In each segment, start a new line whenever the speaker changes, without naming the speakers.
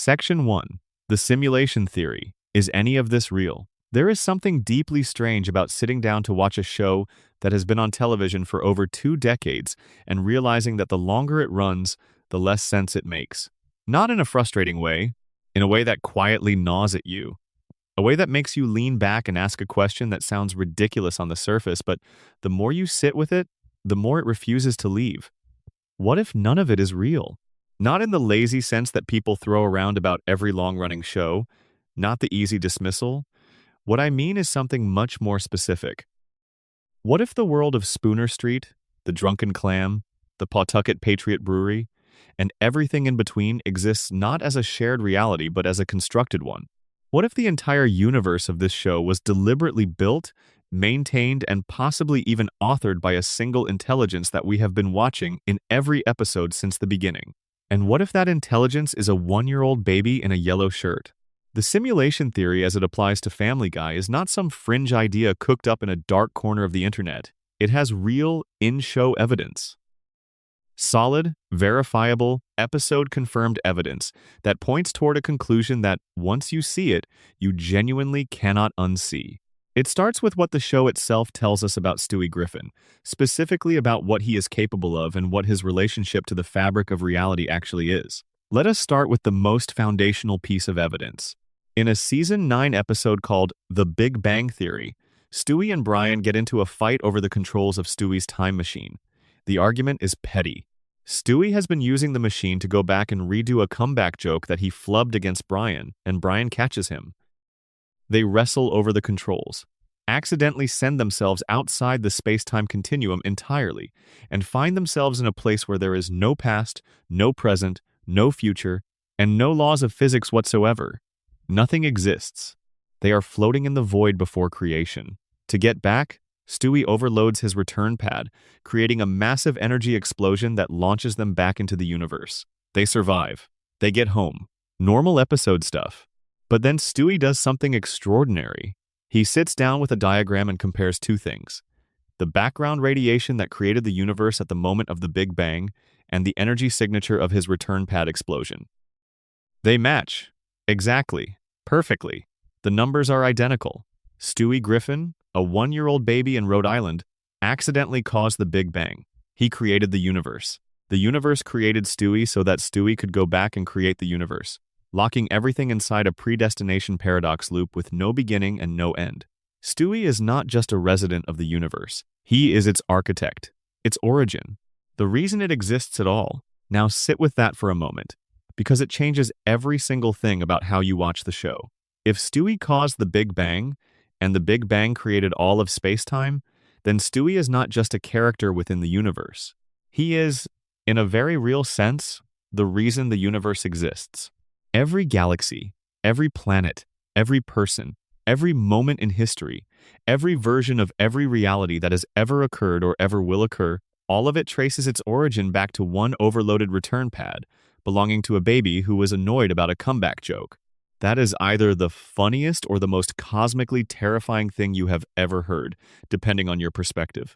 Section 1. The Simulation Theory. Is any of this real? There is something deeply strange about sitting down to watch a show that has been on television for over 2 decades and realizing that the longer it runs, the less sense it makes. Not in a frustrating way, in a way that quietly gnaws at you. A way that makes you lean back and ask a question that sounds ridiculous on the surface, but the more you sit with it, the more it refuses to leave. What if none of it is real? Not in the lazy sense that people throw around about every long-running show, not the easy dismissal. What I mean is something much more specific. What if the world of Spooner Street, the Drunken Clam, the Pawtucket Patriot Brewery, and everything in between exists not as a shared reality but as a constructed one? What if the entire universe of this show was deliberately built, maintained, and possibly even authored by a single intelligence that we have been watching in every episode since the beginning? And what if that intelligence is a 1-year-old baby in a yellow shirt? The simulation theory as it applies to Family Guy is not some fringe idea cooked up in a dark corner of the internet. It has real, in-show evidence. Solid, verifiable, episode-confirmed evidence that points toward a conclusion that, once you see it, you genuinely cannot unsee. It starts with what the show itself tells us about Stewie Griffin, specifically about what he is capable of and what his relationship to the fabric of reality actually is. Let us start with the most foundational piece of evidence. In a Season 9 episode called The Big Bang Theory, Stewie and Brian get into a fight over the controls of Stewie's time machine. The argument is petty. Stewie has been using the machine to go back and redo a comeback joke that he flubbed against Brian, and Brian catches him. They wrestle over the controls, accidentally send themselves outside the space-time continuum entirely, and find themselves in a place where there is no past, no present, no future, and no laws of physics whatsoever. Nothing exists. They are floating in the void before creation. To get back, Stewie overloads his return pad, creating a massive energy explosion that launches them back into the universe. They survive. They get home. Normal episode stuff. But then Stewie does something extraordinary. He sits down with a diagram and compares two things: the background radiation that created the universe at the moment of the Big Bang and the energy signature of his return pad explosion. They match. Exactly. Perfectly. The numbers are identical. Stewie Griffin, a 1-year-old baby in Rhode Island, accidentally caused the Big Bang. He created the universe. The universe created Stewie so that Stewie could go back and create the universe, locking everything inside a predestination paradox loop with no beginning and no end. Stewie is not just a resident of the universe. He is its architect, its origin, the reason it exists at all. Now sit with that for a moment, because it changes every single thing about how you watch the show. If Stewie caused the Big Bang, and the Big Bang created all of space-time, then Stewie is not just a character within the universe. He is, in a very real sense, the reason the universe exists. Every galaxy, every planet, every person, every moment in history, every version of every reality that has ever occurred or ever will occur, all of it traces its origin back to one overloaded return pad, belonging to a baby who was annoyed about a comeback joke. That is either the funniest or the most cosmically terrifying thing you have ever heard, depending on your perspective.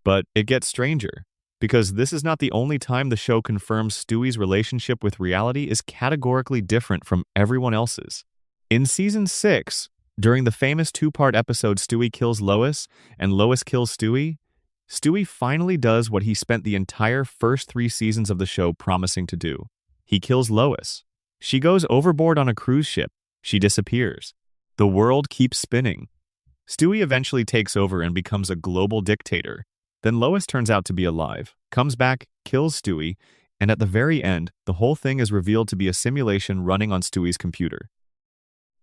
But it gets stranger, because this is not the only time the show confirms Stewie's relationship with reality is categorically different from everyone else's. In Season 6, during the famous 2-part episode Stewie Kills Lois and Lois Kills Stewie, Stewie finally does what he spent the entire first 3 seasons of the show promising to do. He kills Lois. She goes overboard on a cruise ship. She disappears. The world keeps spinning. Stewie eventually takes over and becomes a global dictator. Then Lois turns out to be alive, comes back, kills Stewie, and at the very end, the whole thing is revealed to be a simulation running on Stewie's computer.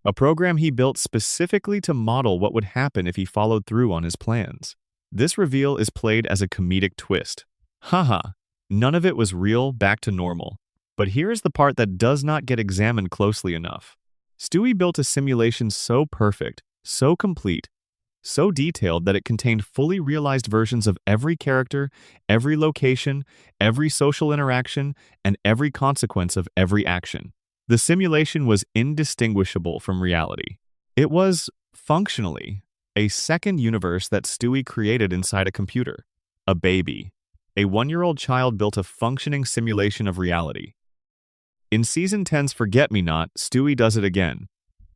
A program he built specifically to model what would happen if he followed through on his plans. This reveal is played as a comedic twist. Haha, none of it was real, back to normal. But here is the part that does not get examined closely enough. Stewie built a simulation so perfect, so complete, so detailed that it contained fully realized versions of every character, every location, every social interaction, and every consequence of every action. The simulation was indistinguishable from reality. It was, functionally, a second universe that Stewie created inside a computer. A baby. A 1-year-old child built a functioning simulation of reality. In Season 10's Forget Me Not, Stewie does it again.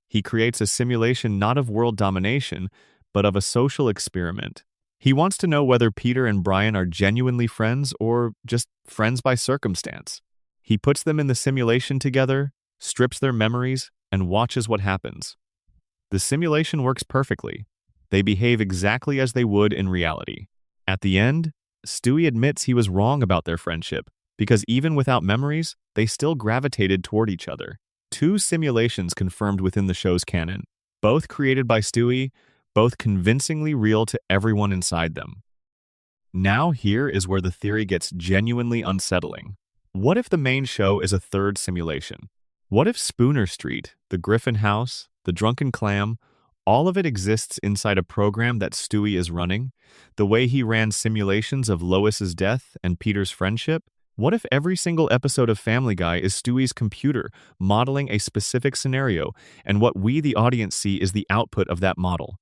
He creates a simulation not of world domination, but of a social experiment. He wants to know whether Peter and Brian are genuinely friends or just friends by circumstance. He puts them in the simulation together, strips their memories, and watches what happens. The simulation works perfectly. They behave exactly as they would in reality. At the end, Stewie admits he was wrong about their friendship, because even without memories, they still gravitated toward each other. Two simulations confirmed within the show's canon, both created by Stewie, both convincingly real to everyone inside them. Now here is where the theory gets genuinely unsettling. What if the main show is a third simulation? What if Spooner Street, the Griffin House, the Drunken Clam, all of it exists inside a program that Stewie is running, the way he ran simulations of Lois's death and Peter's friendship? What if every single episode of Family Guy is Stewie's computer modeling a specific scenario, and what we, the audience, see is the output of that model?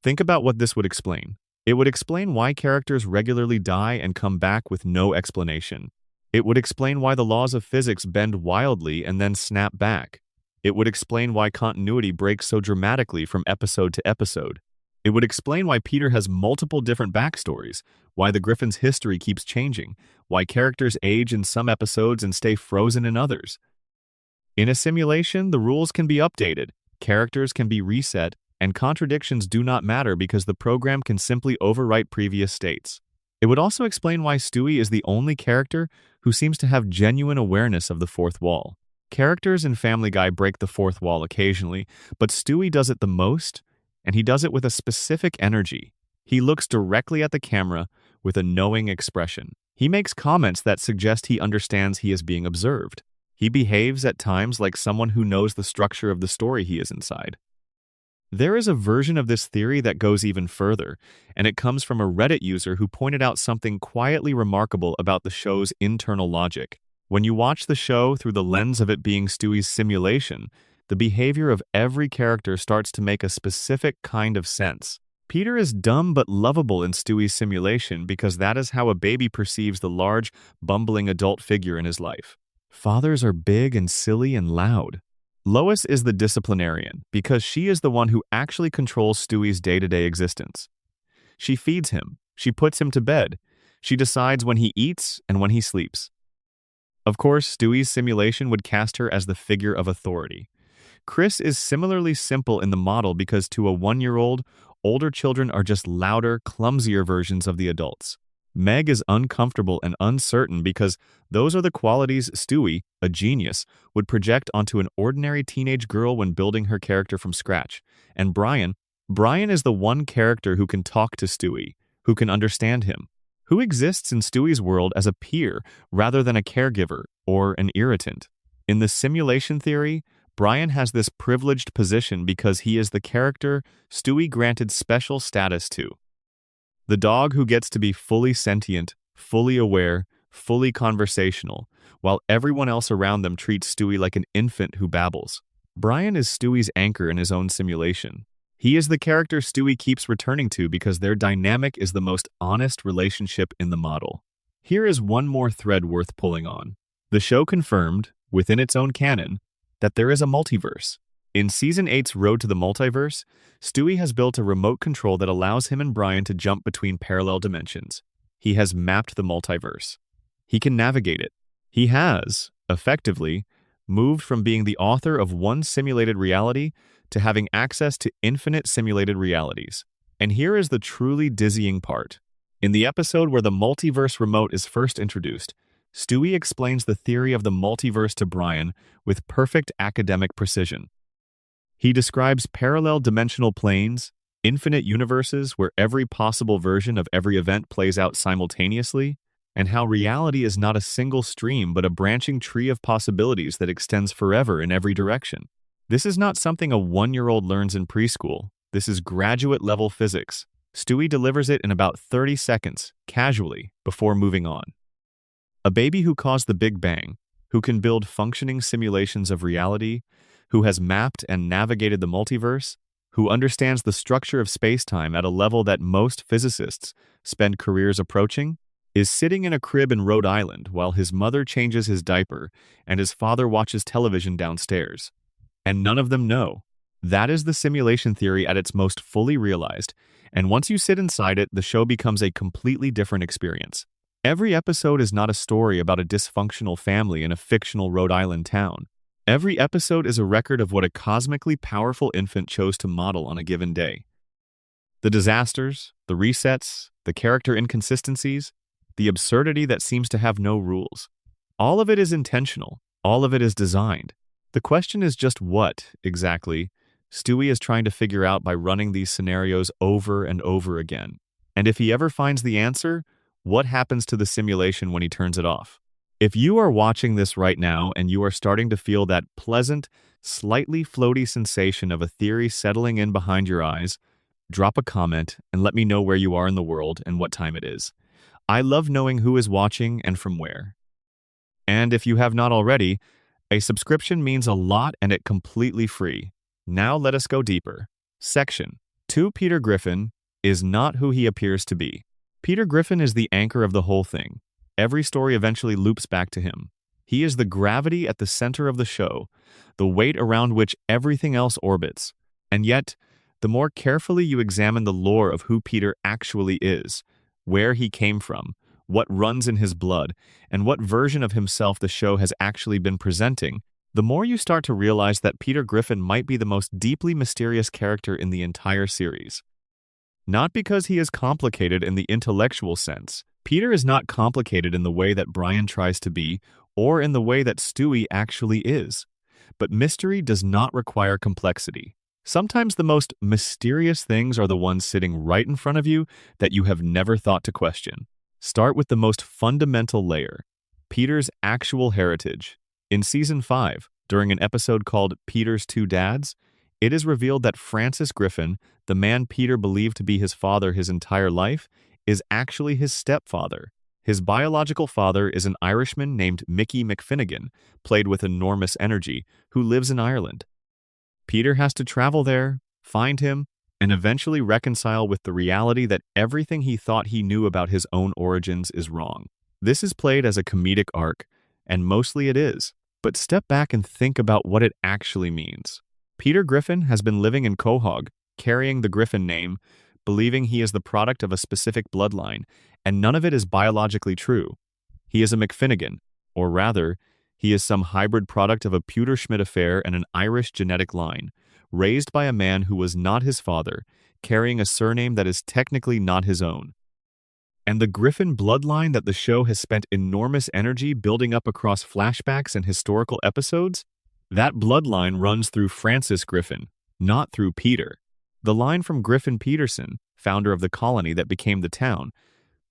Think about what this would explain. It would explain why characters regularly die and come back with no explanation. It would explain why the laws of physics bend wildly and then snap back. It would explain why continuity breaks so dramatically from episode to episode. It would explain why Peter has multiple different backstories, why the Griffin's history keeps changing, why characters age in some episodes and stay frozen in others. In a simulation, the rules can be updated, characters can be reset, and contradictions do not matter because the program can simply overwrite previous states. It would also explain why Stewie is the only character who seems to have genuine awareness of the fourth wall. Characters in Family Guy break the fourth wall occasionally, but Stewie does it the most, and he does it with a specific energy. He looks directly at the camera with a knowing expression. He makes comments that suggest he understands he is being observed. He behaves at times like someone who knows the structure of the story he is inside. There is a version of this theory that goes even further, and it comes from a Reddit user who pointed out something quietly remarkable about the show's internal logic. When you watch the show through the lens of it being Stewie's simulation, the behavior of every character starts to make a specific kind of sense. Peter is dumb but lovable in Stewie's simulation because that is how a baby perceives the large, bumbling adult figure in his life. Fathers are big and silly and loud. Lois is the disciplinarian because she is the one who actually controls Stewie's day-to-day existence. She feeds him, she puts him to bed, she decides when he eats and when he sleeps. Of course, Stewie's simulation would cast her as the figure of authority. Chris is similarly simple in the model because to a 1-year-old, older children are just louder, clumsier versions of the adults. Meg is uncomfortable and uncertain because those are the qualities Stewie, a genius, would project onto an ordinary teenage girl when building her character from scratch. And Brian is the one character who can talk to Stewie, who can understand him, who exists in Stewie's world as a peer rather than a caregiver or an irritant. In the simulation theory, Brian has this privileged position because he is the character Stewie granted special status to. The dog who gets to be fully sentient, fully aware, fully conversational, while everyone else around them treats Stewie like an infant who babbles. Brian is Stewie's anchor in his own simulation. He is the character Stewie keeps returning to because their dynamic is the most honest relationship in the model. Here is one more thread worth pulling on. The show confirmed, within its own canon, that there is a multiverse. In Season 8's Road to the Multiverse, Stewie has built a remote control that allows him and Brian to jump between parallel dimensions. He has mapped the multiverse. He can navigate it. He has, effectively, moved from being the author of one simulated reality to having access to infinite simulated realities. And here is the truly dizzying part. In the episode where the multiverse remote is first introduced, Stewie explains the theory of the multiverse to Brian with perfect academic precision. He describes parallel dimensional planes, infinite universes where every possible version of every event plays out simultaneously, and how reality is not a single stream but a branching tree of possibilities that extends forever in every direction. This is not something a 1-year-old learns in preschool. This is graduate-level physics. Stewie delivers it in about 30 seconds, casually, before moving on. A baby who caused the Big Bang, who can build functioning simulations of reality, who has mapped and navigated the multiverse, who understands the structure of space-time at a level that most physicists spend careers approaching, is sitting in a crib in Rhode Island while his mother changes his diaper and his father watches television downstairs. And none of them know. That is the simulation theory at its most fully realized, and once you sit inside it, the show becomes a completely different experience. Every episode is not a story about a dysfunctional family in a fictional Rhode Island town. Every episode is a record of what a cosmically powerful infant chose to model on a given day. The disasters, the resets, the character inconsistencies, the absurdity that seems to have no rules. All of it is intentional. All of it is designed. The question is just what, exactly, Stewie is trying to figure out by running these scenarios over and over again. And if he ever finds the answer, what happens to the simulation when he turns it off? If you are watching this right now and you are starting to feel that pleasant, slightly floaty sensation of a theory settling in behind your eyes, drop a comment and let me know where you are in the world and what time it is. I love knowing who is watching and from where. And if you have not already, a subscription means a lot and it's completely free. Now let us go deeper. Section 2. Peter Griffin is not who he appears to be. Peter Griffin is the anchor of the whole thing. Every story eventually loops back to him. He is the gravity at the center of the show, the weight around which everything else orbits. And yet, the more carefully you examine the lore of who Peter actually is, where he came from, what runs in his blood, and what version of himself the show has actually been presenting, the more you start to realize that Peter Griffin might be the most deeply mysterious character in the entire series. Not because he is complicated in the intellectual sense. Peter is not complicated in the way that Brian tries to be, or in the way that Stewie actually is. But mystery does not require complexity. Sometimes the most mysterious things are the ones sitting right in front of you that you have never thought to question. Start with the most fundamental layer, Peter's actual heritage. In Season 5, during an episode called Peter's Two Dads, it is revealed that Francis Griffin, the man Peter believed to be his father his entire life, is actually his stepfather. His biological father is an Irishman named Mickey McFinnigan, played with enormous energy, who lives in Ireland. Peter has to travel there, find him, and eventually reconcile with the reality that everything he thought he knew about his own origins is wrong. This is played as a comedic arc, and mostly it is. But step back and think about what it actually means. Peter Griffin has been living in Quahog, carrying the Griffin name, believing he is the product of a specific bloodline, and none of it is biologically true. He is a McFinnigan, or rather, he is some hybrid product of a Pewter-Schmidt affair and an Irish genetic line, raised by a man who was not his father, carrying a surname that is technically not his own. And the Griffin bloodline that the show has spent enormous energy building up across flashbacks and historical episodes, that bloodline runs through Francis Griffin, not through Peter. The line from Griffin Peterson, founder of the colony that became the town,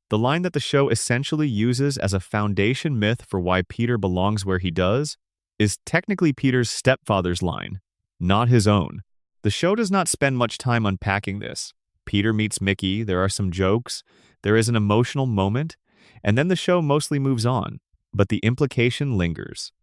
the line that the show essentially uses as a foundation myth for why Peter belongs where he does, is technically Peter's stepfather's line, not his own. The show does not spend much time unpacking this. Peter meets Mickey, there are some jokes, there is an emotional moment, and then the show mostly moves on, but the implication lingers.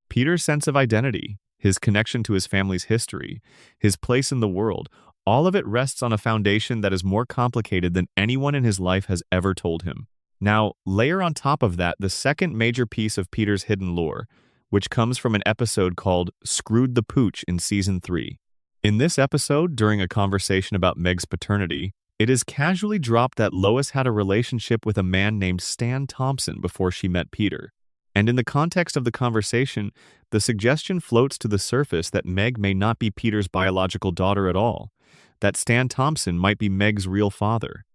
Peter's sense of identity, his connection to his family's history, his place in the world, all of it rests on a foundation that is more complicated than anyone in his life has ever told him. Now, layer on top of that the second major piece of Peter's hidden lore, which comes from an episode called Screwed the Pooch in Season 3. In this episode, during a conversation about Meg's paternity, it is casually dropped that Lois had a relationship with a man named Stan Thompson before she met Peter. And in the context of the conversation, the suggestion floats to the surface that Meg may not be Peter's biological daughter at all, that Stan Thompson might be Meg's real father.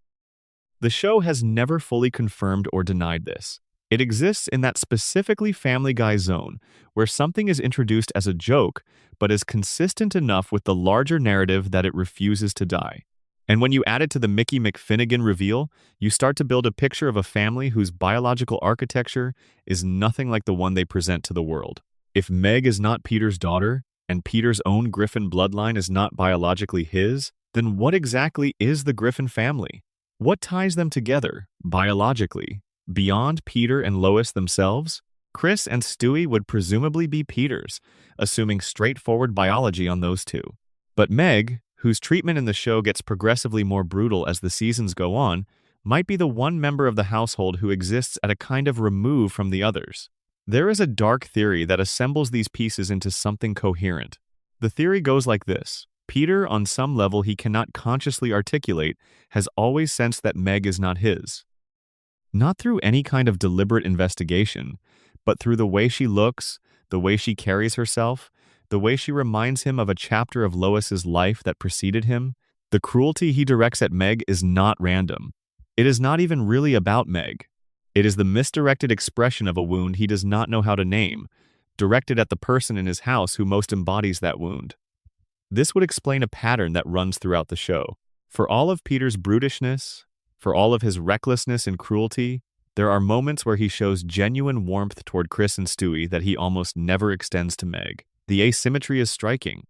The show has never fully confirmed or denied this. It exists in that specifically Family Guy zone, where something is introduced as a joke, but is consistent enough with the larger narrative that it refuses to die. And when you add it to the Mickey McFinnigan reveal, you start to build a picture of a family whose biological architecture is nothing like the one they present to the world. If Meg is not Peter's daughter, and Peter's own Griffin bloodline is not biologically his, then what exactly is the Griffin family? What ties them together, biologically? Beyond Peter and Lois themselves, Chris and Stewie would presumably be Peter's, assuming straightforward biology on those two. But Meg, whose treatment in the show gets progressively more brutal as the seasons go on, might be the one member of the household who exists at a kind of remove from the others. There is a dark theory that assembles these pieces into something coherent. The theory goes like this. Peter, on some level he cannot consciously articulate, has always sensed that Meg is not his. Not through any kind of deliberate investigation, but through the way she looks, the way she carries herself, the way she reminds him of a chapter of Lois's life that preceded him. The cruelty he directs at Meg is not random. It is not even really about Meg. It is the misdirected expression of a wound he does not know how to name, directed at the person in his house who most embodies that wound. This would explain a pattern that runs throughout the show. For all of Peter's brutishness, for all of his recklessness and cruelty, there are moments where he shows genuine warmth toward Chris and Stewie that he almost never extends to Meg. The asymmetry is striking.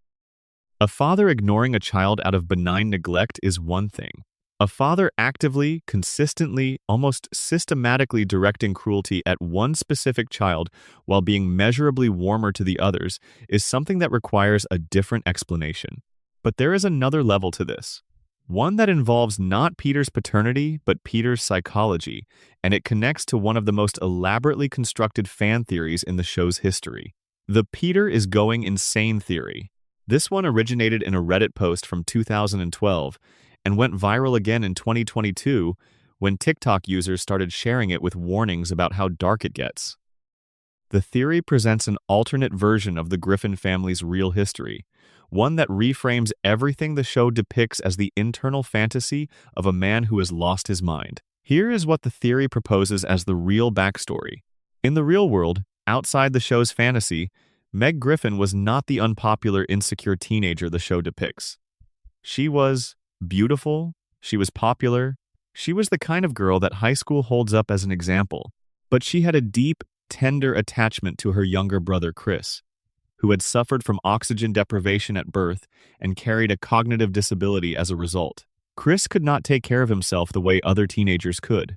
A father ignoring a child out of benign neglect is one thing. A father actively, consistently, almost systematically directing cruelty at one specific child while being measurably warmer to the others is something that requires a different explanation. But there is another level to this. One that involves not Peter's paternity, but Peter's psychology, and it connects to one of the most elaborately constructed fan theories in the show's history. The Peter is going insane theory. This one originated in a Reddit post from 2012 and went viral again in 2022 when TikTok users started sharing it with warnings about how dark it gets. The theory presents an alternate version of the Griffin family's real history, one that reframes everything the show depicts as the internal fantasy of a man who has lost his mind. Here is what the theory proposes as the real backstory. In the real world, outside the show's fantasy, Meg Griffin was not the unpopular, insecure teenager the show depicts. She was beautiful, she was popular, she was the kind of girl that high school holds up as an example, but she had a deep, tender attachment to her younger brother Chris, who had suffered from oxygen deprivation at birth and carried a cognitive disability as a result. Chris could not take care of himself the way other teenagers could.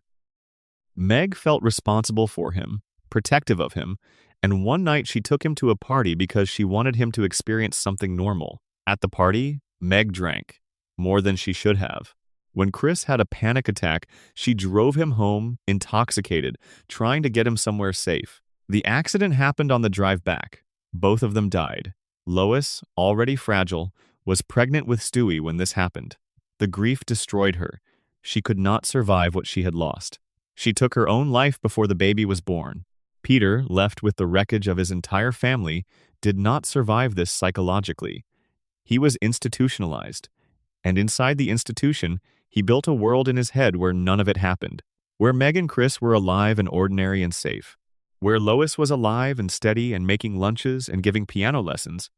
Meg felt responsible for him, protective of him, and one night she took him to a party because she wanted him to experience something normal. At the party, Meg drank, more than she should have. When Chris had a panic attack, she drove him home, intoxicated, trying to get him somewhere safe. The accident happened on the drive back. Both of them died. Lois, already fragile, was pregnant with Stewie when this happened. The grief destroyed her. She could not survive what she had lost. She took her own life before the baby was born. Peter, left with the wreckage of his entire family, did not survive this psychologically. He was institutionalized. And inside the institution, he built a world in his head where none of it happened, where Meg and Chris were alive and ordinary and safe, where Lois was alive and steady and making lunches and giving piano lessons,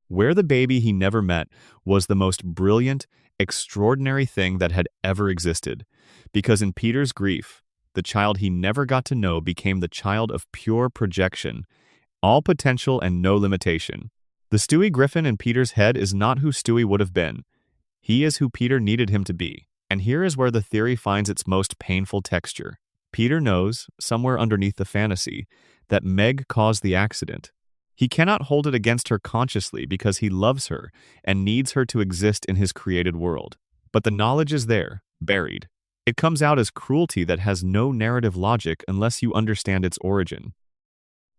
where the baby he never met was the most brilliant, extraordinary thing that had ever existed, because in Peter's grief, the child he never got to know became the child of pure projection, all potential and no limitation. The Stewie Griffin in Peter's head is not who Stewie would have been. He is who Peter needed him to be. And here is where the theory finds its most painful texture. Peter knows, somewhere underneath the fantasy, that Meg caused the accident. He cannot hold it against her consciously because he loves her and needs her to exist in his created world. But the knowledge is there, buried. It comes out as cruelty that has no narrative logic unless you understand its origin.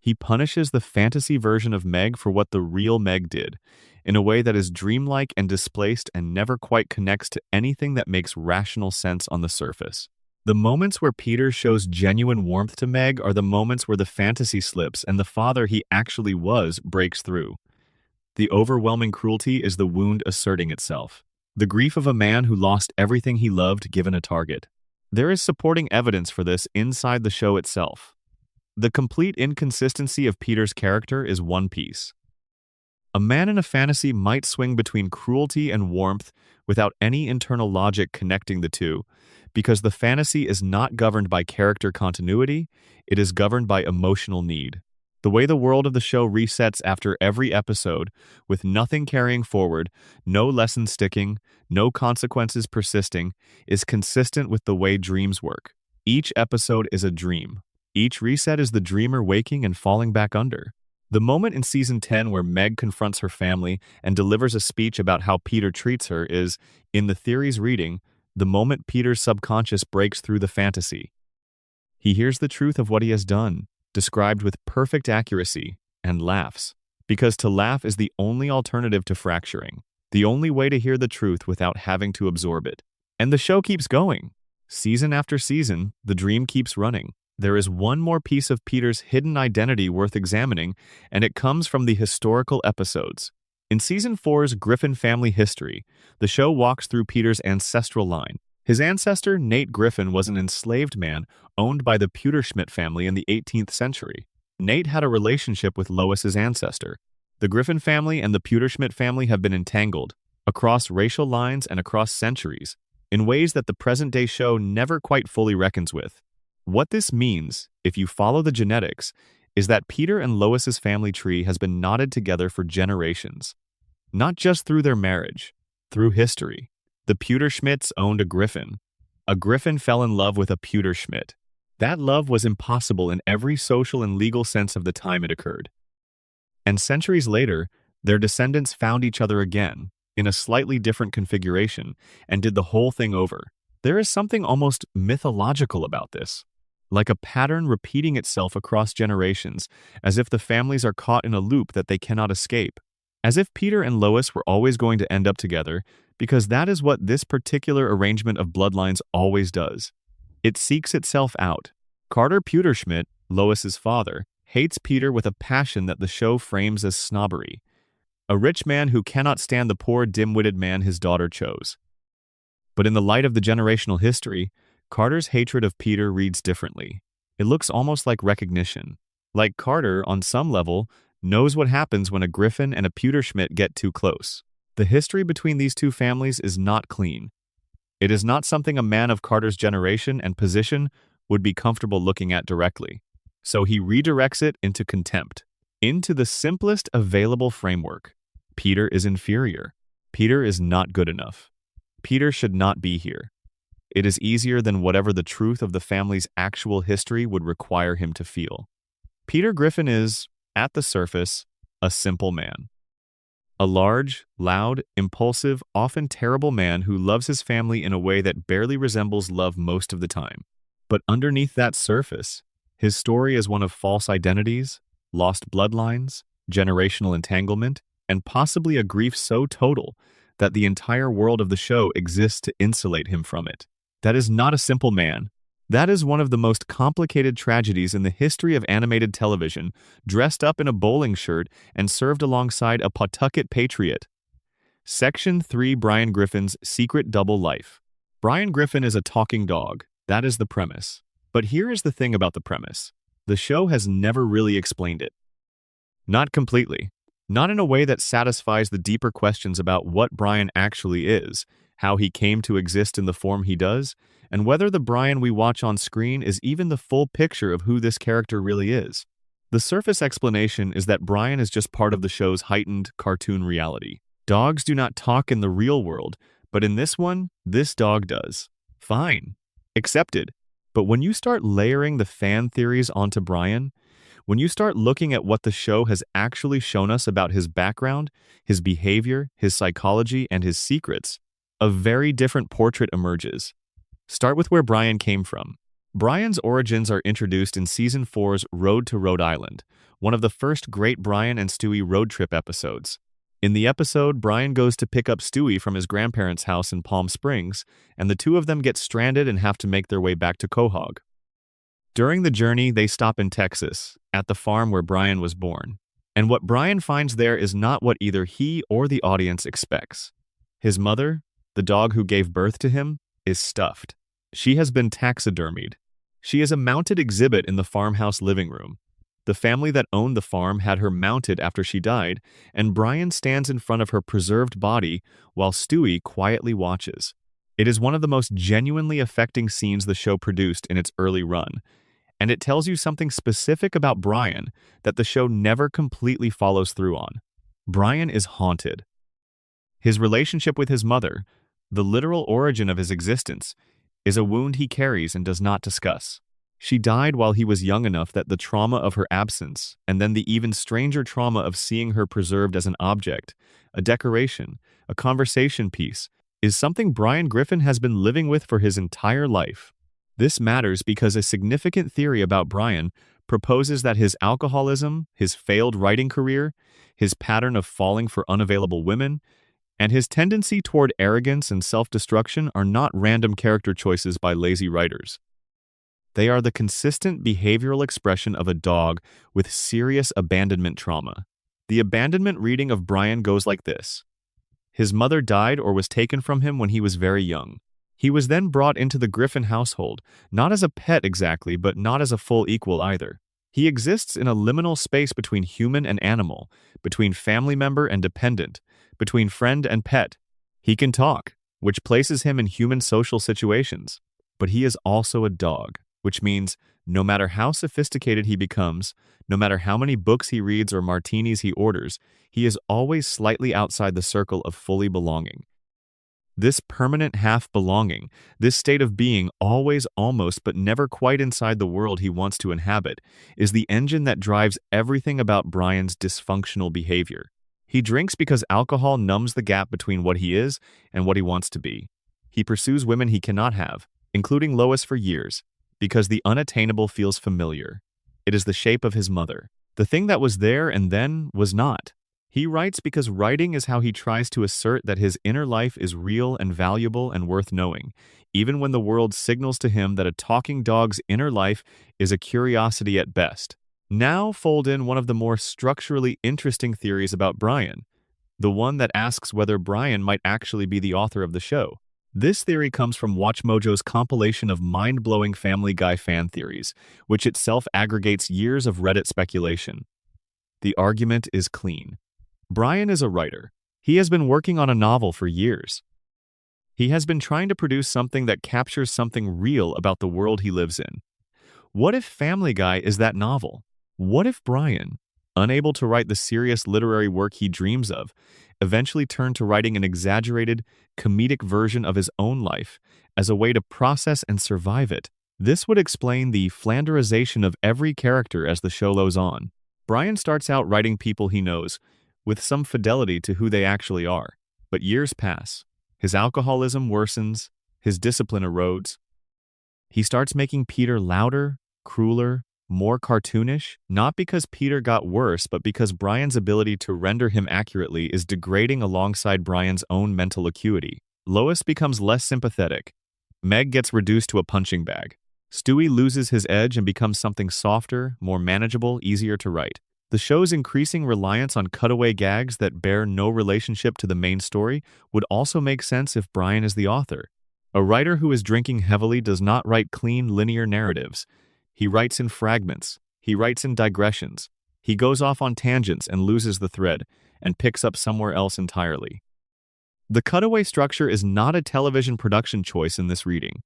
He punishes the fantasy version of Meg for what the real Meg did, in a way that is dreamlike and displaced and never quite connects to anything that makes rational sense on the surface. The moments where Peter shows genuine warmth to Meg are the moments where the fantasy slips and the father he actually was breaks through. The overwhelming cruelty is the wound asserting itself. The grief of a man who lost everything he loved given a target. There is supporting evidence for this inside the show itself. The complete inconsistency of Peter's character is one piece. A man in a fantasy might swing between cruelty and warmth without any internal logic connecting the two, because the fantasy is not governed by character continuity, it is governed by emotional need. The way the world of the show resets after every episode, with nothing carrying forward, no lesson sticking, no consequences persisting, is consistent with the way dreams work. Each episode is a dream. Each reset is the dreamer waking and falling back under. The moment in Season 10 where Meg confronts her family and delivers a speech about how Peter treats her is, in the theory's reading, the moment Peter's subconscious breaks through the fantasy. He hears the truth of what he has done, described with perfect accuracy, and laughs. Because to laugh is the only alternative to fracturing, the only way to hear the truth without having to absorb it. And the show keeps going. Season after season, the dream keeps running. There is one more piece of Peter's hidden identity worth examining, and it comes from the historical episodes. In Season 4's Griffin family history, the show walks through Peter's ancestral line. His ancestor, Nate Griffin, was an enslaved man owned by the Pewterschmidt family in the 18th century. Nate had a relationship with Lois's ancestor. The Griffin family and the Pewterschmidt family have been entangled, across racial lines and across centuries, in ways that the present-day show never quite fully reckons with. What this means, if you follow the genetics, is that Peter and Lois's family tree has been knotted together for generations. Not just through their marriage, through history. The Pewterschmidts owned a Griffin. A Griffin fell in love with a Pewterschmidt. That love was impossible in every social and legal sense of the time it occurred. And centuries later, their descendants found each other again, in a slightly different configuration, and did the whole thing over. There is something almost mythological about this. Like a pattern repeating itself across generations, as if the families are caught in a loop that they cannot escape. As if Peter and Lois were always going to end up together, because that is what this particular arrangement of bloodlines always does. It seeks itself out. Carter Pewterschmidt, Lois's father, hates Peter with a passion that the show frames as snobbery. A rich man who cannot stand the poor, dim-witted man his daughter chose. But in the light of the generational history, Carter's hatred of Peter reads differently. It looks almost like recognition. Like Carter, on some level, knows what happens when a Griffin and a Pewterschmidt get too close. The history between these two families is not clean. It is not something a man of Carter's generation and position would be comfortable looking at directly. So he redirects it into contempt, into the simplest available framework. Peter is inferior. Peter is not good enough. Peter should not be here. It is easier than whatever the truth of the family's actual history would require him to feel. Peter Griffin is, at the surface, a simple man. A large, loud, impulsive, often terrible man who loves his family in a way that barely resembles love most of the time. But underneath that surface, his story is one of false identities, lost bloodlines, generational entanglement, and possibly a grief so total that the entire world of the show exists to insulate him from it. That is not a simple man. That is one of the most complicated tragedies in the history of animated television, dressed up in a bowling shirt and served alongside a Pawtucket Patriot. Section 3: Brian Griffin's Secret Double Life. Brian Griffin is a talking dog. That is the premise. But here is the thing about the premise. The show has never really explained it. Not completely. Not in a way that satisfies the deeper questions about what Brian actually is, how he came to exist in the form he does, and whether the Brian we watch on screen is even the full picture of who this character really is. The surface explanation is that Brian is just part of the show's heightened cartoon reality. Dogs do not talk in the real world, but in this one, this dog does. Fine. Accepted. But when you start layering the fan theories onto Brian, when you start looking at what the show has actually shown us about his background, his behavior, his psychology, and his secrets, a very different portrait emerges. Start with where Brian came from. Brian's origins are introduced in Season 4's Road to Rhode Island, one of the first great Brian and Stewie road trip episodes. In the episode, Brian goes to pick up Stewie from his grandparents' house in Palm Springs, and the two of them get stranded and have to make their way back to Quahog. During the journey, they stop in Texas, at the farm where Brian was born. And what Brian finds there is not what either he or the audience expects. His mother, the dog who gave birth to him, is stuffed. She has been taxidermied. She is a mounted exhibit in the farmhouse living room. The family that owned the farm had her mounted after she died, and Brian stands in front of her preserved body while Stewie quietly watches. It is one of the most genuinely affecting scenes the show produced in its early run, and it tells you something specific about Brian that the show never completely follows through on. Brian is haunted. His relationship with his mother, the literal origin of his existence, is a wound he carries and does not discuss. She died while he was young enough that the trauma of her absence, and then the even stranger trauma of seeing her preserved as an object, a decoration, a conversation piece, is something Brian Griffin has been living with for his entire life. This matters because a significant theory about Brian proposes that his alcoholism, his failed writing career, his pattern of falling for unavailable women, and his tendency toward arrogance and self-destruction are not random character choices by lazy writers. They are the consistent behavioral expression of a dog with serious abandonment trauma. The abandonment reading of Brian goes like this. His mother died or was taken from him when he was very young. He was then brought into the Griffin household, not as a pet exactly, but not as a full equal either. He exists in a liminal space between human and animal, between family member and dependent, between friend and pet. He can talk, which places him in human social situations, but he is also a dog, which means no matter how sophisticated he becomes, no matter how many books he reads or martinis he orders, he is always slightly outside the circle of fully belonging. This permanent half-belonging, this state of being always almost but never quite inside the world he wants to inhabit, is the engine that drives everything about Brian's dysfunctional behavior. He drinks because alcohol numbs the gap between what he is and what he wants to be. He pursues women he cannot have, including Lois for years, because the unattainable feels familiar. It is the shape of his mother. The thing that was there and then was not. He writes because writing is how he tries to assert that his inner life is real and valuable and worth knowing, even when the world signals to him that a talking dog's inner life is a curiosity at best. Now fold in one of the more structurally interesting theories about Brian, the one that asks whether Brian might actually be the author of the show. This theory comes from WatchMojo's compilation of mind-blowing Family Guy fan theories, which itself aggregates years of Reddit speculation. The argument is clean. Brian is a writer. He has been working on a novel for years. He has been trying to produce something that captures something real about the world he lives in. What if Family Guy is that novel? What if Brian, unable to write the serious literary work he dreams of, eventually turned to writing an exaggerated, comedic version of his own life as a way to process and survive it? This would explain the Flanderization of every character as the show goes on. Brian starts out writing people he knows, with some fidelity to who they actually are. But years pass. His alcoholism worsens, his discipline erodes. He starts making Peter louder, crueler, more cartoonish, not because Peter got worse, but because Brian's ability to render him accurately is degrading alongside Brian's own mental acuity. Lois becomes less sympathetic. Meg gets reduced to a punching bag. Stewie loses his edge and becomes something softer, more manageable, easier to write. The show's increasing reliance on cutaway gags that bear no relationship to the main story would also make sense if Brian is the author. A writer who is drinking heavily does not write clean, linear narratives. He writes in fragments. He writes in digressions. He goes off on tangents and loses the thread, and picks up somewhere else entirely. The cutaway structure is not a television production choice in this reading.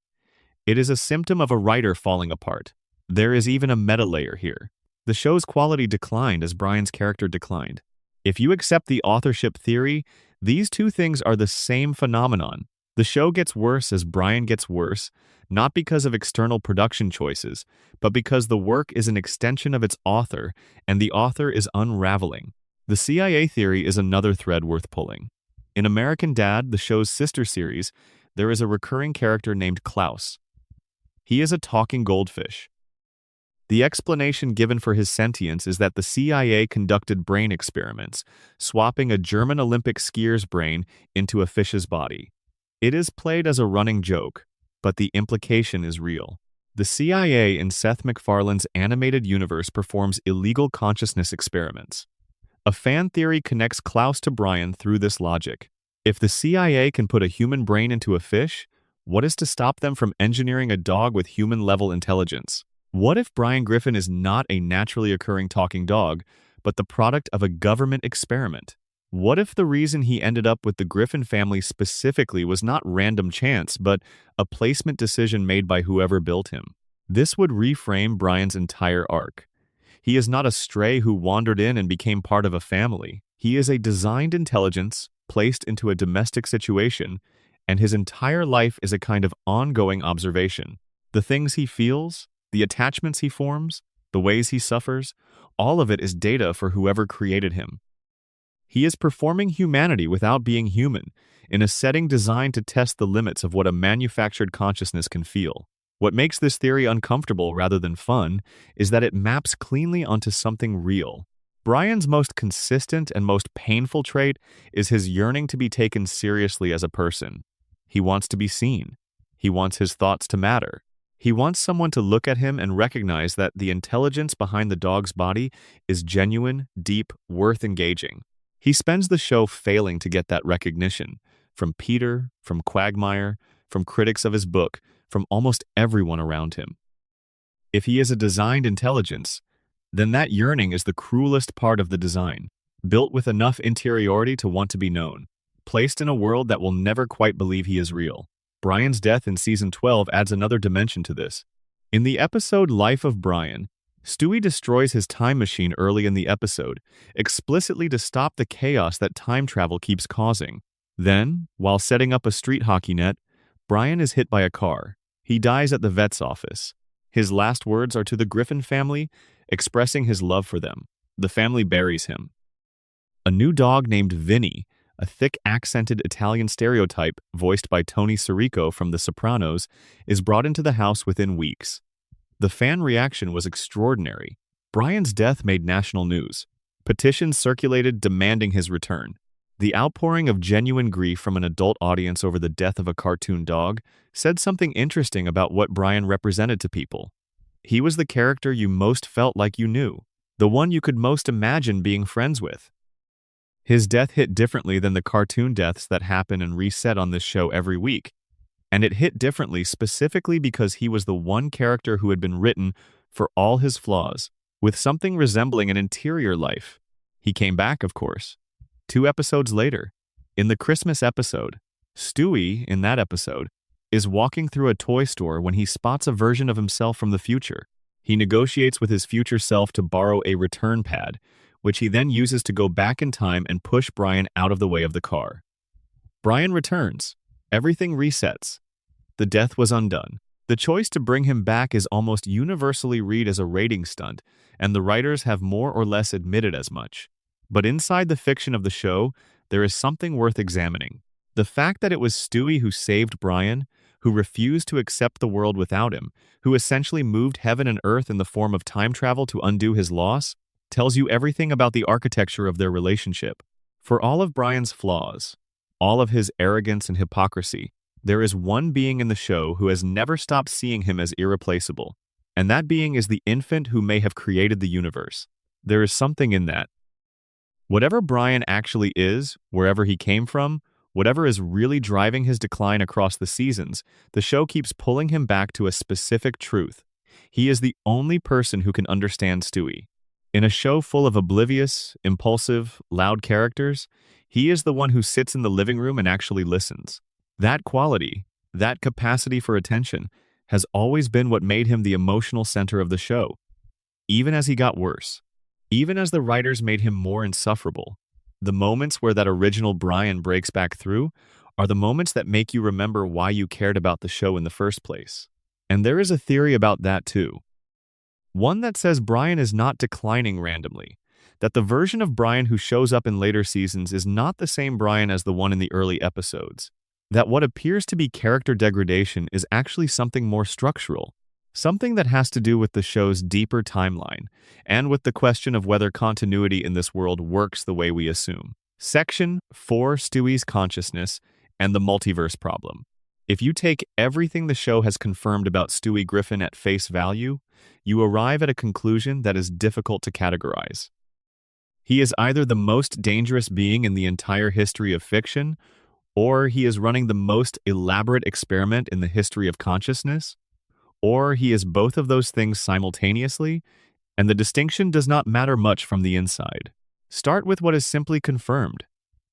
It is a symptom of a writer falling apart. There is even a meta layer here. The show's quality declined as Brian's character declined. If you accept the authorship theory, these two things are the same phenomenon. The show gets worse as Brian gets worse, not because of external production choices, but because the work is an extension of its author, and the author is unraveling. The CIA theory is another thread worth pulling. In American Dad, the show's sister series, there is a recurring character named Klaus. He is a talking goldfish. The explanation given for his sentience is that the CIA conducted brain experiments, swapping a German Olympic skier's brain into a fish's body. It is played as a running joke, but the implication is real. The CIA in Seth MacFarlane's animated universe performs illegal consciousness experiments. A fan theory connects Klaus to Brian through this logic. If the CIA can put a human brain into a fish, what is to stop them from engineering a dog with human-level intelligence? What if Brian Griffin is not a naturally occurring talking dog, but the product of a government experiment? What if the reason he ended up with the Griffin family specifically was not random chance, but a placement decision made by whoever built him? This would reframe Brian's entire arc. He is not a stray who wandered in and became part of a family. He is a designed intelligence placed into a domestic situation, and his entire life is a kind of ongoing observation. The things he feels, the attachments he forms, the ways he suffers, all of it is data for whoever created him. He is performing humanity without being human, in a setting designed to test the limits of what a manufactured consciousness can feel. What makes this theory uncomfortable rather than fun is that it maps cleanly onto something real. Brian's most consistent and most painful trait is his yearning to be taken seriously as a person. He wants to be seen. He wants his thoughts to matter. He wants someone to look at him and recognize that the intelligence behind the dog's body is genuine, deep, worth engaging. He spends the show failing to get that recognition, from Peter, from Quagmire, from critics of his book, from almost everyone around him. If he is a designed intelligence, then that yearning is the cruelest part of the design, built with enough interiority to want to be known, placed in a world that will never quite believe he is real. Brian's death in Season 12 adds another dimension to this. In the episode Life of Brian, Stewie destroys his time machine early in the episode, explicitly to stop the chaos that time travel keeps causing. Then, while setting up a street hockey net, Brian is hit by a car. He dies at the vet's office. His last words are to the Griffin family, expressing his love for them. The family buries him. A new dog named Vinny, a thick accented Italian stereotype voiced by Tony Sirico from The Sopranos, is brought into the house within weeks. The fan reaction was extraordinary. Brian's death made national news. Petitions circulated demanding his return. The outpouring of genuine grief from an adult audience over the death of a cartoon dog said something interesting about what Brian represented to people. He was the character you most felt like you knew, the one you could most imagine being friends with. His death hit differently than the cartoon deaths that happen and reset on this show every week. And it hit differently specifically because he was the one character who had been written for all his flaws, with something resembling an interior life. He came back, of course. 2 episodes later, in the Christmas episode, Stewie, in that episode, is walking through a toy store when he spots a version of himself from the future. He negotiates with his future self to borrow a return pad, which he then uses to go back in time and push Brian out of the way of the car. Brian returns. Everything resets. The death was undone. The choice to bring him back is almost universally read as a rating stunt, and the writers have more or less admitted as much. But inside the fiction of the show, there is something worth examining. The fact that it was Stewie who saved Brian, who refused to accept the world without him, who essentially moved heaven and earth in the form of time travel to undo his loss, tells you everything about the architecture of their relationship. For all of Brian's flaws, all of his arrogance and hypocrisy, there is one being in the show who has never stopped seeing him as irreplaceable, and that being is the infant who may have created the universe. There is something in that. Whatever Brian actually is, wherever he came from, whatever is really driving his decline across the seasons, the show keeps pulling him back to a specific truth. He is the only person who can understand Stewie. In a show full of oblivious, impulsive, loud characters, he is the one who sits in the living room and actually listens. That quality, that capacity for attention, has always been what made him the emotional center of the show. Even as he got worse, even as the writers made him more insufferable, the moments where that original Brian breaks back through are the moments that make you remember why you cared about the show in the first place. And there is a theory about that too. One that says Brian is not declining randomly, that the version of Brian who shows up in later seasons is not the same Brian as the one in the early episodes, that what appears to be character degradation is actually something more structural, something that has to do with the show's deeper timeline, and with the question of whether continuity in this world works the way we assume. Section 4: Stewie's Consciousness and the Multiverse Problem. If you take everything the show has confirmed about Stewie Griffin at face value, you arrive at a conclusion that is difficult to categorize. He is either the most dangerous being in the entire history of fiction, or he is running the most elaborate experiment in the history of consciousness, or he is both of those things simultaneously, and the distinction does not matter much from the inside. Start with what is simply confirmed.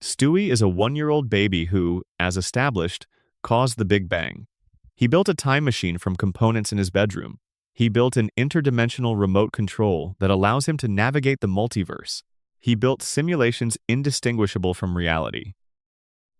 Stewie is a 1-year-old baby who, as established, caused the Big Bang. He built a time machine from components in his bedroom. He built an interdimensional remote control that allows him to navigate the multiverse. He built simulations indistinguishable from reality.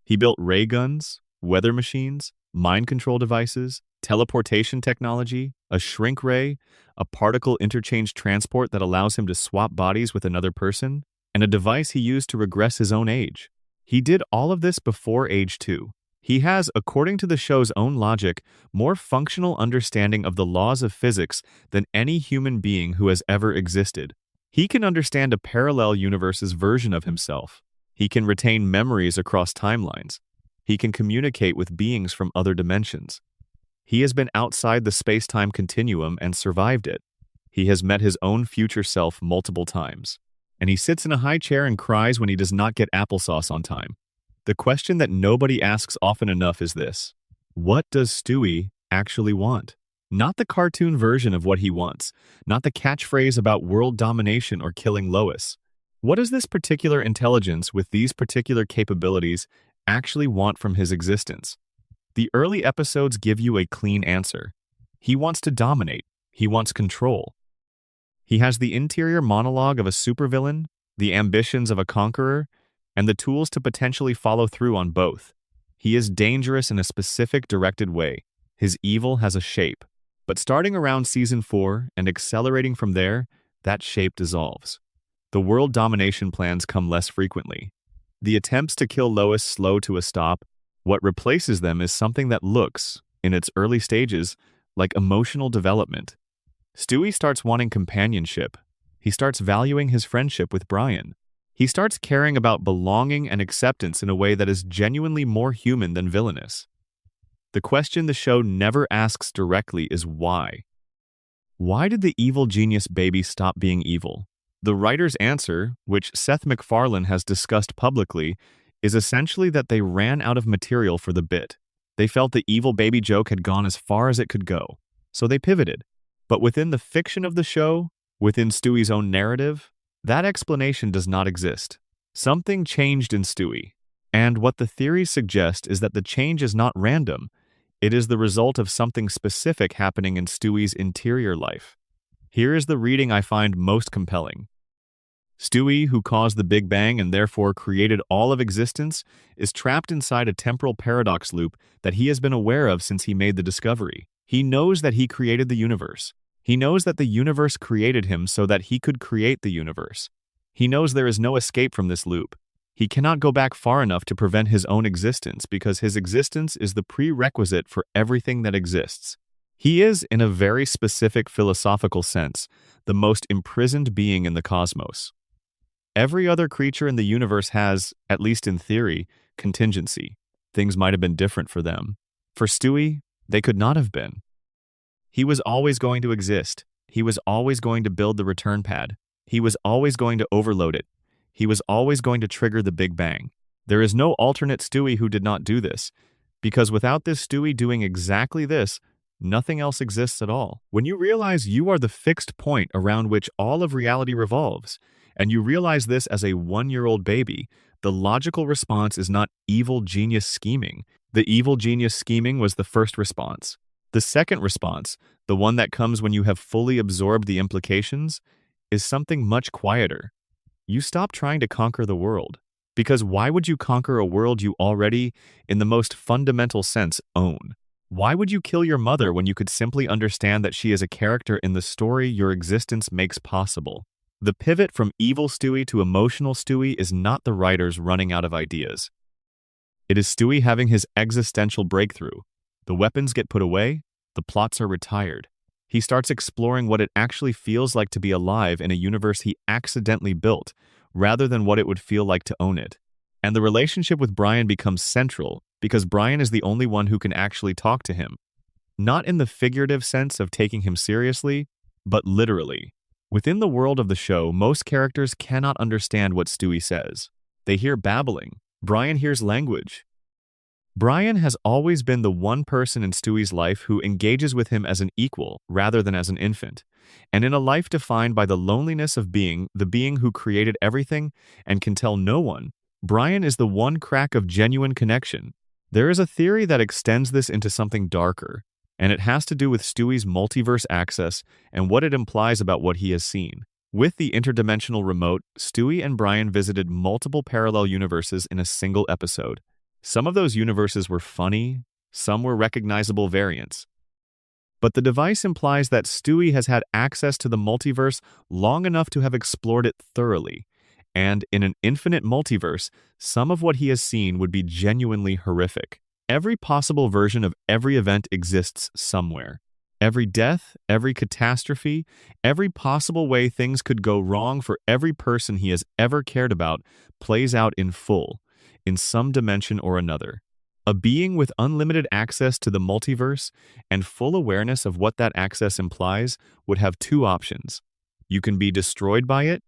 He built ray guns, weather machines, mind control devices, teleportation technology, a shrink ray, a particle interchange transport that allows him to swap bodies with another person. and a device he used to regress his own age. He did all of this before age 2. He has, according to the show's own logic, more functional understanding of the laws of physics than any human being who has ever existed. He can understand a parallel universe's version of himself. He can retain memories across timelines. He can communicate with beings from other dimensions. He has been outside the space-time continuum and survived it. He has met his own future self multiple times. And he sits in a high chair and cries when he does not get applesauce on time. The question that nobody asks often enough is this: what does Stewie actually want? Not the cartoon version of what he wants, not the catchphrase about world domination or killing Lois. What does this particular intelligence with these particular capabilities actually want from his existence? The early episodes give you a clean answer. He wants to dominate. He wants control. He has the interior monologue of a supervillain, the ambitions of a conqueror, and the tools to potentially follow through on both. He is dangerous in a specific directed way. His evil has a shape. But starting around season 4 and accelerating from there, that shape dissolves. The world domination plans come less frequently. The attempts to kill Lois slow to a stop. What replaces them is something that looks, in its early stages, like emotional development. Stewie starts wanting companionship. He starts valuing his friendship with Brian. He starts caring about belonging and acceptance in a way that is genuinely more human than villainous. The question the show never asks directly is why. Why did the evil genius baby stop being evil? The writer's answer, which Seth MacFarlane has discussed publicly, is essentially that they ran out of material for the bit. They felt the evil baby joke had gone as far as it could go, so they pivoted. But within the fiction of the show, within Stewie's own narrative, that explanation does not exist. Something changed in Stewie, and what the theories suggest is that the change is not random. It is the result of something specific happening in Stewie's interior life. Here is the reading I find most compelling. Stewie, who caused the Big Bang and therefore created all of existence, is trapped inside a temporal paradox loop that he has been aware of since he made the discovery. He knows that he created the universe. He knows that the universe created him so that he could create the universe. He knows there is no escape from this loop. He cannot go back far enough to prevent his own existence because his existence is the prerequisite for everything that exists. He is, in a very specific philosophical sense, the most imprisoned being in the cosmos. Every other creature in the universe has, at least in theory, contingency. Things might have been different for them. For Stewie, they could not have been. He was always going to exist. He was always going to build the return pad. He was always going to overload it. He was always going to trigger the Big Bang. There is no alternate Stewie who did not do this, because without this Stewie doing exactly this, nothing else exists at all. When you realize you are the fixed point around which all of reality revolves, and you realize this as a 1-year-old baby, the logical response is not evil genius scheming. The evil genius scheming was the first response. The second response, the one that comes when you have fully absorbed the implications, is something much quieter. You stop trying to conquer the world. Because why would you conquer a world you already, in the most fundamental sense, own? Why would you kill your mother when you could simply understand that she is a character in the story your existence makes possible? The pivot from evil Stewie to emotional Stewie is not the writers running out of ideas. It is Stewie having his existential breakthrough. The weapons get put away, the plots are retired. He starts exploring what it actually feels like to be alive in a universe he accidentally built, rather than what it would feel like to own it. And the relationship with Brian becomes central, because Brian is the only one who can actually talk to him. Not in the figurative sense of taking him seriously, but literally. Within the world of the show, most characters cannot understand what Stewie says. They hear babbling. Brian hears language. Brian has always been the one person in Stewie's life who engages with him as an equal rather than as an infant. And in a life defined by the loneliness of being the being who created everything and can tell no one, Brian is the one crack of genuine connection. There is a theory that extends this into something darker, and it has to do with Stewie's multiverse access and what it implies about what he has seen. With the interdimensional remote, Stewie and Brian visited multiple parallel universes in a single episode. Some of those universes were funny, some were recognizable variants. But the device implies that Stewie has had access to the multiverse long enough to have explored it thoroughly, And in an infinite multiverse, some of what he has seen would be genuinely horrific. Every possible version of every event exists somewhere. Every death, every catastrophe, every possible way things could go wrong for every person he has ever cared about plays out in full, in some dimension or another. A being with unlimited access to the multiverse and full awareness of what that access implies would have two options. You can be destroyed by it.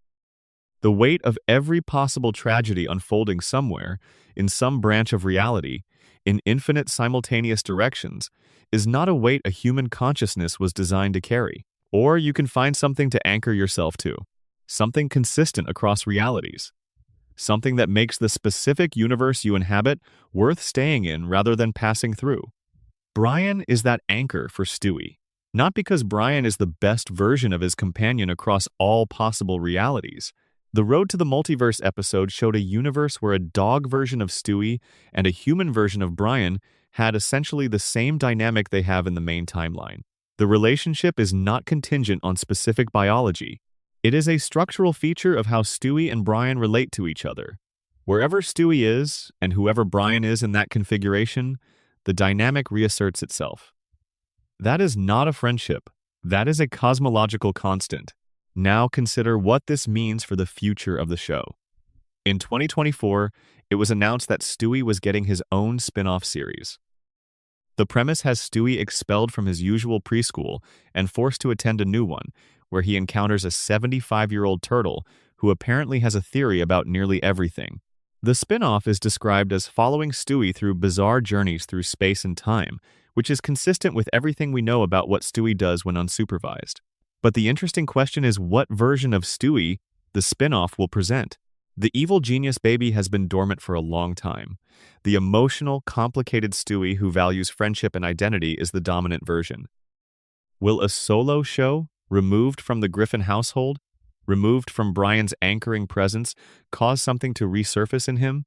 The weight of every possible tragedy unfolding somewhere, in some branch of reality, in infinite simultaneous directions, is not a weight a human consciousness was designed to carry. Or you can find something to anchor yourself to, something consistent across realities, something that makes the specific universe you inhabit worth staying in rather than passing through. Brian is that anchor for Stewie. Not because Brian is the best version of his companion across all possible realities. The Road to the Multiverse episode showed a universe where a dog version of Stewie and a human version of Brian had essentially the same dynamic they have in the main timeline. The relationship is not contingent on specific biology. It is a structural feature of how Stewie and Brian relate to each other. Wherever Stewie is, and whoever Brian is in that configuration, the dynamic reasserts itself. That is not a friendship. That is a cosmological constant. Now consider what this means for the future of the show. In 2024, it was announced that Stewie was getting his own spin-off series. The premise has Stewie expelled from his usual preschool and forced to attend a new one, where he encounters a 75-year-old turtle who apparently has a theory about nearly everything. The spin-off is described as following Stewie through bizarre journeys through space and time, which is consistent with everything we know about what Stewie does when unsupervised. But the interesting question is what version of Stewie the spin-off will present. The evil genius baby has been dormant for a long time. The emotional, complicated Stewie who values friendship and identity is the dominant version. Will a solo show, removed from the Griffin household, removed from Brian's anchoring presence, cause something to resurface in him?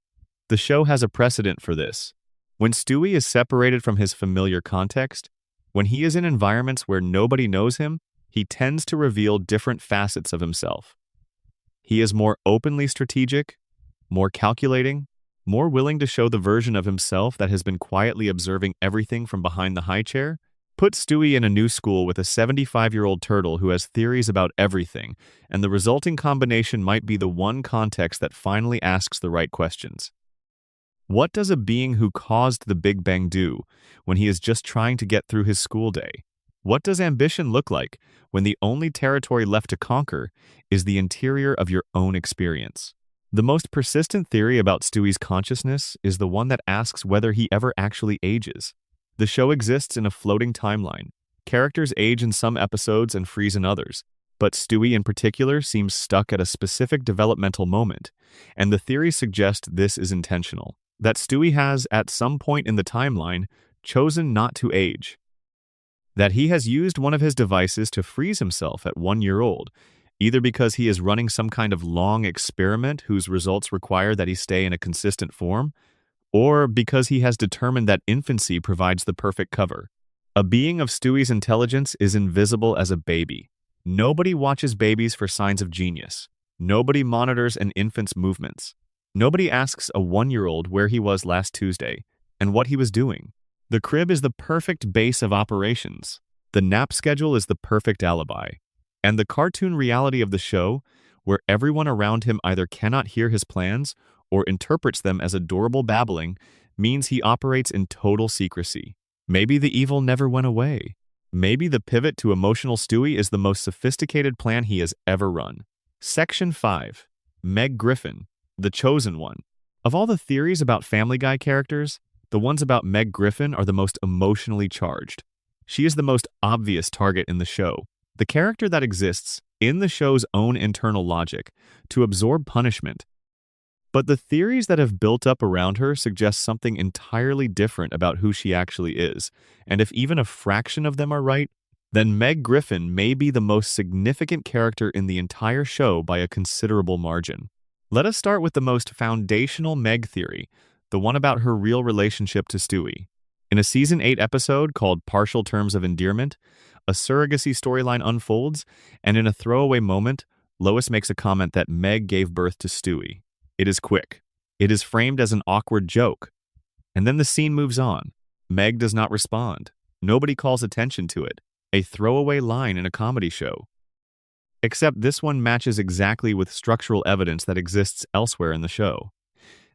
The show has a precedent for this. When Stewie is separated from his familiar context, when he is in environments where nobody knows him, he tends to reveal different facets of himself. He is more openly strategic, more calculating, more willing to show the version of himself that has been quietly observing everything from behind the high chair. Put Stewie in a new school with a 75-year-old turtle who has theories about everything, and the resulting combination might be the one context that finally asks the right questions. What does a being who caused the Big Bang do when he is just trying to get through his school day? What does ambition look like when the only territory left to conquer is the interior of your own experience? The most persistent theory about Stewie's consciousness is the one that asks whether he ever actually ages. The show exists in a floating timeline. Characters age in some episodes and freeze in others, but Stewie in particular seems stuck at a specific developmental moment, and the theories suggest this is intentional, that Stewie has, at some point in the timeline, chosen not to age. That he has used one of his devices to freeze himself at 1 year old, either because he is running some kind of long experiment whose results require that he stay in a consistent form, or because he has determined that infancy provides the perfect cover. A being of Stewie's intelligence is invisible as a baby. Nobody watches babies for signs of genius. Nobody monitors an infant's movements. Nobody asks a 1-year-old where he was last Tuesday and what he was doing. The crib is the perfect base of operations. The nap schedule is the perfect alibi. And the cartoon reality of the show, where everyone around him either cannot hear his plans or interprets them as adorable babbling, means he operates in total secrecy. Maybe the evil never went away. Maybe the pivot to emotional Stewie is the most sophisticated plan he has ever run. Section 5. Meg Griffin, the chosen one. Of all the theories about Family Guy characters, the ones about Meg Griffin are the most emotionally charged. She is the most obvious target in the show, the character that exists in the show's own internal logic to absorb punishment. But the theories that have built up around her suggest something entirely different about who she actually is, and if even a fraction of them are right, then Meg Griffin may be the most significant character in the entire show by a considerable margin. Let us start with the most foundational Meg theory, the one about her real relationship to Stewie. In a Season 8 episode called Partial Terms of Endearment, a surrogacy storyline unfolds, and in a throwaway moment, Lois makes a comment that Meg gave birth to Stewie. It is quick. It is framed as an awkward joke. And then the scene moves on. Meg does not respond. Nobody calls attention to it. A throwaway line in a comedy show. Except this one matches exactly with structural evidence that exists elsewhere in the show.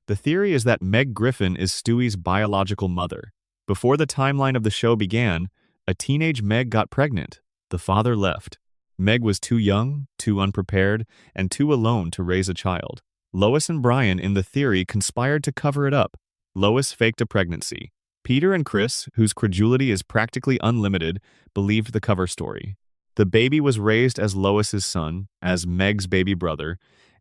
The theory is that Meg Griffin is Stewie's biological mother. Before the timeline of the show began, a teenage Meg got pregnant. The father left. Meg was too young, too unprepared, and too alone to raise a child. Lois and Brian, in the theory, conspired to cover it up. Lois faked a pregnancy. Peter and Chris, whose credulity is practically unlimited, believed the cover story. The baby was raised as Lois's son, as Meg's baby brother,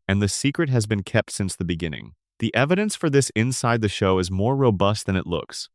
and the secret has been kept since the beginning. The evidence for this inside the show is more robust than it looks.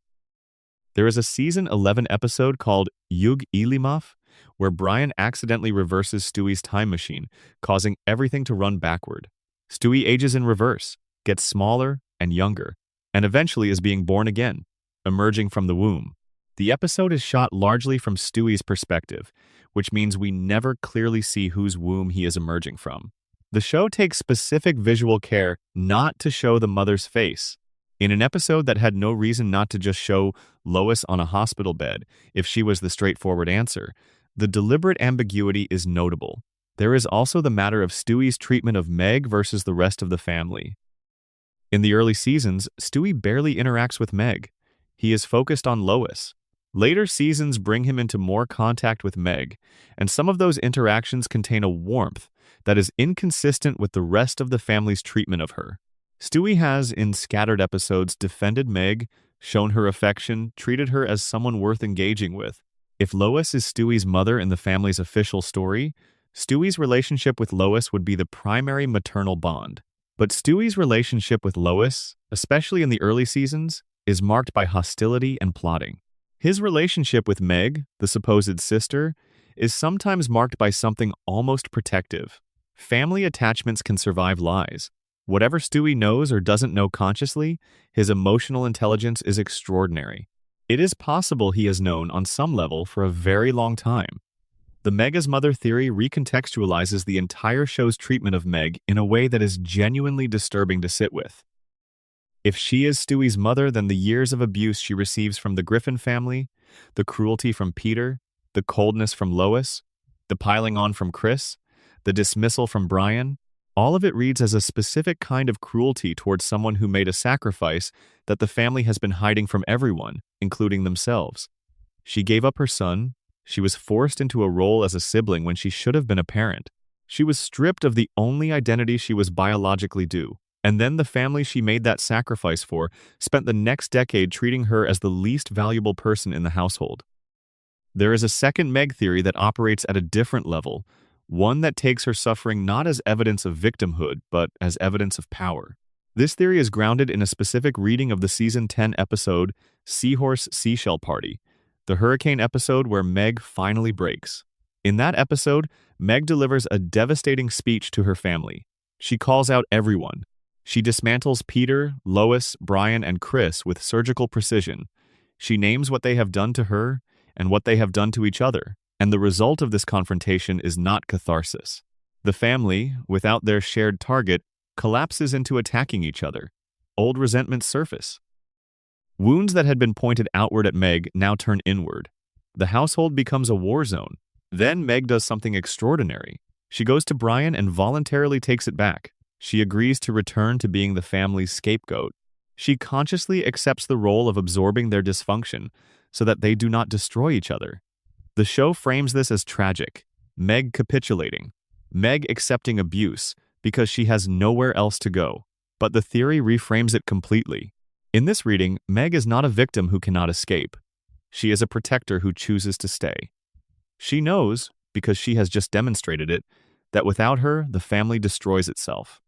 There is a season 11 episode called Yug Ilimaf, where Brian accidentally reverses Stewie's time machine, causing everything to run backward. Stewie ages in reverse, gets smaller and younger, and eventually is being born again, emerging from the womb. The episode is shot largely from Stewie's perspective, which means we never clearly see whose womb he is emerging from. The show takes specific visual care not to show the mother's face. In an episode that had no reason not to just show Lois on a hospital bed if she was the straightforward answer, the deliberate ambiguity is notable. There is also the matter of Stewie's treatment of Meg versus the rest of the family. In the early seasons, Stewie barely interacts with Meg. He is focused on Lois. Later seasons bring him into more contact with Meg, and some of those interactions contain a warmth that is inconsistent with the rest of the family's treatment of her. Stewie has, in scattered episodes, defended Meg, shown her affection, treated her as someone worth engaging with. If Lois is Stewie's mother in the family's official story, Stewie's relationship with Lois would be the primary maternal bond. But Stewie's relationship with Lois, especially in the early seasons, is marked by hostility and plotting. His relationship with Meg, the supposed sister, is sometimes marked by something almost protective. Family attachments can survive lies. Whatever Stewie knows or doesn't know consciously, his emotional intelligence is extraordinary. It is possible he has known on some level for a very long time. The Meg as mother theory recontextualizes the entire show's treatment of Meg in a way that is genuinely disturbing to sit with. If she is Stewie's mother, then the years of abuse she receives from the Griffin family, the cruelty from Peter, the coldness from Lois, the piling on from Chris, the dismissal from Brian, all of it reads as a specific kind of cruelty towards someone who made a sacrifice that the family has been hiding from everyone, including themselves. She gave up her son. She was forced into a role as a sibling when she should have been a parent. She was stripped of the only identity she was biologically due. And then the family she made that sacrifice for spent the next decade treating her as the least valuable person in the household. There is a second Meg theory that operates at a different level, one that takes her suffering not as evidence of victimhood, but as evidence of power. This theory is grounded in a specific reading of the season 10 episode, Seahorse Seashell Party, the hurricane episode where Meg finally breaks. In that episode, Meg delivers a devastating speech to her family. She calls out everyone. She dismantles Peter, Lois, Brian, and Chris with surgical precision. She names what they have done to her and what they have done to each other. And the result of this confrontation is not catharsis. The family, without their shared target, collapses into attacking each other. Old resentments surface. Wounds that had been pointed outward at Meg now turn inward. The household becomes a war zone. Then Meg does something extraordinary. She goes to Brian and voluntarily takes it back. She agrees to return to being the family's scapegoat. She consciously accepts the role of absorbing their dysfunction so that they do not destroy each other. The show frames this as tragic. Meg capitulating. Meg accepting abuse because she has nowhere else to go. But the theory reframes it completely. In this reading, Meg is not a victim who cannot escape. She is a protector who chooses to stay. She knows, because she has just demonstrated it, that without her, the family destroys itself.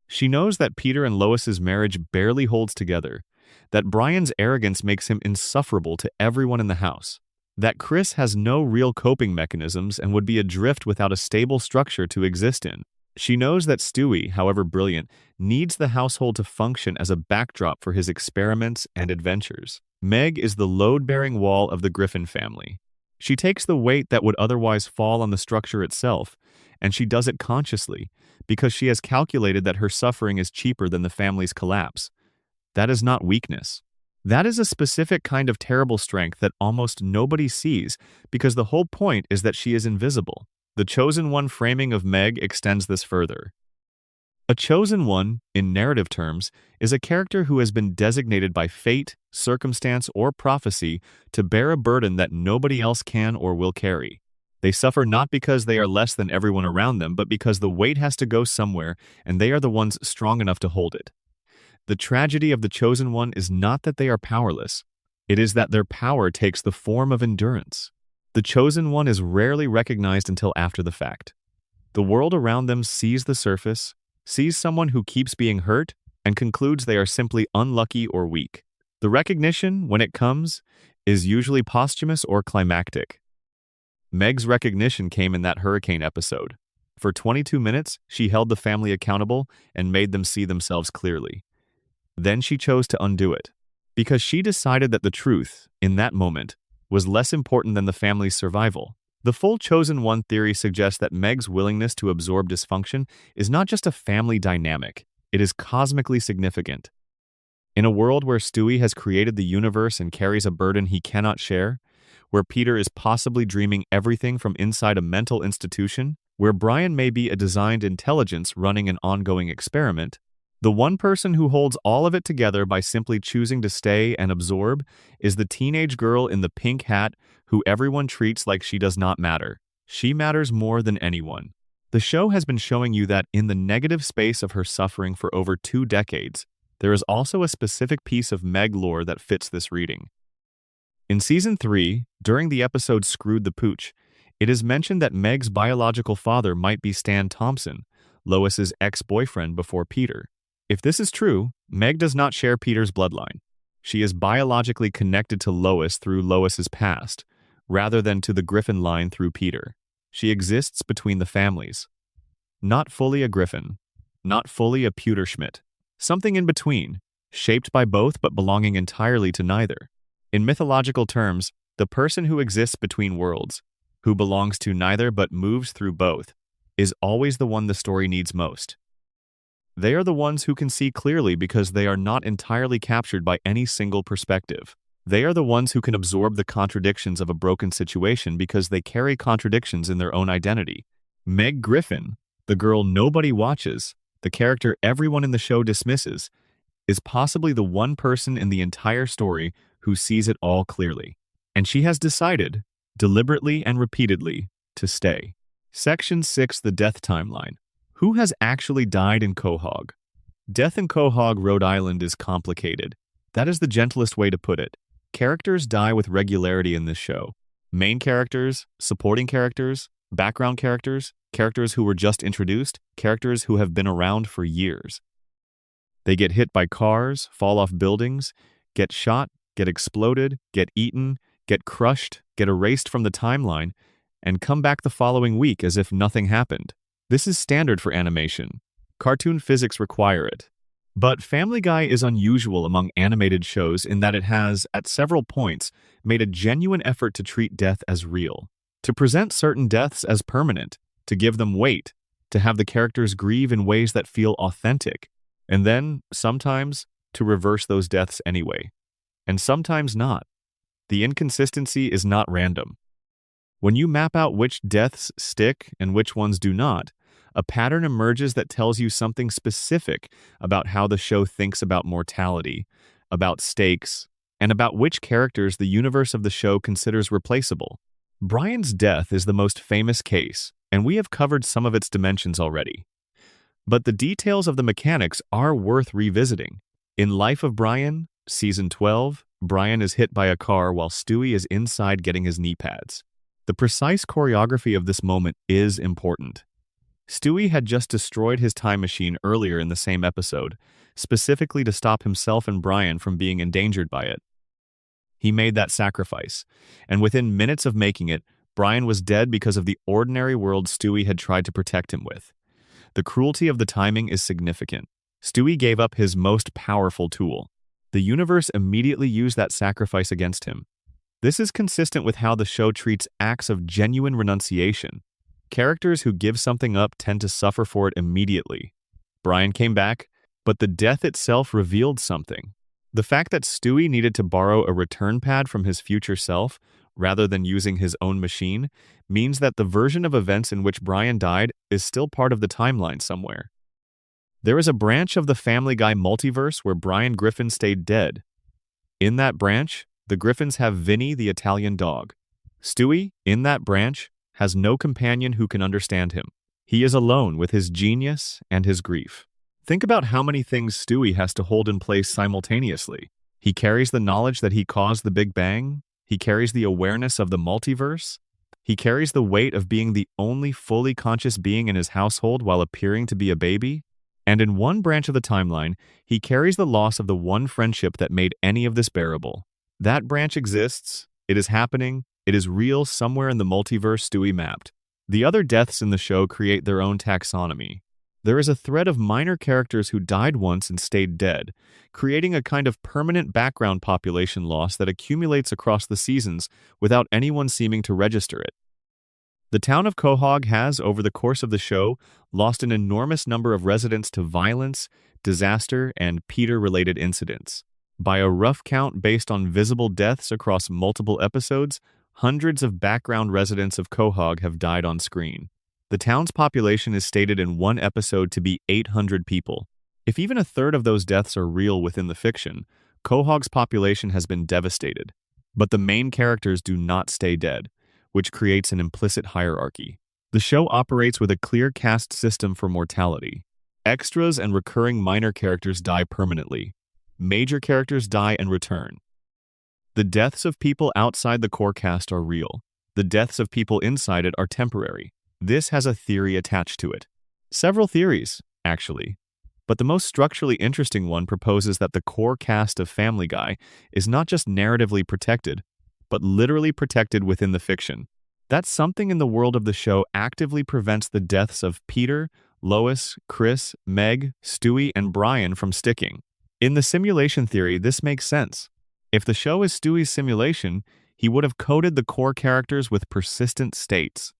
She knows that Peter and Lois's marriage barely holds together, that Brian's arrogance makes him insufferable to everyone in the house, that Chris has no real coping mechanisms and would be adrift without a stable structure to exist in. She knows that Stewie, however brilliant, needs the household to function as a backdrop for his experiments and adventures. Meg is the load-bearing wall of the Griffin family. She takes the weight that would otherwise fall on the structure itself and she does it consciously, because she has calculated that her suffering is cheaper than the family's collapse. That is not weakness. That is a specific kind of terrible strength that almost nobody sees, because the whole point is that she is invisible. The Chosen One framing of Meg extends this further. A chosen one, in narrative terms, is a character who has been designated by fate, circumstance, or prophecy to bear a burden that nobody else can or will carry. They suffer not because they are less than everyone around them, but because the weight has to go somewhere, and they are the ones strong enough to hold it. The tragedy of the Chosen One is not that they are powerless. It is that their power takes the form of endurance. The Chosen One is rarely recognized until after the fact. The world around them sees the surface, sees someone who keeps being hurt, and concludes they are simply unlucky or weak. The recognition, when it comes, is usually posthumous or climactic. Meg's recognition came in that hurricane episode. For 22 minutes, she held the family accountable and made them see themselves clearly. Then she chose to undo it, because she decided that the truth, in that moment, was less important than the family's survival. The full Chosen One theory suggests that Meg's willingness to absorb dysfunction is not just a family dynamic, it is cosmically significant. In a world where Stewie has created the universe and carries a burden he cannot share, where Peter is possibly dreaming everything from inside a mental institution, where Brian may be a designed intelligence running an ongoing experiment, the one person who holds all of it together by simply choosing to stay and absorb is the teenage girl in the pink hat who everyone treats like she does not matter. She matters more than anyone. The show has been showing you that in the negative space of her suffering for over 2 decades, there is also a specific piece of Meg lore that fits this reading. In Season 3, during the episode Screwed the Pooch, it is mentioned that Meg's biological father might be Stan Thompson, Lois's ex-boyfriend before Peter. If this is true, Meg does not share Peter's bloodline. She is biologically connected to Lois through Lois's past, rather than to the Griffin line through Peter. She exists between the families. Not fully a Griffin, not fully a Pewterschmidt. Something in between, shaped by both but belonging entirely to neither. In mythological terms, the person who exists between worlds, who belongs to neither but moves through both, is always the one the story needs most. They are the ones who can see clearly because they are not entirely captured by any single perspective. They are the ones who can absorb the contradictions of a broken situation because they carry contradictions in their own identity. Meg Griffin, the girl nobody watches, the character everyone in the show dismisses, is possibly the one person in the entire story who sees it all clearly. And she has decided, deliberately and repeatedly, to stay. Section 6, the Death Timeline. Who has actually died in Quahog? Death in Quahog, Rhode Island is complicated. That is the gentlest way to put it. Characters die with regularity in this show. Main characters, supporting characters, background characters, characters who were just introduced, characters who have been around for years. They get hit by cars, fall off buildings, get shot, get exploded, get eaten, get crushed, get erased from the timeline, and come back the following week as if nothing happened. This is standard for animation. Cartoon physics require it. But Family Guy is unusual among animated shows in that it has, at several points, made a genuine effort to treat death as real, to present certain deaths as permanent, to give them weight, to have the characters grieve in ways that feel authentic, and then, sometimes, to reverse those deaths anyway. And sometimes not. The inconsistency is not random. When you map out which deaths stick and which ones do not, a pattern emerges that tells you something specific about how the show thinks about mortality, about stakes, and about which characters the universe of the show considers replaceable. Brian's death is the most famous case, and we have covered some of its dimensions already. But the details of the mechanics are worth revisiting. In Life of Brian, Season 12, Brian is hit by a car while Stewie is inside getting his knee pads. The precise choreography of this moment is important. Stewie had just destroyed his time machine earlier in the same episode, specifically to stop himself and Brian from being endangered by it. He made that sacrifice, and within minutes of making it, Brian was dead because of the ordinary world Stewie had tried to protect him with. The cruelty of the timing is significant. Stewie gave up his most powerful tool. The universe immediately used that sacrifice against him. This is consistent with how the show treats acts of genuine renunciation. Characters who give something up tend to suffer for it immediately. Brian came back, but the death itself revealed something. The fact that Stewie needed to borrow a return pad from his future self, rather than using his own machine, means that the version of events in which Brian died is still part of the timeline somewhere. There is a branch of the Family Guy multiverse where Brian Griffin stayed dead. In that branch, the Griffins have Vinny the Italian dog. Stewie, in that branch, has no companion who can understand him. He is alone with his genius and his grief. Think about how many things Stewie has to hold in place simultaneously. He carries the knowledge that he caused the Big Bang. He carries the awareness of the multiverse. He carries the weight of being the only fully conscious being in his household while appearing to be a baby. And in one branch of the timeline, he carries the loss of the one friendship that made any of this bearable. That branch exists. It is happening. It is real somewhere in the multiverse Stewie mapped. The other deaths in the show create their own taxonomy. There is a thread of minor characters who died once and stayed dead, creating a kind of permanent background population loss that accumulates across the seasons without anyone seeming to register it. The town of Quahog has, over the course of the show, lost an enormous number of residents to violence, disaster, and Peter-related incidents. By a rough count based on visible deaths across multiple episodes, hundreds of background residents of Quahog have died on screen. The town's population is stated in one episode to be 800 people. If even a third of those deaths are real within the fiction, Quahog's population has been devastated. But the main characters do not stay dead, which creates an implicit hierarchy. The show operates with a clear caste system for mortality. Extras and recurring minor characters die permanently. Major characters die and return. The deaths of people outside the core cast are real. The deaths of people inside it are temporary. This has a theory attached to it. Several theories, actually. But the most structurally interesting one proposes that the core cast of Family Guy is not just narratively protected, but literally protected within the fiction. That something in the world of the show actively prevents the deaths of Peter, Lois, Chris, Meg, Stewie, and Brian from sticking. In the simulation theory, this makes sense. If the show is Stewie's simulation, he would have coded the core characters with persistent states.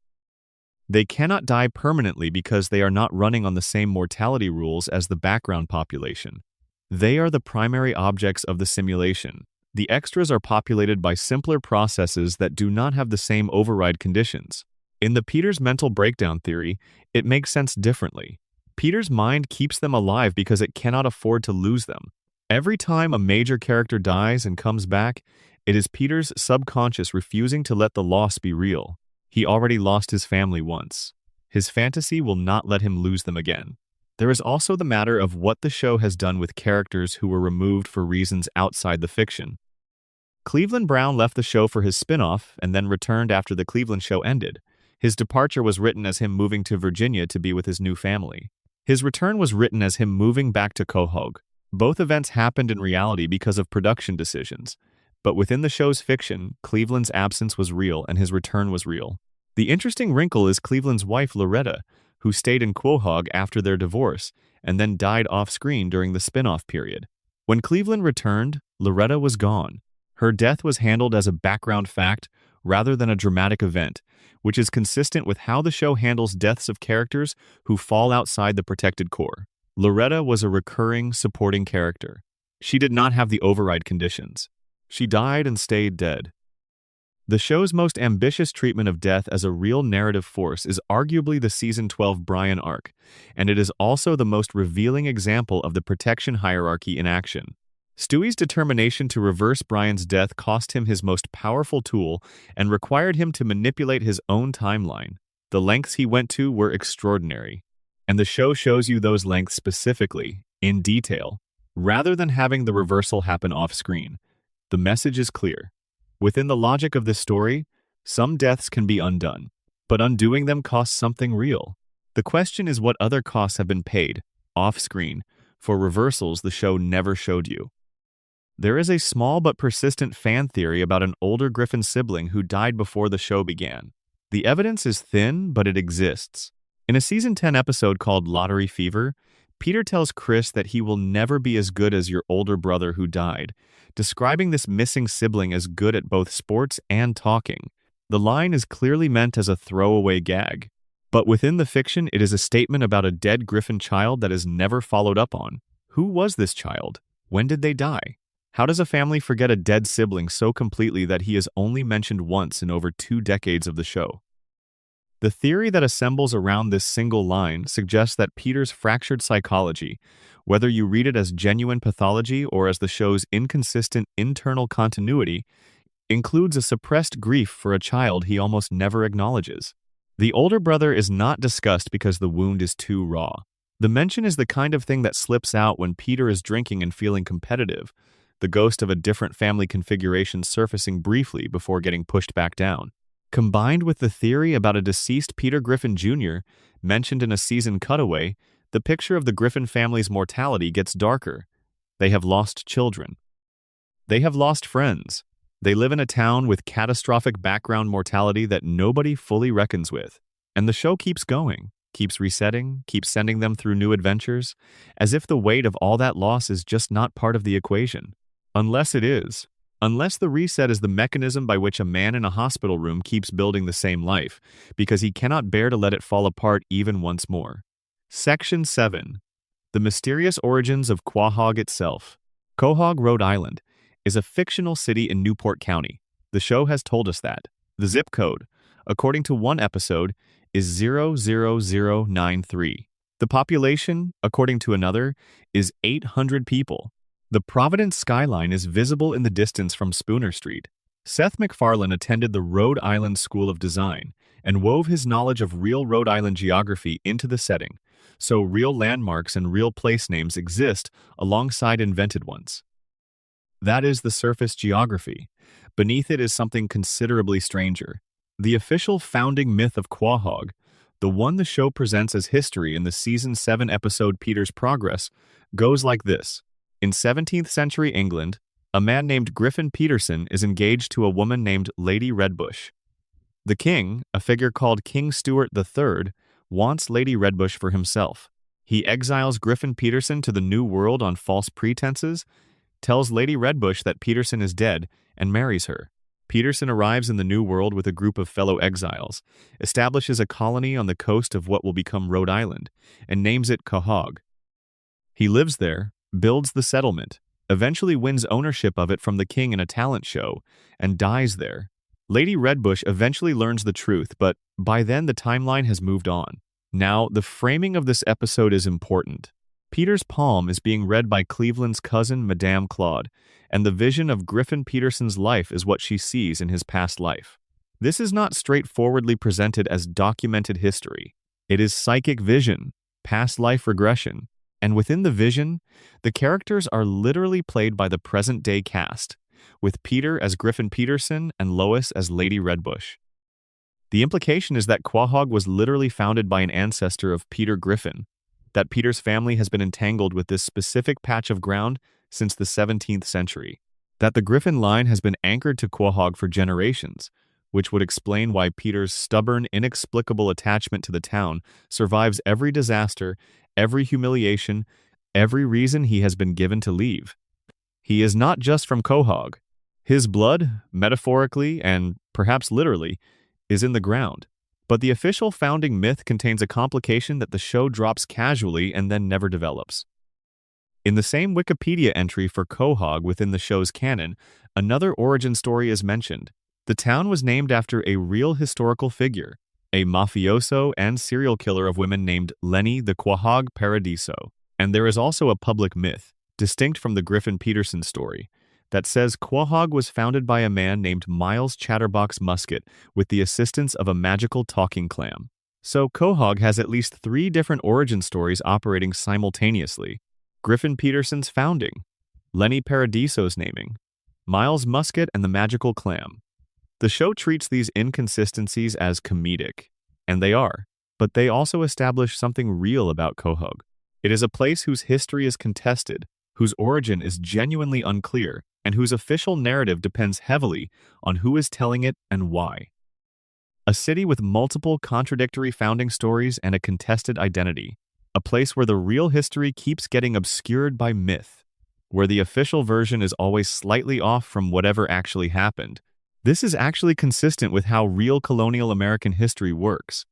They cannot die permanently because they are not running on the same mortality rules as the background population. They are the primary objects of the simulation. The extras are populated by simpler processes that do not have the same override conditions. In the Peter's mental breakdown theory, it makes sense differently. Peter's mind keeps them alive because it cannot afford to lose them. Every time a major character dies and comes back, it is Peter's subconscious refusing to let the loss be real. He already lost his family once. His fantasy will not let him lose them again. There is also the matter of what the show has done with characters who were removed for reasons outside the fiction. Cleveland Brown left the show for his spin-off and then returned after the Cleveland show ended. His departure was written as him moving to Virginia to be with his new family. His return was written as him moving back to Quahog. Both events happened in reality because of production decisions. But within the show's fiction, Cleveland's absence was real and his return was real. The interesting wrinkle is Cleveland's wife, Loretta, who stayed in Quahog after their divorce and then died off-screen during the spin-off period. When Cleveland returned, Loretta was gone. Her death was handled as a background fact rather than a dramatic event, which is consistent with how the show handles deaths of characters who fall outside the protected core. Loretta was a recurring, supporting character. She did not have the override conditions. She died and stayed dead. The show's most ambitious treatment of death as a real narrative force is arguably the Season 12 Brian arc, and it is also the most revealing example of the protection hierarchy in action. Stewie's determination to reverse Brian's death cost him his most powerful tool and required him to manipulate his own timeline. The lengths he went to were extraordinary, and the show shows you those lengths specifically, in detail, rather than having the reversal happen off-screen. The message is clear. Within the logic of this story, some deaths can be undone, but undoing them costs something real. The question is what other costs have been paid, off-screen, for reversals the show never showed you. There is a small but persistent fan theory about an older Griffin sibling who died before the show began. The evidence is thin, but it exists. In a Season 10 episode called Lottery Fever, Peter tells Chris that he will never be as good as your older brother who died, describing this missing sibling as good at both sports and talking. The line is clearly meant as a throwaway gag. But within the fiction, it is a statement about a dead Griffin child that is never followed up on. Who was this child? When did they die? How does a family forget a dead sibling so completely that he is only mentioned once in over 2 decades of the show? The theory that assembles around this single line suggests that Peter's fractured psychology, whether you read it as genuine pathology or as the show's inconsistent internal continuity, includes a suppressed grief for a child he almost never acknowledges. The older brother is not discussed because the wound is too raw. The mention is the kind of thing that slips out when Peter is drinking and feeling competitive, the ghost of a different family configuration surfacing briefly before getting pushed back down. Combined with the theory about a deceased Peter Griffin Jr., mentioned in a season cutaway, the picture of the Griffin family's mortality gets darker. They have lost children. They have lost friends. They live in a town with catastrophic background mortality that nobody fully reckons with. And the show keeps going, keeps resetting, keeps sending them through new adventures, as if the weight of all that loss is just not part of the equation. Unless it is. Unless the reset is the mechanism by which a man in a hospital room keeps building the same life, because he cannot bear to let it fall apart even once more. Section 7. The mysterious origins of Quahog itself. Quahog, Rhode Island, is a fictional city in Newport County. The show has told us that. The zip code, according to one episode, is 00093. The population, according to another, is 800 people. The Providence skyline is visible in the distance from Spooner Street. Seth MacFarlane attended the Rhode Island School of Design and wove his knowledge of real Rhode Island geography into the setting, so real landmarks and real place names exist alongside invented ones. That is the surface geography. Beneath it is something considerably stranger. The official founding myth of Quahog, the one the show presents as history in the Season 7 episode Peter's Progress, goes like this. In 17th century England, a man named Griffin Peterson is engaged to a woman named Lady Redbush. The king, a figure called King Stuart III, wants Lady Redbush for himself. He exiles Griffin Peterson to the New World on false pretenses, tells Lady Redbush that Peterson is dead, and marries her. Peterson arrives in the New World with a group of fellow exiles, establishes a colony on the coast of what will become Rhode Island, and names it Quahog. He lives there, builds the settlement, eventually wins ownership of it from the king in a talent show, and dies there. Lady Redbush eventually learns the truth, but by then the timeline has moved on. Now, the framing of this episode is important. Peter's palm is being read by Cleveland's cousin, Madame Claude, and the vision of Griffin Peterson's life is what she sees in his past life. This is not straightforwardly presented as documented history. It is psychic vision, past life regression, and within the vision, the characters are literally played by the present-day cast, with Peter as Griffin Peterson and Lois as Lady Redbush. The implication is that Quahog was literally founded by an ancestor of Peter Griffin, that Peter's family has been entangled with this specific patch of ground since the 17th century, that the Griffin line has been anchored to Quahog for generations, which would explain why Peter's stubborn, inexplicable attachment to the town survives every disaster, every humiliation, every reason he has been given to leave. He is not just from Quahog. His blood, metaphorically and perhaps literally, is in the ground. But the official founding myth contains a complication that the show drops casually and then never develops. In the same Wikipedia entry for Quahog within the show's canon, another origin story is mentioned. The town was named after a real historical figure, a mafioso and serial killer of women named Lenny the Quahog Paradiso. And there is also a public myth, distinct from the Griffin Peterson story, that says Quahog was founded by a man named Miles Chatterbox Musket with the assistance of a magical talking clam. So Quahog has at least 3 different origin stories operating simultaneously. Griffin Peterson's founding, Lenny Paradiso's naming, Miles Musket and the magical clam. The show treats these inconsistencies as comedic, and they are, but they also establish something real about Quahog. It is a place whose history is contested, whose origin is genuinely unclear, and whose official narrative depends heavily on who is telling it and why. A city with multiple contradictory founding stories and a contested identity. A place where the real history keeps getting obscured by myth, where the official version is always slightly off from whatever actually happened. This is actually consistent with how real colonial American history works.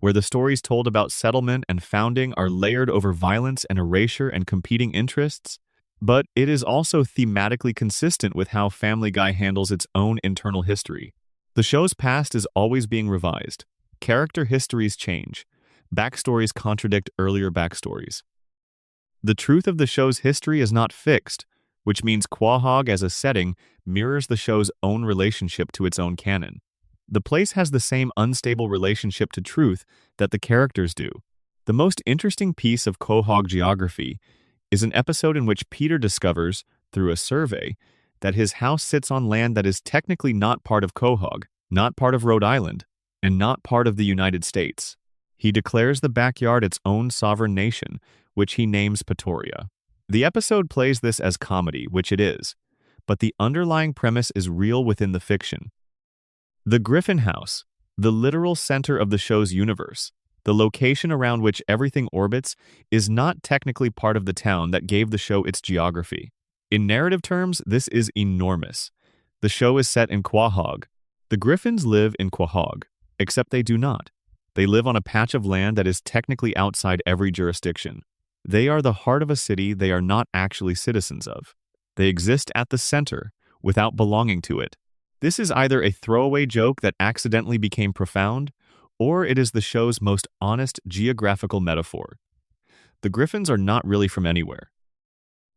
where the stories told about settlement and founding are layered over violence and erasure and competing interests. But it is also thematically consistent with how Family Guy handles its own internal history. The show's past is always being revised. Character histories change. Backstories contradict earlier backstories. The truth of the show's history is not fixed, which means Quahog as a setting mirrors the show's own relationship to its own canon. The place has the same unstable relationship to truth that the characters do. The most interesting piece of Quahog geography is an episode in which Peter discovers, through a survey, that his house sits on land that is technically not part of Quahog, not part of Rhode Island, and not part of the United States. He declares the backyard its own sovereign nation, which he names Pretoria. The episode plays this as comedy, which it is, but the underlying premise is real within the fiction. The Griffin House, the literal center of the show's universe, the location around which everything orbits, is not technically part of the town that gave the show its geography. In narrative terms, this is enormous. The show is set in Quahog. The Griffins live in Quahog, except they do not. They live on a patch of land that is technically outside every jurisdiction. They are the heart of a city they are not actually citizens of. They exist at the center, without belonging to it. This is either a throwaway joke that accidentally became profound, or it is the show's most honest geographical metaphor. The Griffins are not really from anywhere.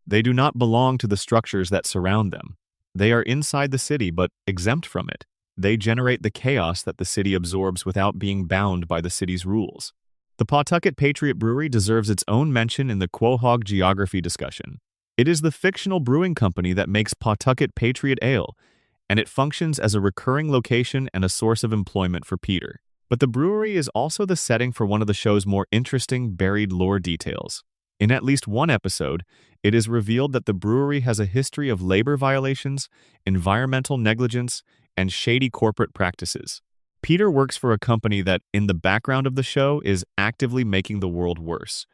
They do not belong to the structures that surround them. They are inside the city but exempt from it. They generate the chaos that the city absorbs without being bound by the city's rules. The Pawtucket Patriot Brewery deserves its own mention in the Quahog geography discussion. It is the fictional brewing company that makes Pawtucket Patriot Ale, and it functions as a recurring location and a source of employment for Peter. But the brewery is also the setting for one of the show's more interesting buried lore details. In at least one episode, it is revealed that the brewery has a history of labor violations, environmental negligence, and shady corporate practices. Peter works for a company that, in the background of the show, is actively making the world worse.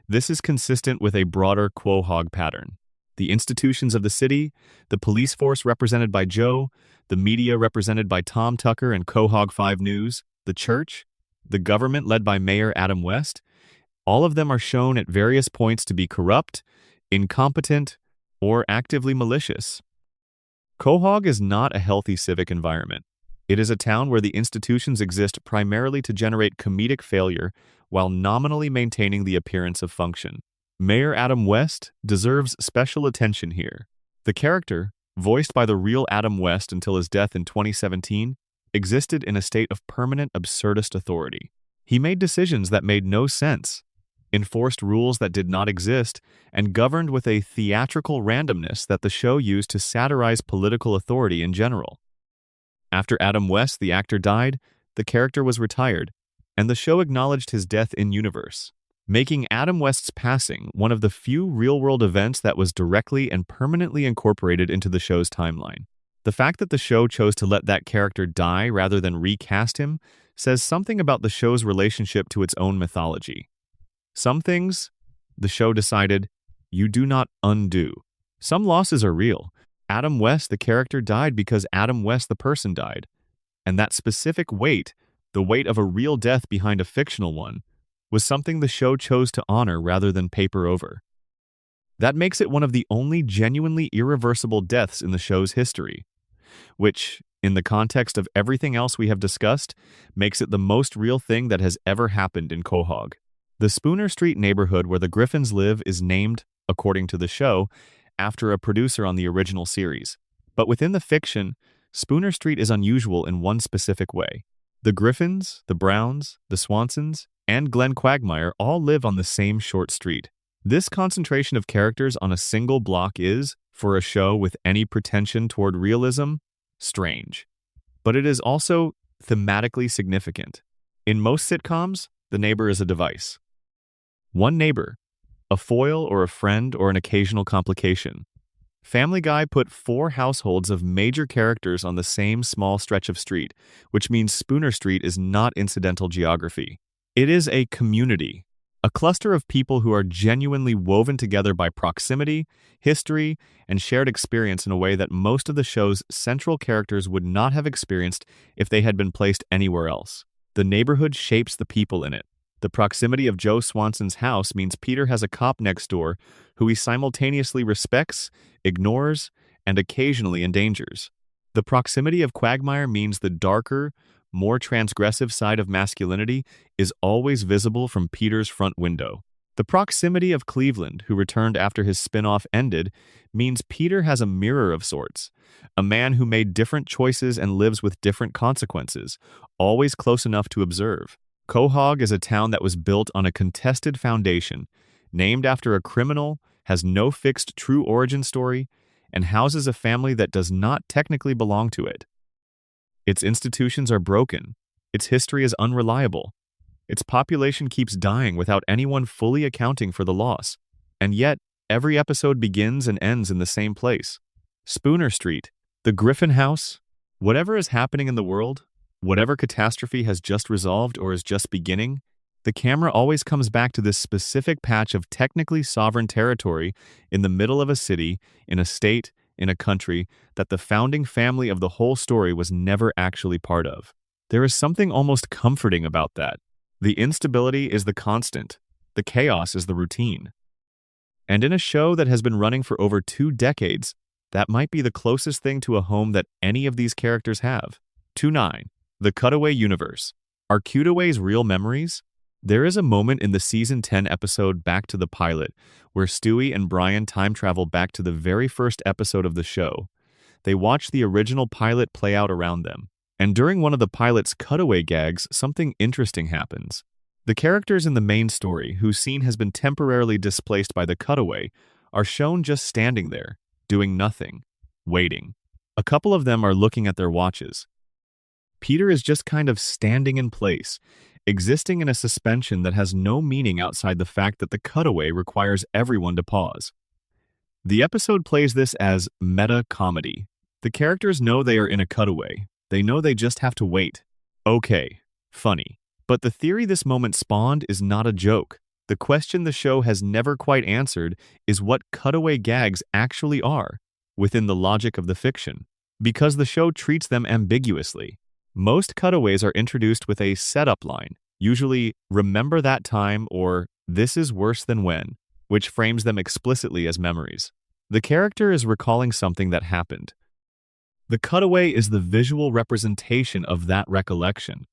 This is consistent with a broader Quahog pattern. The institutions of the city, the police force represented by Joe, the media represented by Tom Tucker and Quahog 5 News, the church, the government led by Mayor Adam West, all of them are shown at various points to be corrupt, incompetent, or actively malicious. Quahog is not a healthy civic environment. It is a town where the institutions exist primarily to generate comedic failure while nominally maintaining the appearance of function. Mayor Adam West deserves special attention here. The character, voiced by the real Adam West until his death in 2017, existed in a state of permanent absurdist authority. He made decisions that made no sense, enforced rules that did not exist, and governed with a theatrical randomness that the show used to satirize political authority in general. After Adam West, the actor, died, the character was retired, and the show acknowledged his death in-universe, making Adam West's passing one of the few real-world events that was directly and permanently incorporated into the show's timeline. The fact that the show chose to let that character die rather than recast him says something about the show's relationship to its own mythology. Some things, the show decided, you do not undo. Some losses are real. Adam West, the character, died because Adam West, the person, died. And that specific weight, the weight of a real death behind a fictional one, was something the show chose to honor rather than paper over. That makes it one of the only genuinely irreversible deaths in the show's history, which, in the context of everything else we have discussed, makes it the most real thing that has ever happened in Quahog. The Spooner Street neighborhood where the Griffins live is named, according to the show, after a producer on the original series. But within the fiction, Spooner Street is unusual in one specific way. The Griffins, the Browns, the Swansons, and Glenn Quagmire all live on the same short street. This concentration of characters on a single block is, for a show with any pretension toward realism, strange. But it is also thematically significant. In most sitcoms, the neighbor is a device. One neighbor, a foil or a friend or an occasional complication. Family Guy put 4 households of major characters on the same small stretch of street, which means Spooner Street is not incidental geography. It is a community, a cluster of people who are genuinely woven together by proximity, history, and shared experience in a way that most of the show's central characters would not have experienced if they had been placed anywhere else. The neighborhood shapes the people in it. The proximity of Joe Swanson's house means Peter has a cop next door who he simultaneously respects, ignores, and occasionally endangers. The proximity of Quagmire means the darker, more transgressive side of masculinity is always visible from Peter's front window. The proximity of Cleveland, who returned after his spin-off ended, means Peter has a mirror of sorts, a man who made different choices and lives with different consequences, always close enough to observe. Quahog is a town that was built on a contested foundation, named after a criminal, has no fixed true origin story, and houses a family that does not technically belong to it. Its institutions are broken. Its history is unreliable. Its population keeps dying without anyone fully accounting for the loss. And yet, every episode begins and ends in the same place. Spooner Street, the Griffin House, whatever is happening in the world, whatever catastrophe has just resolved or is just beginning, the camera always comes back to this specific patch of technically sovereign territory in the middle of a city, in a state, in a country that the founding family of the whole story was never actually part of. There is something almost comforting about that. The instability is the constant. The chaos is the routine. And in a show that has been running for over 2 decades, that might be the closest thing to a home that any of these characters have. 2-9. The Cutaway Universe. Are cutaways real memories? There is a moment in the Season 10 episode Back to the Pilot where Stewie and Brian time travel back to the very first episode of the show. They watch the original pilot play out around them. And during one of the pilot's cutaway gags, something interesting happens. The characters in the main story, whose scene has been temporarily displaced by the cutaway, are shown just standing there, doing nothing, waiting. A couple of them are looking at their watches. Peter is just kind of standing in place, existing in a suspension that has no meaning outside the fact that the cutaway requires everyone to pause. The episode plays this as meta-comedy. The characters know they are in a cutaway. They know they just have to wait. Okay, funny. But the theory this moment spawned is not a joke. The question the show has never quite answered is what cutaway gags actually are, within the logic of the fiction. Because the show treats them ambiguously. Most cutaways are introduced with a setup line, usually, "Remember that time" or "This is worse than when," which frames them explicitly as memories. The character is recalling something that happened. The cutaway is the visual representation of that recollection.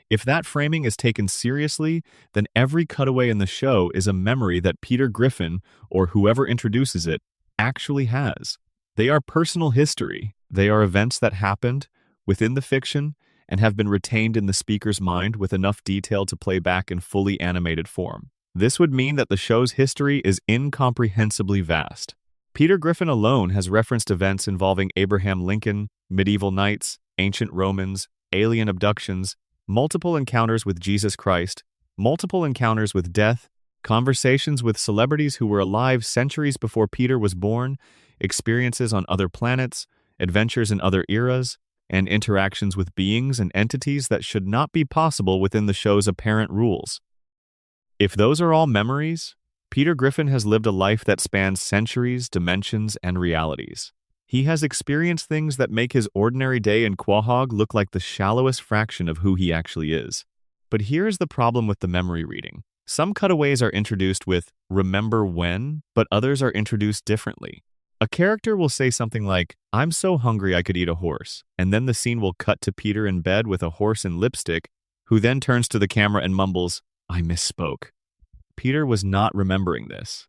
If that framing is taken seriously, then every cutaway in the show is a memory that Peter Griffin, or whoever introduces it, actually has. They are personal history. They are events that happened within the fiction and have been retained in the speaker's mind with enough detail to play back in fully animated form. This would mean that the show's history is incomprehensibly vast. Peter Griffin alone has referenced events involving Abraham Lincoln, medieval knights, ancient Romans, alien abductions, multiple encounters with Jesus Christ, multiple encounters with death, conversations with celebrities who were alive centuries before Peter was born, experiences on other planets, adventures in other eras, and interactions with beings and entities that should not be possible within the show's apparent rules. If those are all memories, Peter Griffin has lived a life that spans centuries, dimensions, and realities. He has experienced things that make his ordinary day in Quahog look like the shallowest fraction of who he actually is. But here's the problem with the memory reading. Some cutaways are introduced with "remember when," but others are introduced differently. A character will say something like, "I'm so hungry I could eat a horse," and then the scene will cut to Peter in bed with a horse and lipstick, who then turns to the camera and mumbles, "I misspoke." Peter was not remembering this.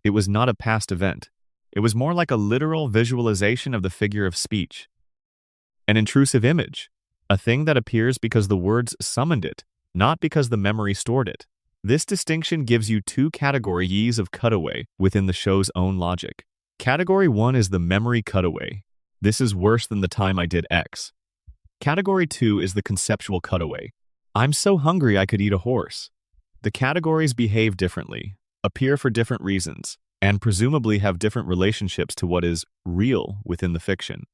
It was not a past event. It was more like a literal visualization of the figure of speech. An intrusive image, a thing that appears because the words summoned it, not because the memory stored it. This distinction gives you 2 categories of cutaway within the show's own logic. Category 1 is the memory cutaway. This is worse than the time I did X. Category 2 is the conceptual cutaway. I'm so hungry I could eat a horse. The categories behave differently, appear for different reasons, and presumably have different relationships to what is real within the fiction.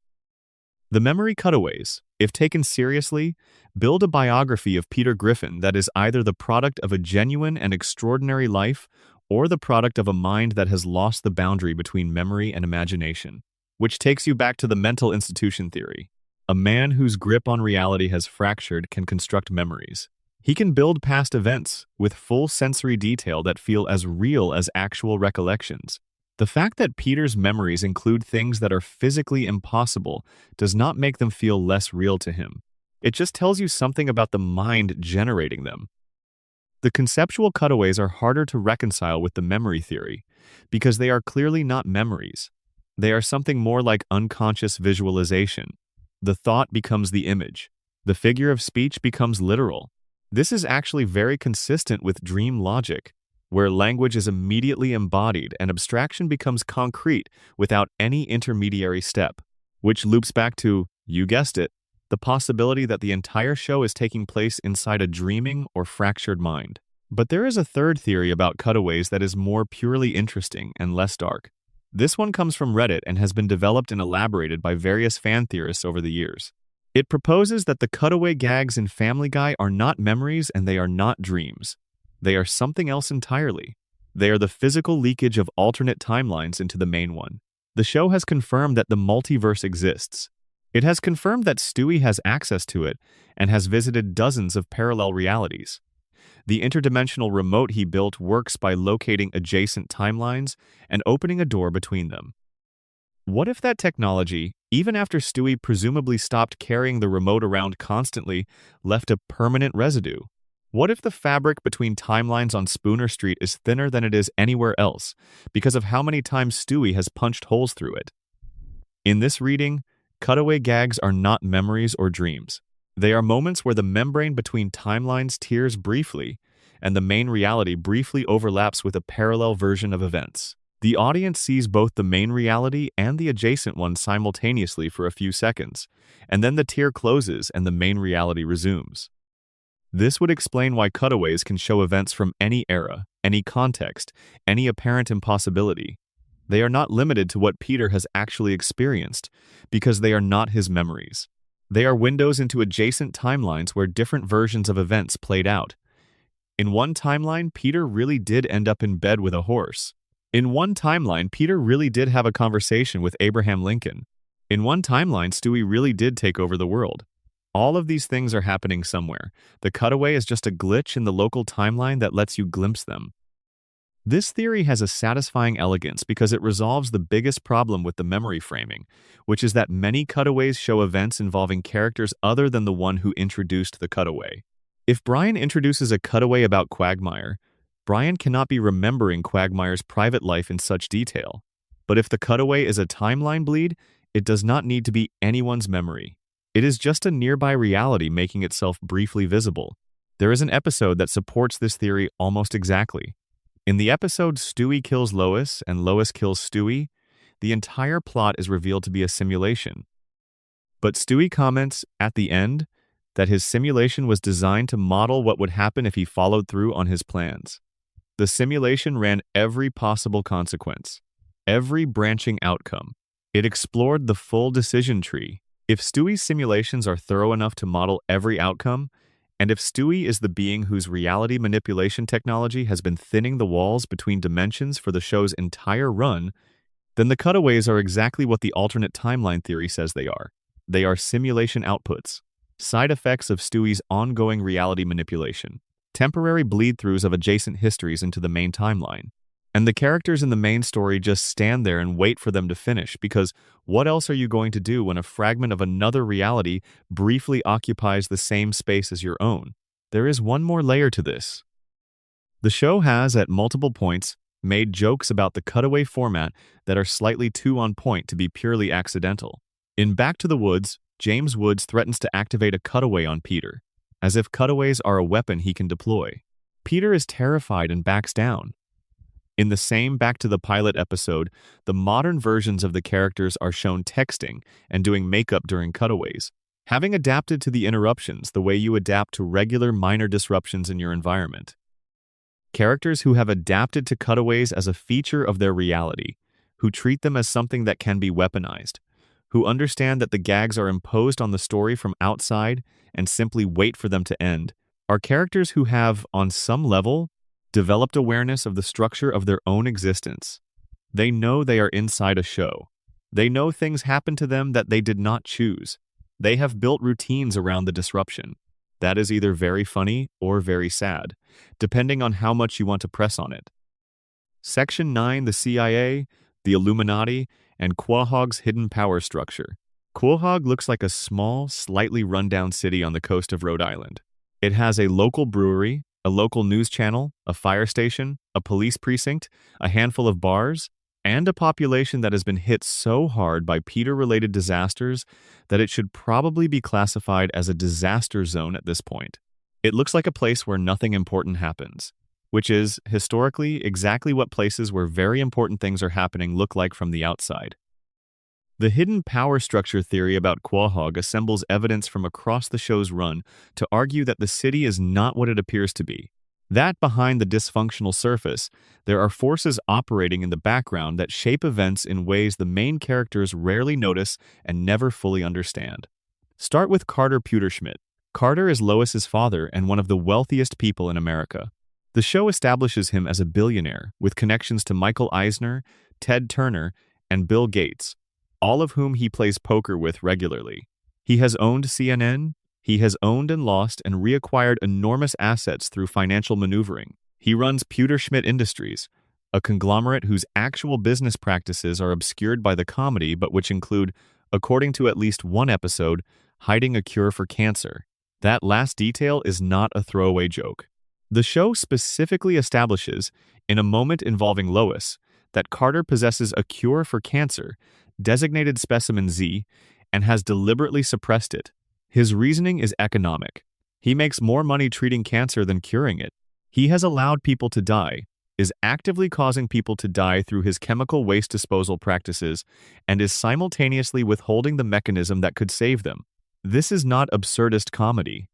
The memory cutaways, if taken seriously, build a biography of Peter Griffin that is either the product of a genuine and extraordinary life or the product of a mind that has lost the boundary between memory and imagination, which takes you back to the mental institution theory. A man whose grip on reality has fractured can construct memories. He can build past events with full sensory detail that feel as real as actual recollections. The fact that Peter's memories include things that are physically impossible does not make them feel less real to him. It just tells you something about the mind generating them. The conceptual cutaways are harder to reconcile with the memory theory because they are clearly not memories. They are something more like unconscious visualization. The thought becomes the image. The figure of speech becomes literal. This is actually very consistent with dream logic, where language is immediately embodied and abstraction becomes concrete without any intermediary step, which loops back to, you guessed it, the possibility that the entire show is taking place inside a dreaming or fractured mind. But there is a third theory about cutaways that is more purely interesting and less dark. This one comes from Reddit and has been developed and elaborated by various fan theorists over the years. It proposes that the cutaway gags in Family Guy are not memories and they are not dreams. They are something else entirely. They are the physical leakage of alternate timelines into the main one. The show has confirmed that the multiverse exists. It has confirmed that Stewie has access to it and has visited dozens of parallel realities. The interdimensional remote he built works by locating adjacent timelines and opening a door between them. What if that technology, even after Stewie presumably stopped carrying the remote around constantly, left a permanent residue? What if the fabric between timelines on Spooner Street is thinner than it is anywhere else because of how many times Stewie has punched holes through it? In this reading, cutaway gags are not memories or dreams. They are moments where the membrane between timelines tears briefly, and the main reality briefly overlaps with a parallel version of events. The audience sees both the main reality and the adjacent one simultaneously for a few seconds, and then the tear closes and the main reality resumes. This would explain why cutaways can show events from any era, any context, any apparent impossibility. They are not limited to what Peter has actually experienced, because they are not his memories. They are windows into adjacent timelines where different versions of events played out. In one timeline, Peter really did end up in bed with a horse. In one timeline, Peter really did have a conversation with Abraham Lincoln. In one timeline, Stewie really did take over the world. All of these things are happening somewhere. The cutaway is just a glitch in the local timeline that lets you glimpse them. This theory has a satisfying elegance because it resolves the biggest problem with the memory framing, which is that many cutaways show events involving characters other than the one who introduced the cutaway. If Brian introduces a cutaway about Quagmire, Brian cannot be remembering Quagmire's private life in such detail. But if the cutaway is a timeline bleed, it does not need to be anyone's memory. It is just a nearby reality making itself briefly visible. There is an episode that supports this theory almost exactly. In the episode Stewie kills Lois and Lois kills Stewie, the entire plot is revealed to be a simulation. But Stewie comments at the end that his simulation was designed to model what would happen if he followed through on his plans. The simulation ran every possible consequence, every branching outcome. It explored the full decision tree. If Stewie's simulations are thorough enough to model every outcome, and if Stewie is the being whose reality manipulation technology has been thinning the walls between dimensions for the show's entire run, then the cutaways are exactly what the alternate timeline theory says they are. They are simulation outputs, side effects of Stewie's ongoing reality manipulation, temporary bleed-throughs of adjacent histories into the main timeline. And the characters in the main story just stand there and wait for them to finish, because what else are you going to do when a fragment of another reality briefly occupies the same space as your own? There is one more layer to this. The show has, at multiple points, made jokes about the cutaway format that are slightly too on point to be purely accidental. In Back to the Woods, James Woods threatens to activate a cutaway on Peter, as if cutaways are a weapon he can deploy. Peter is terrified and backs down. In the same Back to the Pilot episode, the modern versions of the characters are shown texting and doing makeup during cutaways, having adapted to the interruptions the way you adapt to regular minor disruptions in your environment. Characters who have adapted to cutaways as a feature of their reality, who treat them as something that can be weaponized, who understand that the gags are imposed on the story from outside and simply wait for them to end, are characters who have, on some level, developed awareness of the structure of their own existence. They know they are inside a show. They know things happen to them that they did not choose. They have built routines around the disruption. That is either very funny or very sad, depending on how much you want to press on it. Section 9, the CIA, the Illuminati, and Quahog's hidden power structure. Quahog looks like a small, slightly run-down city on the coast of Rhode Island. It has a local brewery, a local news channel, a fire station, a police precinct, a handful of bars, and a population that has been hit so hard by Peter-related disasters that it should probably be classified as a disaster zone at this point. It looks like a place where nothing important happens, which is, historically, exactly what places where very important things are happening look like from the outside. The hidden power structure theory about Quahog assembles evidence from across the show's run to argue that the city is not what it appears to be. That behind the dysfunctional surface, there are forces operating in the background that shape events in ways the main characters rarely notice and never fully understand. Start with Carter Pewterschmidt. Carter is Lois's father and one of the wealthiest people in America. The show establishes him as a billionaire with connections to Michael Eisner, Ted Turner, and Bill Gates, all of whom he plays poker with regularly. He has owned CNN, he has owned and lost and reacquired enormous assets through financial maneuvering. He runs Pewterschmidt Industries, a conglomerate whose actual business practices are obscured by the comedy but which include, according to at least one episode, hiding a cure for cancer. That last detail is not a throwaway joke. The show specifically establishes, in a moment involving Lois, that Carter possesses a cure for cancer, designated Specimen Z, and has deliberately suppressed it. His reasoning is economic. He makes more money treating cancer than curing it. He has allowed people to die, is actively causing people to die through his chemical waste disposal practices, and is simultaneously withholding the mechanism that could save them. This is not absurdist comedy.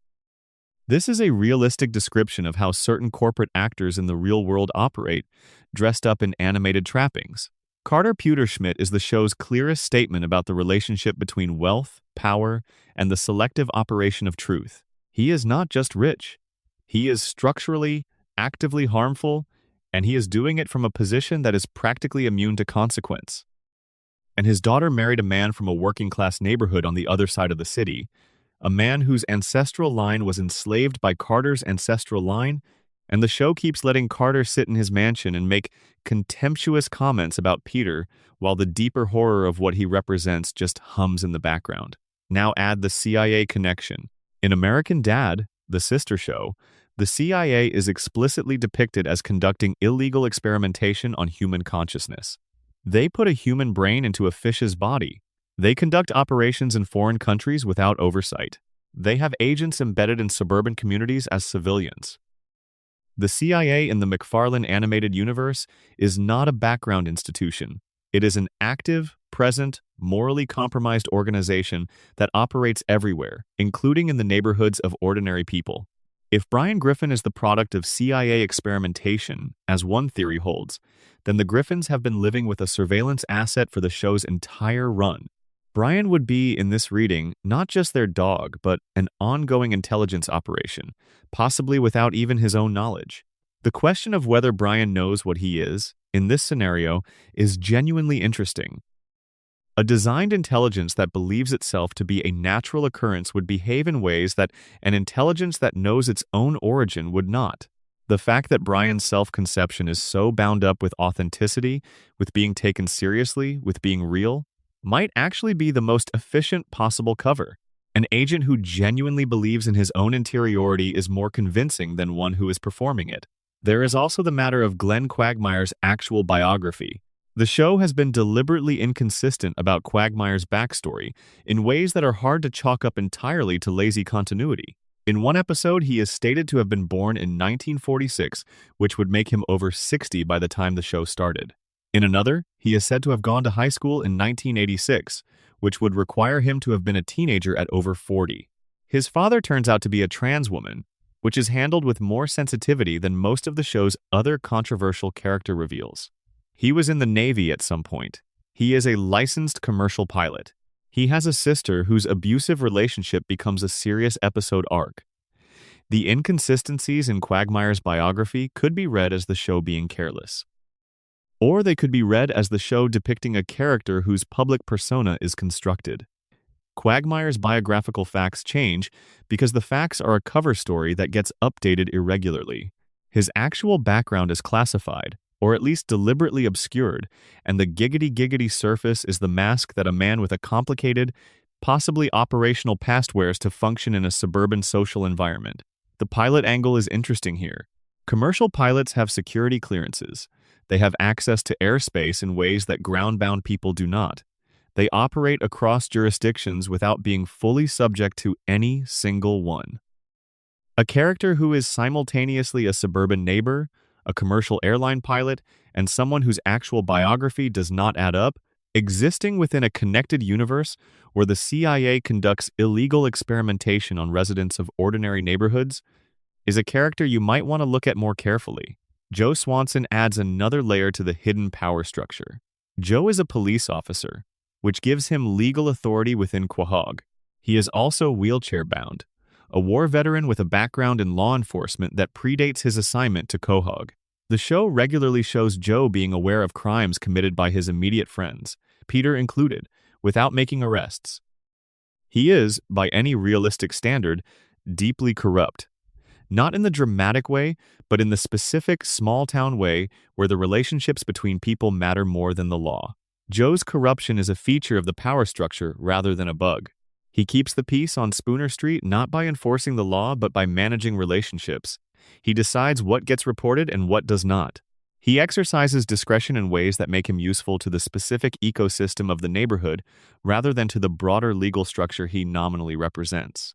This is a realistic description of how certain corporate actors in the real world operate, dressed up in animated trappings. Carter Pewterschmidt is the show's clearest statement about the relationship between wealth, power, and the selective operation of truth. He is not just rich. He is structurally, actively harmful, and he is doing it from a position that is practically immune to consequence. And his daughter married a man from a working-class neighborhood on the other side of the city, a man whose ancestral line was enslaved by Carter's ancestral line, and the show keeps letting Carter sit in his mansion and make contemptuous comments about Peter while the deeper horror of what he represents just hums in the background. Now add the CIA connection. In American Dad, the sister show, the CIA is explicitly depicted as conducting illegal experimentation on human consciousness. They put a human brain into a fish's body. They conduct operations in foreign countries without oversight. They have agents embedded in suburban communities as civilians. The CIA in the McFarlane animated universe is not a background institution. It is an active, present, morally compromised organization that operates everywhere, including in the neighborhoods of ordinary people. If Brian Griffin is the product of CIA experimentation, as one theory holds, then the Griffins have been living with a surveillance asset for the show's entire run. Brian would be, in this reading, not just their dog, but an ongoing intelligence operation, possibly without even his own knowledge. The question of whether Brian knows what he is, in this scenario, is genuinely interesting. A designed intelligence that believes itself to be a natural occurrence would behave in ways that an intelligence that knows its own origin would not. The fact that Brian's self-conception is so bound up with authenticity, with being taken seriously, with being real, might actually be the most efficient possible cover. An agent who genuinely believes in his own interiority is more convincing than one who is performing it. There is also the matter of Glenn Quagmire's actual biography. The show has been deliberately inconsistent about Quagmire's backstory in ways that are hard to chalk up entirely to lazy continuity. In one episode, he is stated to have been born in 1946, which would make him over 60 by the time the show started. In another, he is said to have gone to high school in 1986, which would require him to have been a teenager at over 40. His father turns out to be a trans woman, which is handled with more sensitivity than most of the show's other controversial character reveals. He was in the Navy at some point. He is a licensed commercial pilot. He has a sister whose abusive relationship becomes a serious episode arc. The inconsistencies in Quagmire's biography could be read as the show being careless. Or they could be read as the show depicting a character whose public persona is constructed. Quagmire's biographical facts change because the facts are a cover story that gets updated irregularly. His actual background is classified, or at least deliberately obscured, and the giggity-giggity surface is the mask that a man with a complicated, possibly operational past wears to function in a suburban social environment. The pilot angle is interesting here. Commercial pilots have security clearances. They have access to airspace in ways that ground-bound people do not. They operate across jurisdictions without being fully subject to any single one. A character who is simultaneously a suburban neighbor, a commercial airline pilot, and someone whose actual biography does not add up, existing within a connected universe where the CIA conducts illegal experimentation on residents of ordinary neighborhoods, is a character you might want to look at more carefully. Joe Swanson adds another layer to the hidden power structure. Joe is a police officer, which gives him legal authority within Quahog. He is also wheelchair-bound, a war veteran with a background in law enforcement that predates his assignment to Quahog. The show regularly shows Joe being aware of crimes committed by his immediate friends, Peter included, without making arrests. He is, by any realistic standard, deeply corrupt. Not in the dramatic way, but in the specific small-town way where the relationships between people matter more than the law. Joe's corruption is a feature of the power structure rather than a bug. He keeps the peace on Spooner Street not by enforcing the law but by managing relationships. He decides what gets reported and what does not. He exercises discretion in ways that make him useful to the specific ecosystem of the neighborhood rather than to the broader legal structure he nominally represents.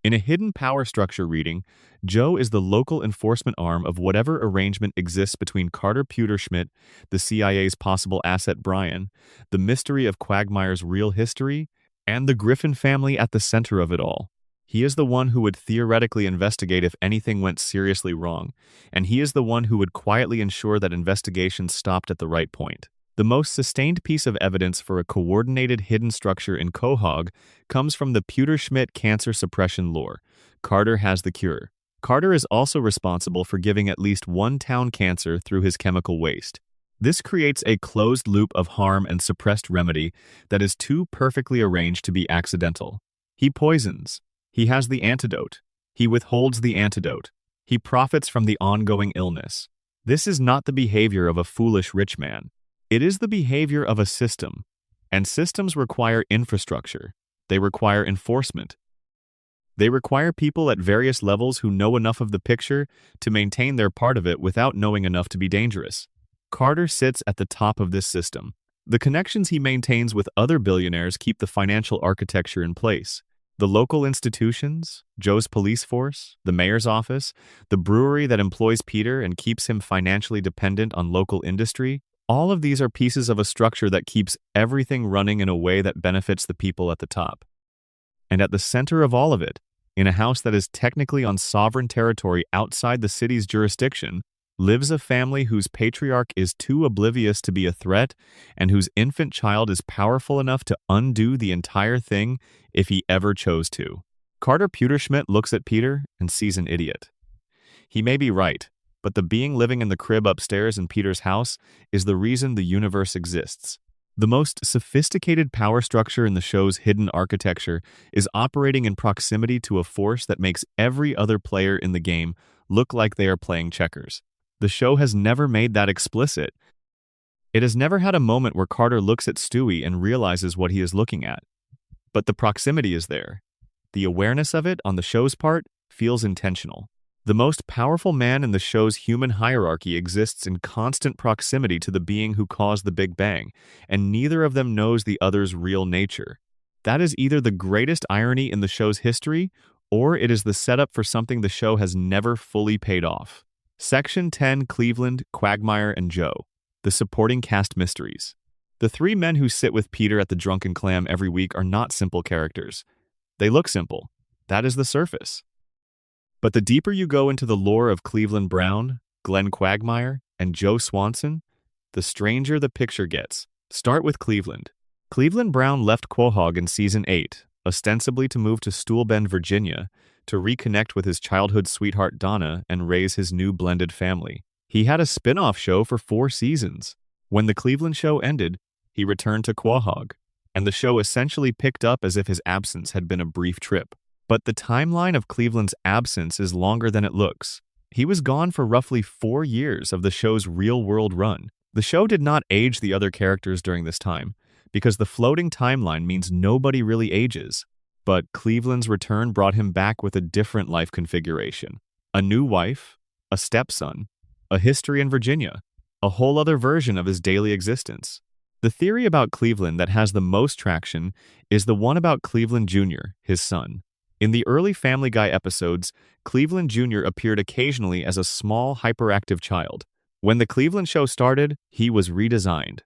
In a hidden power structure reading, Joe is the local enforcement arm of whatever arrangement exists between Carter Pewterschmidt, the CIA's possible asset Brian, the mystery of Quagmire's real history, and the Griffin family at the center of it all. He is the one who would theoretically investigate if anything went seriously wrong, and he is the one who would quietly ensure that investigations stopped at the right point. The most sustained piece of evidence for a coordinated hidden structure in Quahog comes from the Pewterschmidt cancer suppression lore. Carter has the cure. Carter is also responsible for giving at least one town cancer through his chemical waste. This creates a closed loop of harm and suppressed remedy that is too perfectly arranged to be accidental. He poisons. He has the antidote. He withholds the antidote. He profits from the ongoing illness. This is not the behavior of a foolish rich man. It is the behavior of a system, and systems require infrastructure. They require enforcement. They require people at various levels who know enough of the picture to maintain their part of it without knowing enough to be dangerous. Carter sits at the top of this system. The connections he maintains with other billionaires keep the financial architecture in place. The local institutions, Joe's police force, the mayor's office, the brewery that employs Peter and keeps him financially dependent on local industry, all of these are pieces of a structure that keeps everything running in a way that benefits the people at the top. And at the center of all of it, in a house that is technically on sovereign territory outside the city's jurisdiction, lives a family whose patriarch is too oblivious to be a threat and whose infant child is powerful enough to undo the entire thing if he ever chose to. Carter Pewterschmidt looks at Peter and sees an idiot. He may be right, but the being living in the crib upstairs in Peter's house is the reason the universe exists. The most sophisticated power structure in the show's hidden architecture is operating in proximity to a force that makes every other player in the game look like they are playing checkers. The show has never made that explicit. It has never had a moment where Carter looks at Stewie and realizes what he is looking at. But the proximity is there. The awareness of it on the show's part feels intentional. The most powerful man in the show's human hierarchy exists in constant proximity to the being who caused the Big Bang, and neither of them knows the other's real nature. That is either the greatest irony in the show's history, or it is the setup for something the show has never fully paid off. Section 10: Cleveland, Quagmire, and Joe. The supporting cast mysteries. The three men who sit with Peter at the Drunken Clam every week are not simple characters. They look simple. That is the surface. But the deeper you go into the lore of Cleveland Brown, Glenn Quagmire, and Joe Swanson, the stranger the picture gets. Start with Cleveland. Cleveland Brown left Quahog in Season 8, ostensibly to move to Stool Bend, Virginia, to reconnect with his childhood sweetheart Donna and raise his new blended family. He had a spin-off show for 4 seasons. When the Cleveland show ended, he returned to Quahog. and the show essentially picked up as if his absence had been a brief trip. But the timeline of Cleveland's absence is longer than it looks. He was gone for roughly 4 years of the show's real-world run. The show did not age the other characters during this time, because the floating timeline means nobody really ages. But Cleveland's return brought him back with a different life configuration. A new wife, a stepson, a history in Virginia, a whole other version of his daily existence. The theory about Cleveland that has the most traction is the one about Cleveland Jr., his son. In the early Family Guy episodes, Cleveland Jr. appeared occasionally as a small, hyperactive child. When the Cleveland show started, he was redesigned.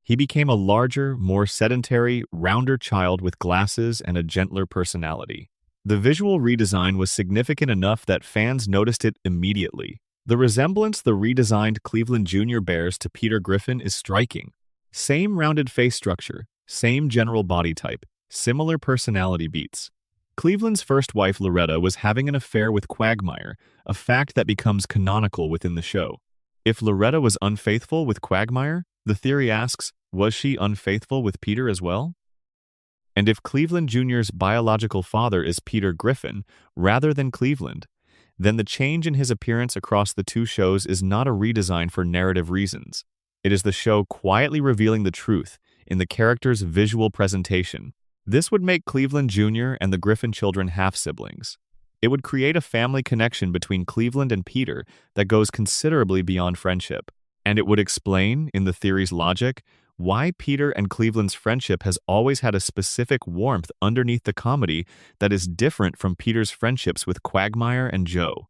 He became a larger, more sedentary, rounder child with glasses and a gentler personality. The visual redesign was significant enough that fans noticed it immediately. The resemblance the redesigned Cleveland Jr. bears to Peter Griffin is striking. Same rounded face structure, same general body type, similar personality beats. Cleveland's first wife, Loretta, was having an affair with Quagmire, a fact that becomes canonical within the show. If Loretta was unfaithful with Quagmire, the theory asks, was she unfaithful with Peter as well? And if Cleveland Jr.'s biological father is Peter Griffin, rather than Cleveland, then the change in his appearance across the two shows is not a redesign for narrative reasons. It is the show quietly revealing the truth in the character's visual presentation. This would make Cleveland Jr. and the Griffin children half-siblings. It would create a family connection between Cleveland and Peter that goes considerably beyond friendship. And it would explain, in the theory's logic, why Peter and Cleveland's friendship has always had a specific warmth underneath the comedy that is different from Peter's friendships with Quagmire and Joe.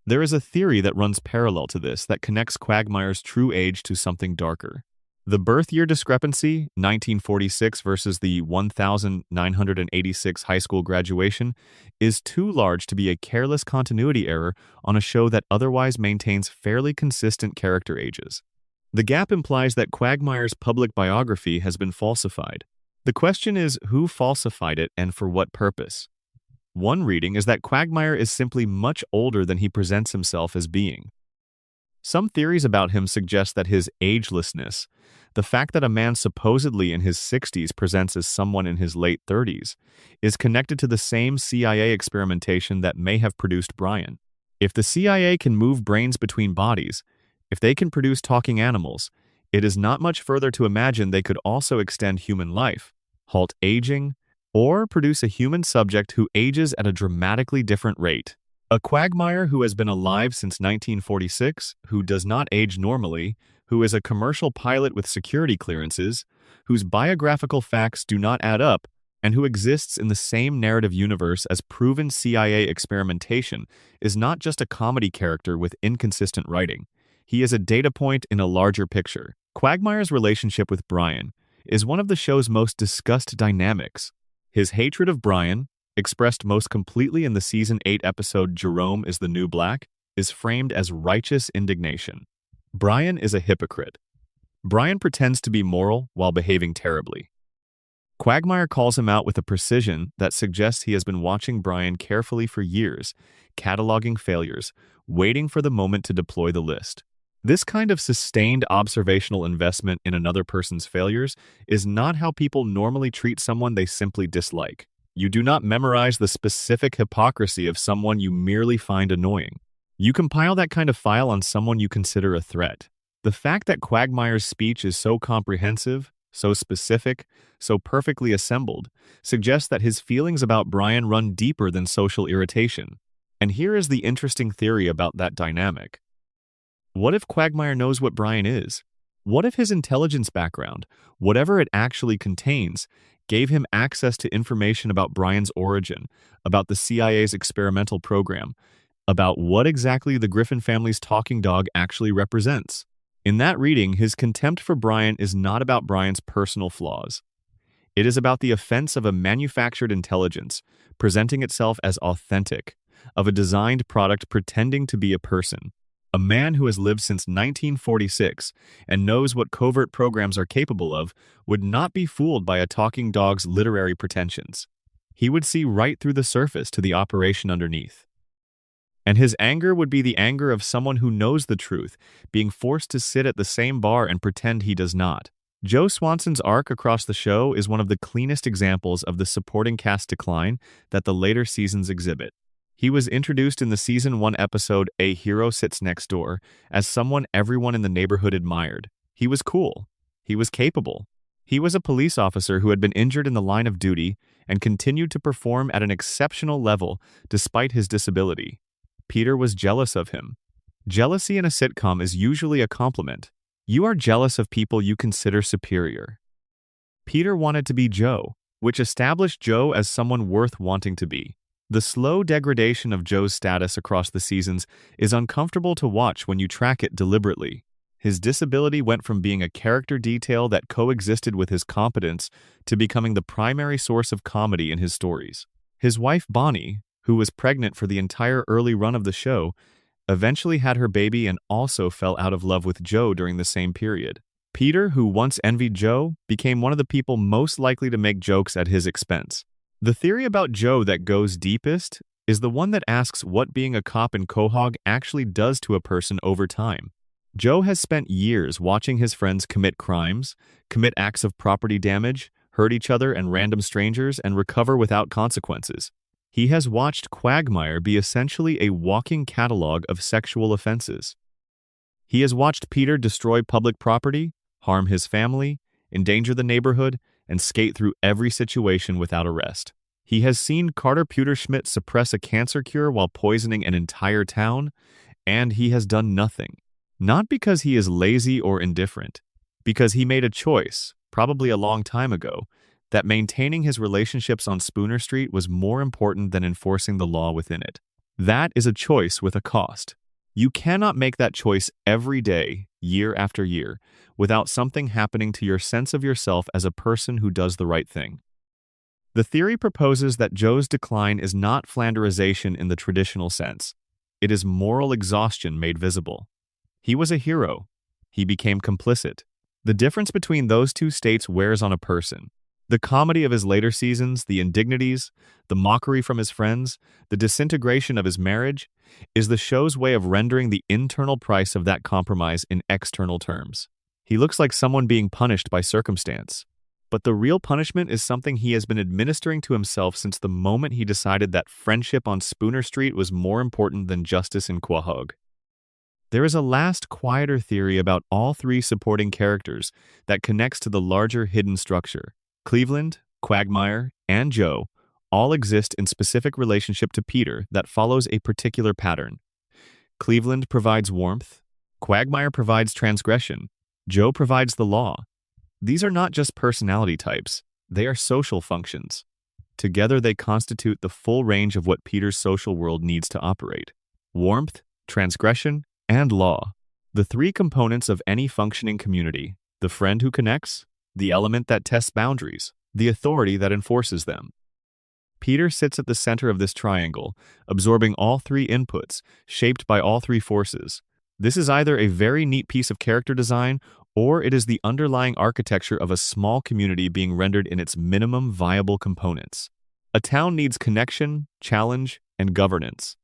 There is a theory that runs parallel to this that connects Quagmire's true age to something darker. The birth year discrepancy, 1946 versus the 1986 high school graduation, is too large to be a careless continuity error on a show that otherwise maintains fairly consistent character ages. The gap implies that Quagmire's public biography has been falsified. The question is who falsified it and for what purpose? One reading is that Quagmire is simply much older than he presents himself as being. Some theories about him suggest that his agelessness, the fact that a man supposedly in his 60s presents as someone in his late 30s, is connected to the same CIA experimentation that may have produced Brian. If the CIA can move brains between bodies, if they can produce talking animals, it is not much further to imagine they could also extend human life, halt aging, or produce a human subject who ages at a dramatically different rate. A Quagmire who has been alive since 1946, who does not age normally, who is a commercial pilot with security clearances, whose biographical facts do not add up, and who exists in the same narrative universe as proven CIA experimentation, is not just a comedy character with inconsistent writing. He is a data point in a larger picture. Quagmire's relationship with Brian is one of the show's most discussed dynamics. His hatred of Brian, expressed most completely in the Season 8 episode Jerome is the New Black, is framed as righteous indignation. Brian is a hypocrite. Brian pretends to be moral while behaving terribly. Quagmire calls him out with a precision that suggests he has been watching Brian carefully for years, cataloging failures, waiting for the moment to deploy the list. This kind of sustained observational investment in another person's failures is not how people normally treat someone they simply dislike. You do not memorize the specific hypocrisy of someone you merely find annoying. You compile that kind of file on someone you consider a threat. The fact that Quagmire's speech is so comprehensive, so specific, so perfectly assembled, suggests that his feelings about Brian run deeper than social irritation. And here is the interesting theory about that dynamic. What if Quagmire knows what Brian is? What if his intelligence background, whatever it actually contains, gave him access to information about Brian's origin, about the CIA's experimental program, about what exactly the Griffin family's talking dog actually represents? In that reading, his contempt for Brian is not about Brian's personal flaws. It is about the offense of a manufactured intelligence, presenting itself as authentic, of a designed product pretending to be a person. A man who has lived since 1946 and knows what covert programs are capable of would not be fooled by a talking dog's literary pretensions. He would see right through the surface to the operation underneath. And his anger would be the anger of someone who knows the truth, being forced to sit at the same bar and pretend he does not. Joe Swanson's arc across the show is one of the cleanest examples of the supporting cast decline that the later seasons exhibit. He was introduced in the season 1 episode A Hero Sits Next Door as someone everyone in the neighborhood admired. He was cool. He was capable. He was a police officer who had been injured in the line of duty and continued to perform at an exceptional level despite his disability. Peter was jealous of him. Jealousy in a sitcom is usually a compliment. You are jealous of people you consider superior. Peter wanted to be Joe, which established Joe as someone worth wanting to be. The slow degradation of Joe's status across the seasons is uncomfortable to watch when you track it deliberately. His disability went from being a character detail that coexisted with his competence to becoming the primary source of comedy in his stories. His wife Bonnie, who was pregnant for the entire early run of the show, eventually had her baby and also fell out of love with Joe during the same period. Peter, who once envied Joe, became one of the people most likely to make jokes at his expense. The theory about Joe that goes deepest is the one that asks what being a cop in Quahog actually does to a person over time. Joe has spent years watching his friends commit crimes, commit acts of property damage, hurt each other and random strangers, and recover without consequences. He has watched Quagmire be essentially a walking catalog of sexual offenses. He has watched Peter destroy public property, harm his family, endanger the neighborhood, and skate through every situation without arrest. He has seen Carter Pewterschmidt suppress a cancer cure while poisoning an entire town, and he has done nothing. Not because he is lazy or indifferent, because he made a choice, probably a long time ago, that maintaining his relationships on Spooner Street was more important than enforcing the law within it. That is a choice with a cost. You cannot make that choice every day, year after year, without something happening to your sense of yourself as a person who does the right thing. The theory proposes that Joe's decline is not Flanderization in the traditional sense. It is moral exhaustion made visible. He was a hero. He became complicit. The difference between those two states wears on a person. The comedy of his later seasons, the indignities, the mockery from his friends, the disintegration of his marriage, is the show's way of rendering the internal price of that compromise in external terms. He looks like someone being punished by circumstance. But the real punishment is something he has been administering to himself since the moment he decided that friendship on Spooner Street was more important than justice in Quahog. There is a last, quieter theory about all three supporting characters that connects to the larger hidden structure. Cleveland, Quagmire, and Joe all exist in specific relationship to Peter that follows a particular pattern. Cleveland provides warmth, Quagmire provides transgression, Joe provides the law. These are not just personality types, they are social functions. Together they constitute the full range of what Peter's social world needs to operate. Warmth, transgression, and law. The three components of any functioning community: the friend who connects, the element that tests boundaries, the authority that enforces them. Peter sits at the center of this triangle, absorbing all three inputs, shaped by all three forces. This is either a very neat piece of character design, or it is the underlying architecture of a small community being rendered in its minimum viable components. A town needs connection, challenge, and governance.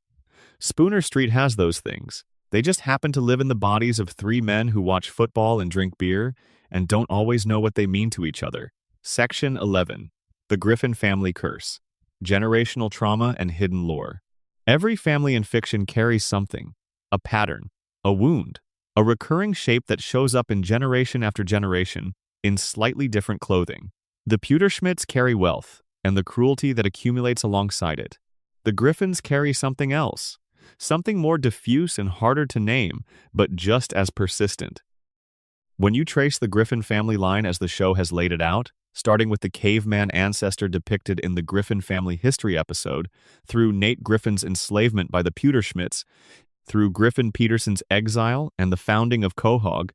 Spooner Street has those things. They just happen to live in the bodies of three men who watch football and drink beer, and don't always know what they mean to each other. Section 11. The Griffin Family Curse. Generational Trauma and Hidden Lore. Every family in fiction carries something. A pattern. A wound. A recurring shape that shows up in generation after generation, in slightly different clothing. The Pewterschmidts carry wealth, and the cruelty that accumulates alongside it. The Griffins carry something else. Something more diffuse and harder to name, but just as persistent. When you trace the Griffin family line as the show has laid it out, starting with the caveman ancestor depicted in the Griffin family history episode, through Nate Griffin's enslavement by the Pewterschmidts, through Griffin Peterson's exile and the founding of Quahog,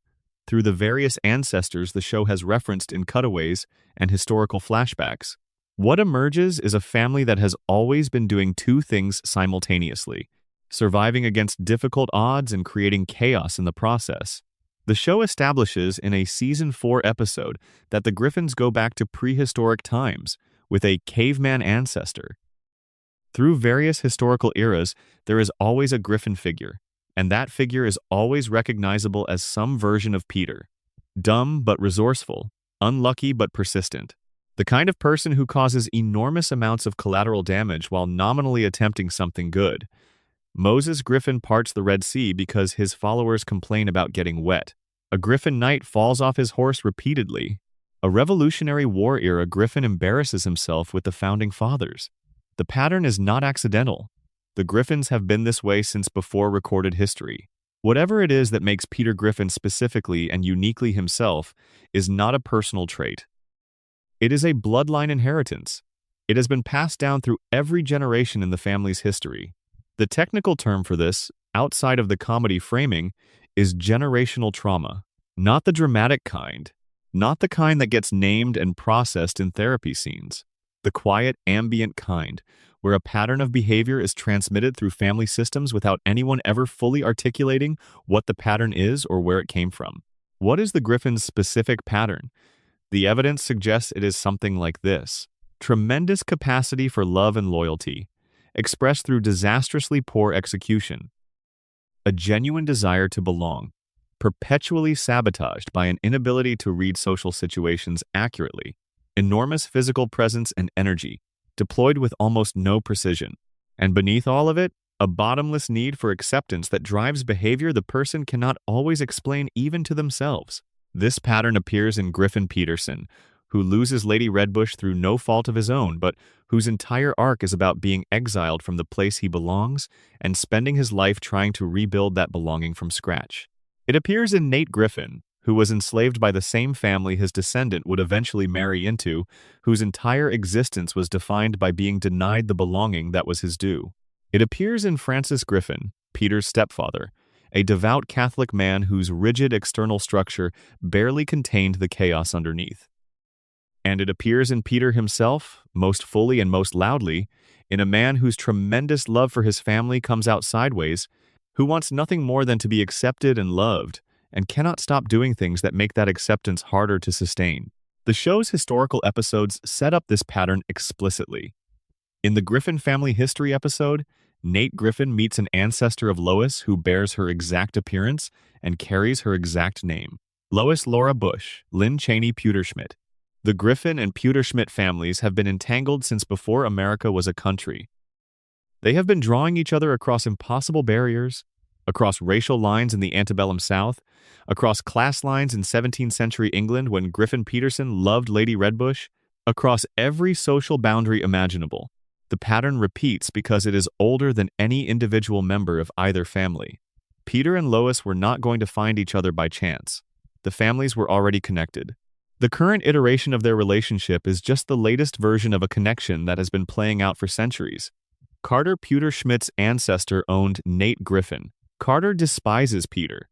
through the various ancestors the show has referenced in cutaways and historical flashbacks, what emerges is a family that has always been doing two things simultaneously: surviving against difficult odds and creating chaos in the process. The show establishes in a Season 4 episode that the Griffins go back to prehistoric times with a caveman ancestor. Through various historical eras, there is always a Griffin figure, and that figure is always recognizable as some version of Peter. Dumb but resourceful, unlucky but persistent. The kind of person who causes enormous amounts of collateral damage while nominally attempting something good. Moses Griffin parts the Red Sea because his followers complain about getting wet. A Griffin knight falls off his horse repeatedly. A Revolutionary War era Griffin embarrasses himself with the Founding Fathers. The pattern is not accidental. The Griffins have been this way since before recorded history. Whatever it is that makes Peter Griffin specifically and uniquely himself is not a personal trait. It is a bloodline inheritance. It has been passed down through every generation in the family's history. The technical term for this, outside of the comedy framing, is generational trauma. Not the dramatic kind. Not the kind that gets named and processed in therapy scenes. The quiet, ambient kind, where a pattern of behavior is transmitted through family systems without anyone ever fully articulating what the pattern is or where it came from. What is the Griffin's specific pattern? The evidence suggests it is something like this. Tremendous capacity for love and loyalty, expressed through disastrously poor execution. A genuine desire to belong, perpetually sabotaged by an inability to read social situations accurately. Enormous physical presence and energy, deployed with almost no precision. And beneath all of it, a bottomless need for acceptance that drives behavior the person cannot always explain even to themselves. This pattern appears in Griffin Peterson, who loses Lady Redbush through no fault of his own, but whose entire arc is about being exiled from the place he belongs and spending his life trying to rebuild that belonging from scratch. It appears in Nate Griffin, who was enslaved by the same family his descendant would eventually marry into, whose entire existence was defined by being denied the belonging that was his due. It appears in Francis Griffin, Peter's stepfather, a devout Catholic man whose rigid external structure barely contained the chaos underneath. And it appears in Peter himself, most fully and most loudly, in a man whose tremendous love for his family comes out sideways, who wants nothing more than to be accepted and loved, and cannot stop doing things that make that acceptance harder to sustain. The show's historical episodes set up this pattern explicitly. In the Griffin family history episode, Nate Griffin meets an ancestor of Lois who bears her exact appearance and carries her exact name. Lois Laura Bush, Lynn Cheney Pewterschmidt. The Griffin and Pewterschmidt families have been entangled since before America was a country. They have been drawing each other across impossible barriers, across racial lines in the antebellum South, across class lines in 17th century England when Griffin Peterson loved Lady Redbush, across every social boundary imaginable. The pattern repeats because it is older than any individual member of either family. Peter and Lois were not going to find each other by chance. The families were already connected. The current iteration of their relationship is just the latest version of a connection that has been playing out for centuries. Carter Pewterschmidt's ancestor owned Nate Griffin. Carter despises Peter.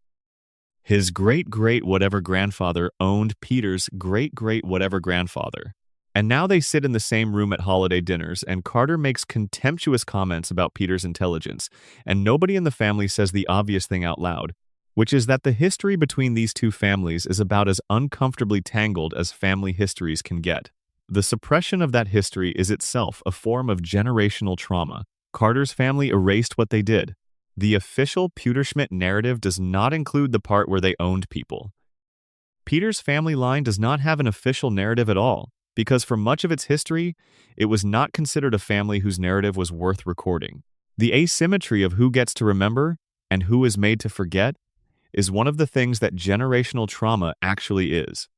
His great-great-whatever grandfather owned Peter's great-great-whatever grandfather. And now they sit in the same room at holiday dinners, and Carter makes contemptuous comments about Peter's intelligence, and nobody in the family says the obvious thing out loud, which is that the history between these two families is about as uncomfortably tangled as family histories can get. The suppression of that history is itself a form of generational trauma. Carter's family erased what they did. The official Pewterschmidt narrative does not include the part where they owned people. Peter's family line does not have an official narrative at all, because for much of its history, it was not considered a family whose narrative was worth recording. The asymmetry of who gets to remember and who is made to forget is one of the things that generational trauma actually is.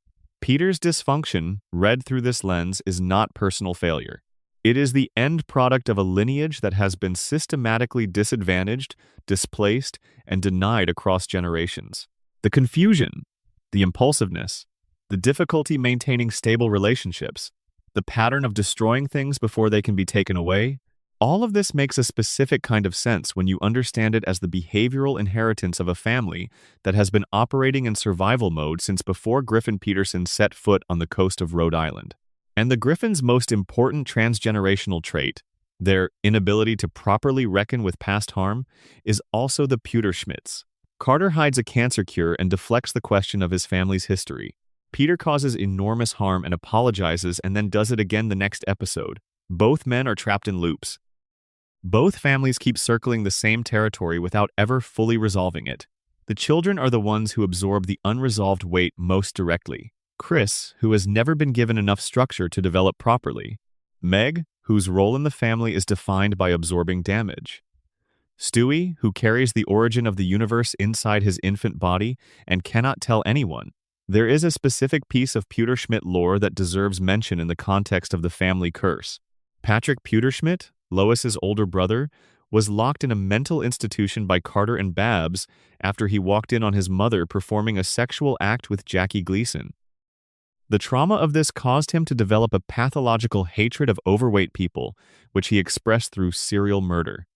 Peter's dysfunction, read through this lens, is not personal failure. It is the end product of a lineage that has been systematically disadvantaged, displaced, and denied across generations. The confusion, the impulsiveness, the difficulty maintaining stable relationships, the pattern of destroying things before they can be taken away, all of this makes a specific kind of sense when you understand it as the behavioral inheritance of a family that has been operating in survival mode since before Griffin Peterson set foot on the coast of Rhode Island. And the Griffins' most important transgenerational trait, their inability to properly reckon with past harm, is also the Pewterschmidts. Carter hides a cancer cure and deflects the question of his family's history. Peter causes enormous harm and apologizes and then does it again the next episode. Both men are trapped in loops. Both families keep circling the same territory without ever fully resolving it. The children are the ones who absorb the unresolved weight most directly. Chris, who has never been given enough structure to develop properly. Meg, whose role in the family is defined by absorbing damage. Stewie, who carries the origin of the universe inside his infant body and cannot tell anyone. There is a specific piece of Pewterschmidt lore that deserves mention in the context of the family curse. Patrick Pewterschmidt, Lois's older brother, was locked in a mental institution by Carter and Babs after he walked in on his mother performing a sexual act with Jackie Gleason. The trauma of this caused him to develop a pathological hatred of overweight people, which he expressed through serial murder.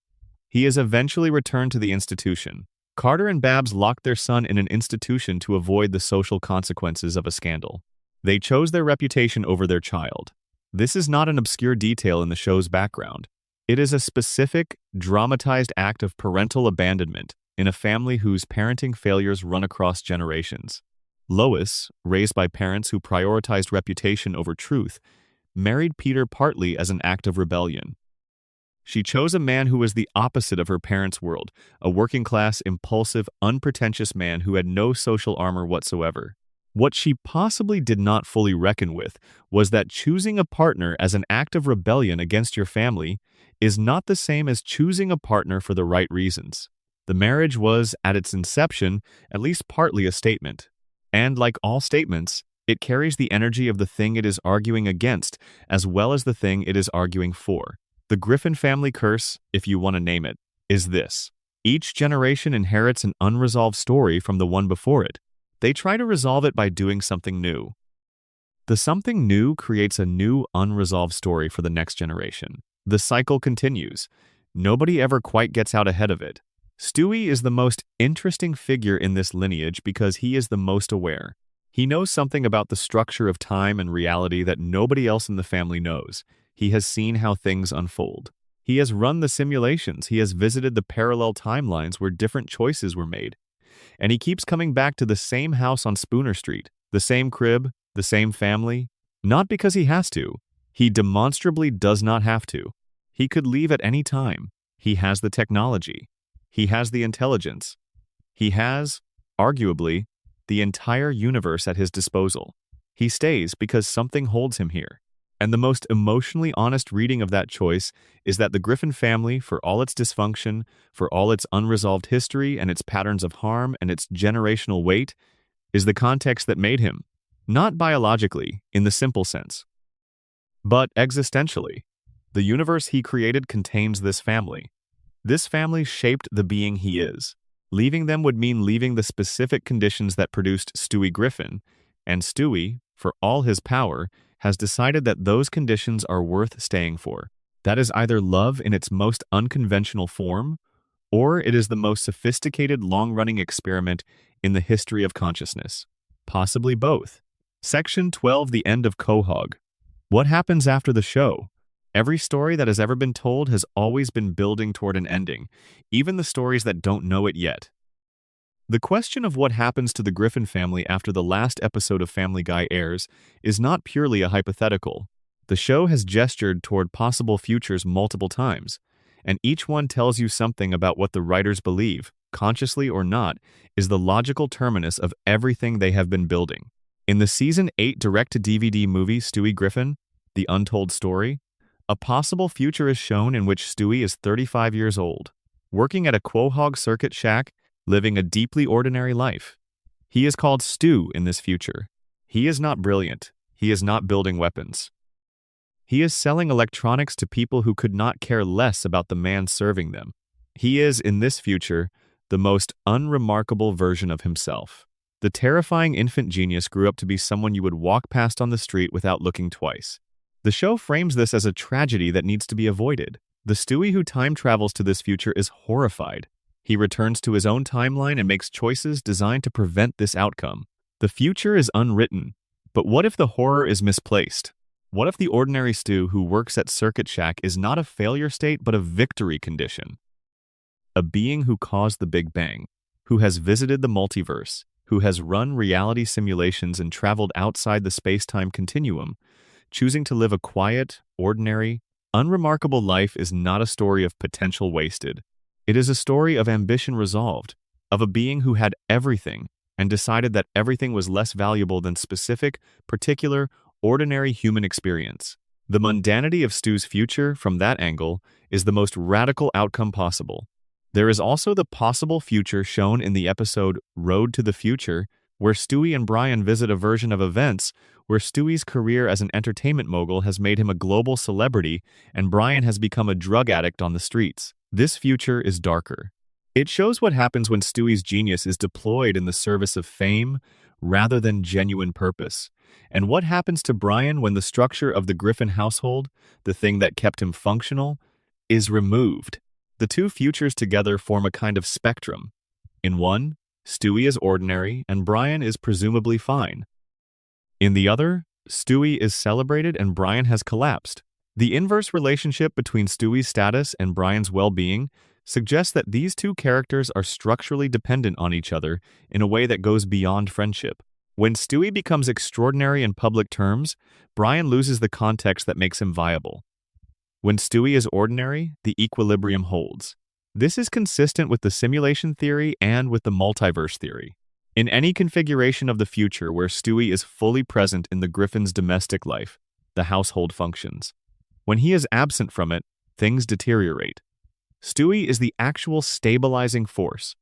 He is eventually returned to the institution. Carter and Babs locked their son in an institution to avoid the social consequences of a scandal. They chose their reputation over their child. This is not an obscure detail in the show's background. It is a specific, dramatized act of parental abandonment in a family whose parenting failures run across generations. Lois, raised by parents who prioritized reputation over truth, married Peter partly as an act of rebellion. She chose a man who was the opposite of her parents' world, a working-class, impulsive, unpretentious man who had no social armor whatsoever. What she possibly did not fully reckon with was that choosing a partner as an act of rebellion against your family is not the same as choosing a partner for the right reasons. The marriage was, at its inception, at least partly a statement. And like all statements, it carries the energy of the thing it is arguing against, as well as the thing it is arguing for. The Griffin family curse, if you want to name it, is this. Each generation inherits an unresolved story from the one before it. They try to resolve it by doing something new. The something new creates a new unresolved story for the next generation. The cycle continues. Nobody ever quite gets out ahead of it. Stewie is the most interesting figure in this lineage because he is the most aware. He knows something about the structure of time and reality that nobody else in the family knows. He has seen how things unfold. He has run the simulations. He has visited the parallel timelines where different choices were made. And he keeps coming back to the same house on Spooner Street, the same crib, the same family. Not because he has to. He demonstrably does not have to. He could leave at any time. He has the technology. He has the intelligence. He has, arguably, the entire universe at his disposal. He stays because something holds him here. And the most emotionally honest reading of that choice is that the Griffin family, for all its dysfunction, for all its unresolved history and its patterns of harm and its generational weight, is the context that made him, not biologically, in the simple sense, but existentially. The universe he created contains this family. This family shaped the being he is. Leaving them would mean leaving the specific conditions that produced Stewie Griffin, and Stewie, for all his power, has decided that those conditions are worth staying for. That is either love in its most unconventional form, or it is the most sophisticated long-running experiment in the history of consciousness. Possibly both. Section 12, The End of Quahog. What happens after the show? Every story that has ever been told has always been building toward an ending, even the stories that don't know it yet. The question of what happens to the Griffin family after the last episode of Family Guy airs is not purely a hypothetical. The show has gestured toward possible futures multiple times, and each one tells you something about what the writers believe, consciously or not, is the logical terminus of everything they have been building. In the Season 8 direct-to-DVD movie Stewie Griffin, The Untold Story, a possible future is shown in which Stewie is 35 years old, working at a Quahog circuit shack, living a deeply ordinary life. He is called Stu in this future. He is not brilliant. He is not building weapons. He is selling electronics to people who could not care less about the man serving them. He is, in this future, the most unremarkable version of himself. The terrifying infant genius grew up to be someone you would walk past on the street without looking twice. The show frames this as a tragedy that needs to be avoided. The Stewie who time travels to this future is horrified. He returns to his own timeline and makes choices designed to prevent this outcome. The future is unwritten, but what if the horror is misplaced? What if the ordinary Stu who works at Circuit Shack is not a failure state but a victory condition? A being who caused the Big Bang, who has visited the multiverse, who has run reality simulations and traveled outside the space-time continuum, choosing to live a quiet, ordinary, unremarkable life is not a story of potential wasted. It is a story of ambition resolved, of a being who had everything and decided that everything was less valuable than specific, particular, ordinary human experience. The mundanity of Stu's future, from that angle, is the most radical outcome possible. There is also the possible future shown in the episode Road to the Future, where Stewie and Brian visit a version of events where Stewie's career as an entertainment mogul has made him a global celebrity and Brian has become a drug addict on the streets. This future is darker. It shows what happens when Stewie's genius is deployed in the service of fame rather than genuine purpose, and what happens to Brian when the structure of the Griffin household, the thing that kept him functional, is removed. The two futures together form a kind of spectrum. In one, Stewie is ordinary and Brian is presumably fine. In the other, Stewie is celebrated and Brian has collapsed. The inverse relationship between Stewie's status and Brian's well-being suggests that these two characters are structurally dependent on each other in a way that goes beyond friendship. When Stewie becomes extraordinary in public terms, Brian loses the context that makes him viable. When Stewie is ordinary, the equilibrium holds. This is consistent with the simulation theory and with the multiverse theory. In any configuration of the future where Stewie is fully present in the Griffin's domestic life, the household functions. When he is absent from it, things deteriorate. Stewie is the actual stabilizing force.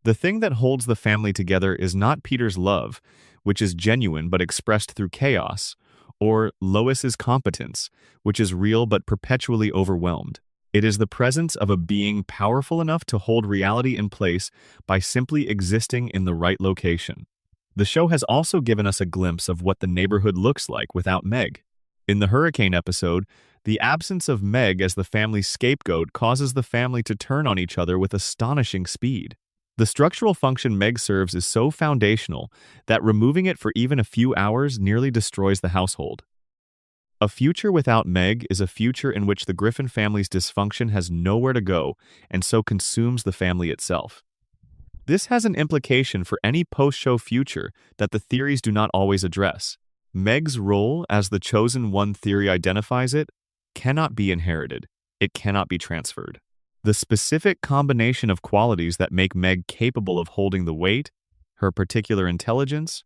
The thing that holds the family together is not Peter's love, which is genuine but expressed through chaos, or Lois's competence, which is real but perpetually overwhelmed. It is the presence of a being powerful enough to hold reality in place by simply existing in the right location. The show has also given us a glimpse of what the neighborhood looks like without Meg. In the hurricane episode, the absence of Meg as the family's scapegoat causes the family to turn on each other with astonishing speed. The structural function Meg serves is so foundational that removing it for even a few hours nearly destroys the household. A future without Meg is a future in which the Griffin family's dysfunction has nowhere to go and so consumes the family itself. This has an implication for any post-show future that the theories do not always address. Meg's role, as the chosen one theory identifies it, cannot be inherited. It cannot be transferred. The specific combination of qualities that make Meg capable of holding the weight, her particular intelligence,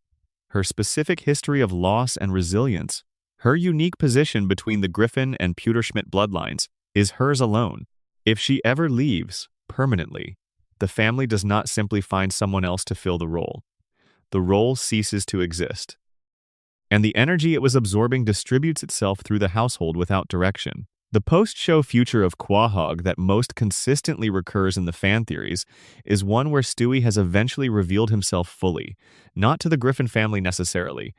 her specific history of loss and resilience, her unique position between the Griffin and Pewterschmidt bloodlines, is hers alone. If she ever leaves, permanently, the family does not simply find someone else to fill the role. The role ceases to exist. And the energy it was absorbing distributes itself through the household without direction. The post-show future of Quahog that most consistently recurs in the fan theories is one where Stewie has eventually revealed himself fully, not to the Griffin family necessarily,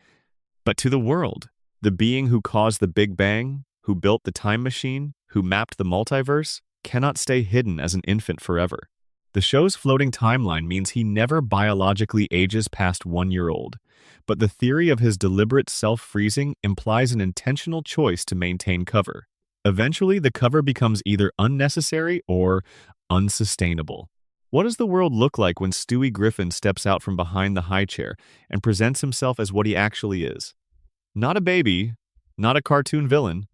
but to the world. The being who caused the Big Bang, who built the time machine, who mapped the multiverse, cannot stay hidden as an infant forever. The show's floating timeline means he never biologically ages past 1 year old, but the theory of his deliberate self-freezing implies an intentional choice to maintain cover. Eventually, the cover becomes either unnecessary or unsustainable. What does the world look like when Stewie Griffin steps out from behind the high chair and presents himself as what he actually is? Not a baby, not a cartoon villain.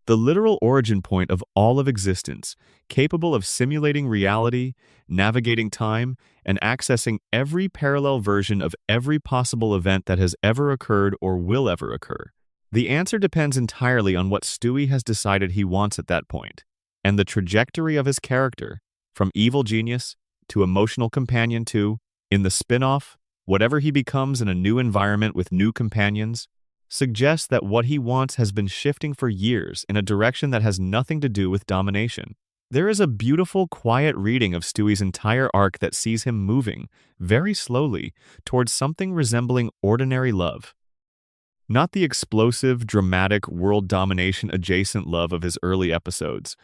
The literal origin point of all of existence, capable of simulating reality, navigating time, and accessing every parallel version of every possible event that has ever occurred or will ever occur. The answer depends entirely on what Stewie has decided he wants at that point, and the trajectory of his character, from evil genius to emotional companion to, in the spin-off, whatever he becomes in a new environment with new companions, suggests that what he wants has been shifting for years in a direction that has nothing to do with domination. There is a beautiful, quiet reading of Stewie's entire arc that sees him moving, very slowly, towards something resembling ordinary love. Not the explosive, dramatic, world domination adjacent love of his early episodes.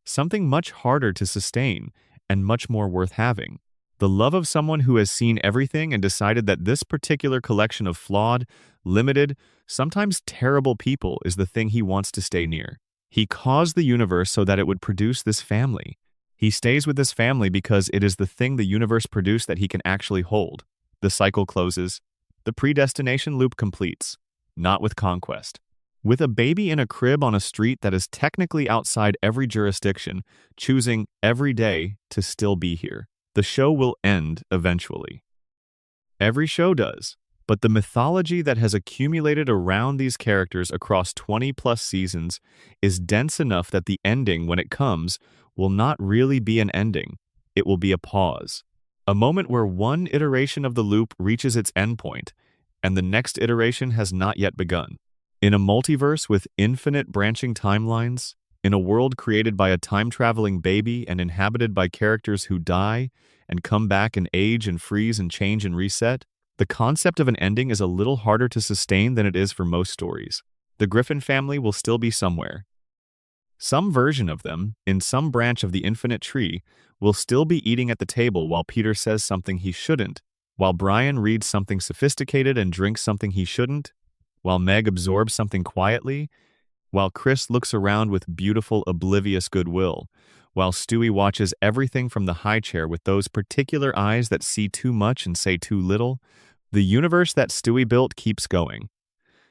Something much harder to sustain and much more worth having. The love of someone who has seen everything and decided that this particular collection of flawed, limited, sometimes terrible people is the thing he wants to stay near. He caused the universe so that it would produce this family. He stays with this family because it is the thing the universe produced that he can actually hold. The cycle closes. The predestination loop completes. Not with conquest. With a baby in a crib on a street that is technically outside every jurisdiction, choosing every day to still be here. The show will end eventually. Every show does. But the mythology that has accumulated around these characters across 20-plus seasons is dense enough that the ending, when it comes, will not really be an ending. It will be a pause. A moment where one iteration of the loop reaches its endpoint, and the next iteration has not yet begun. In a multiverse with infinite branching timelines, in a world created by a time-traveling baby and inhabited by characters who die and come back and age and freeze and change and reset, the concept of an ending is a little harder to sustain than it is for most stories. The Griffin family will still be somewhere. Some version of them, in some branch of the infinite tree, will still be eating at the table while Peter says something he shouldn't, while Brian reads something sophisticated and drinks something he shouldn't, while Meg absorbs something quietly, while Chris looks around with beautiful, oblivious goodwill, while Stewie watches everything from the high chair with those particular eyes that see too much and say too little. The universe that Stewie built keeps going.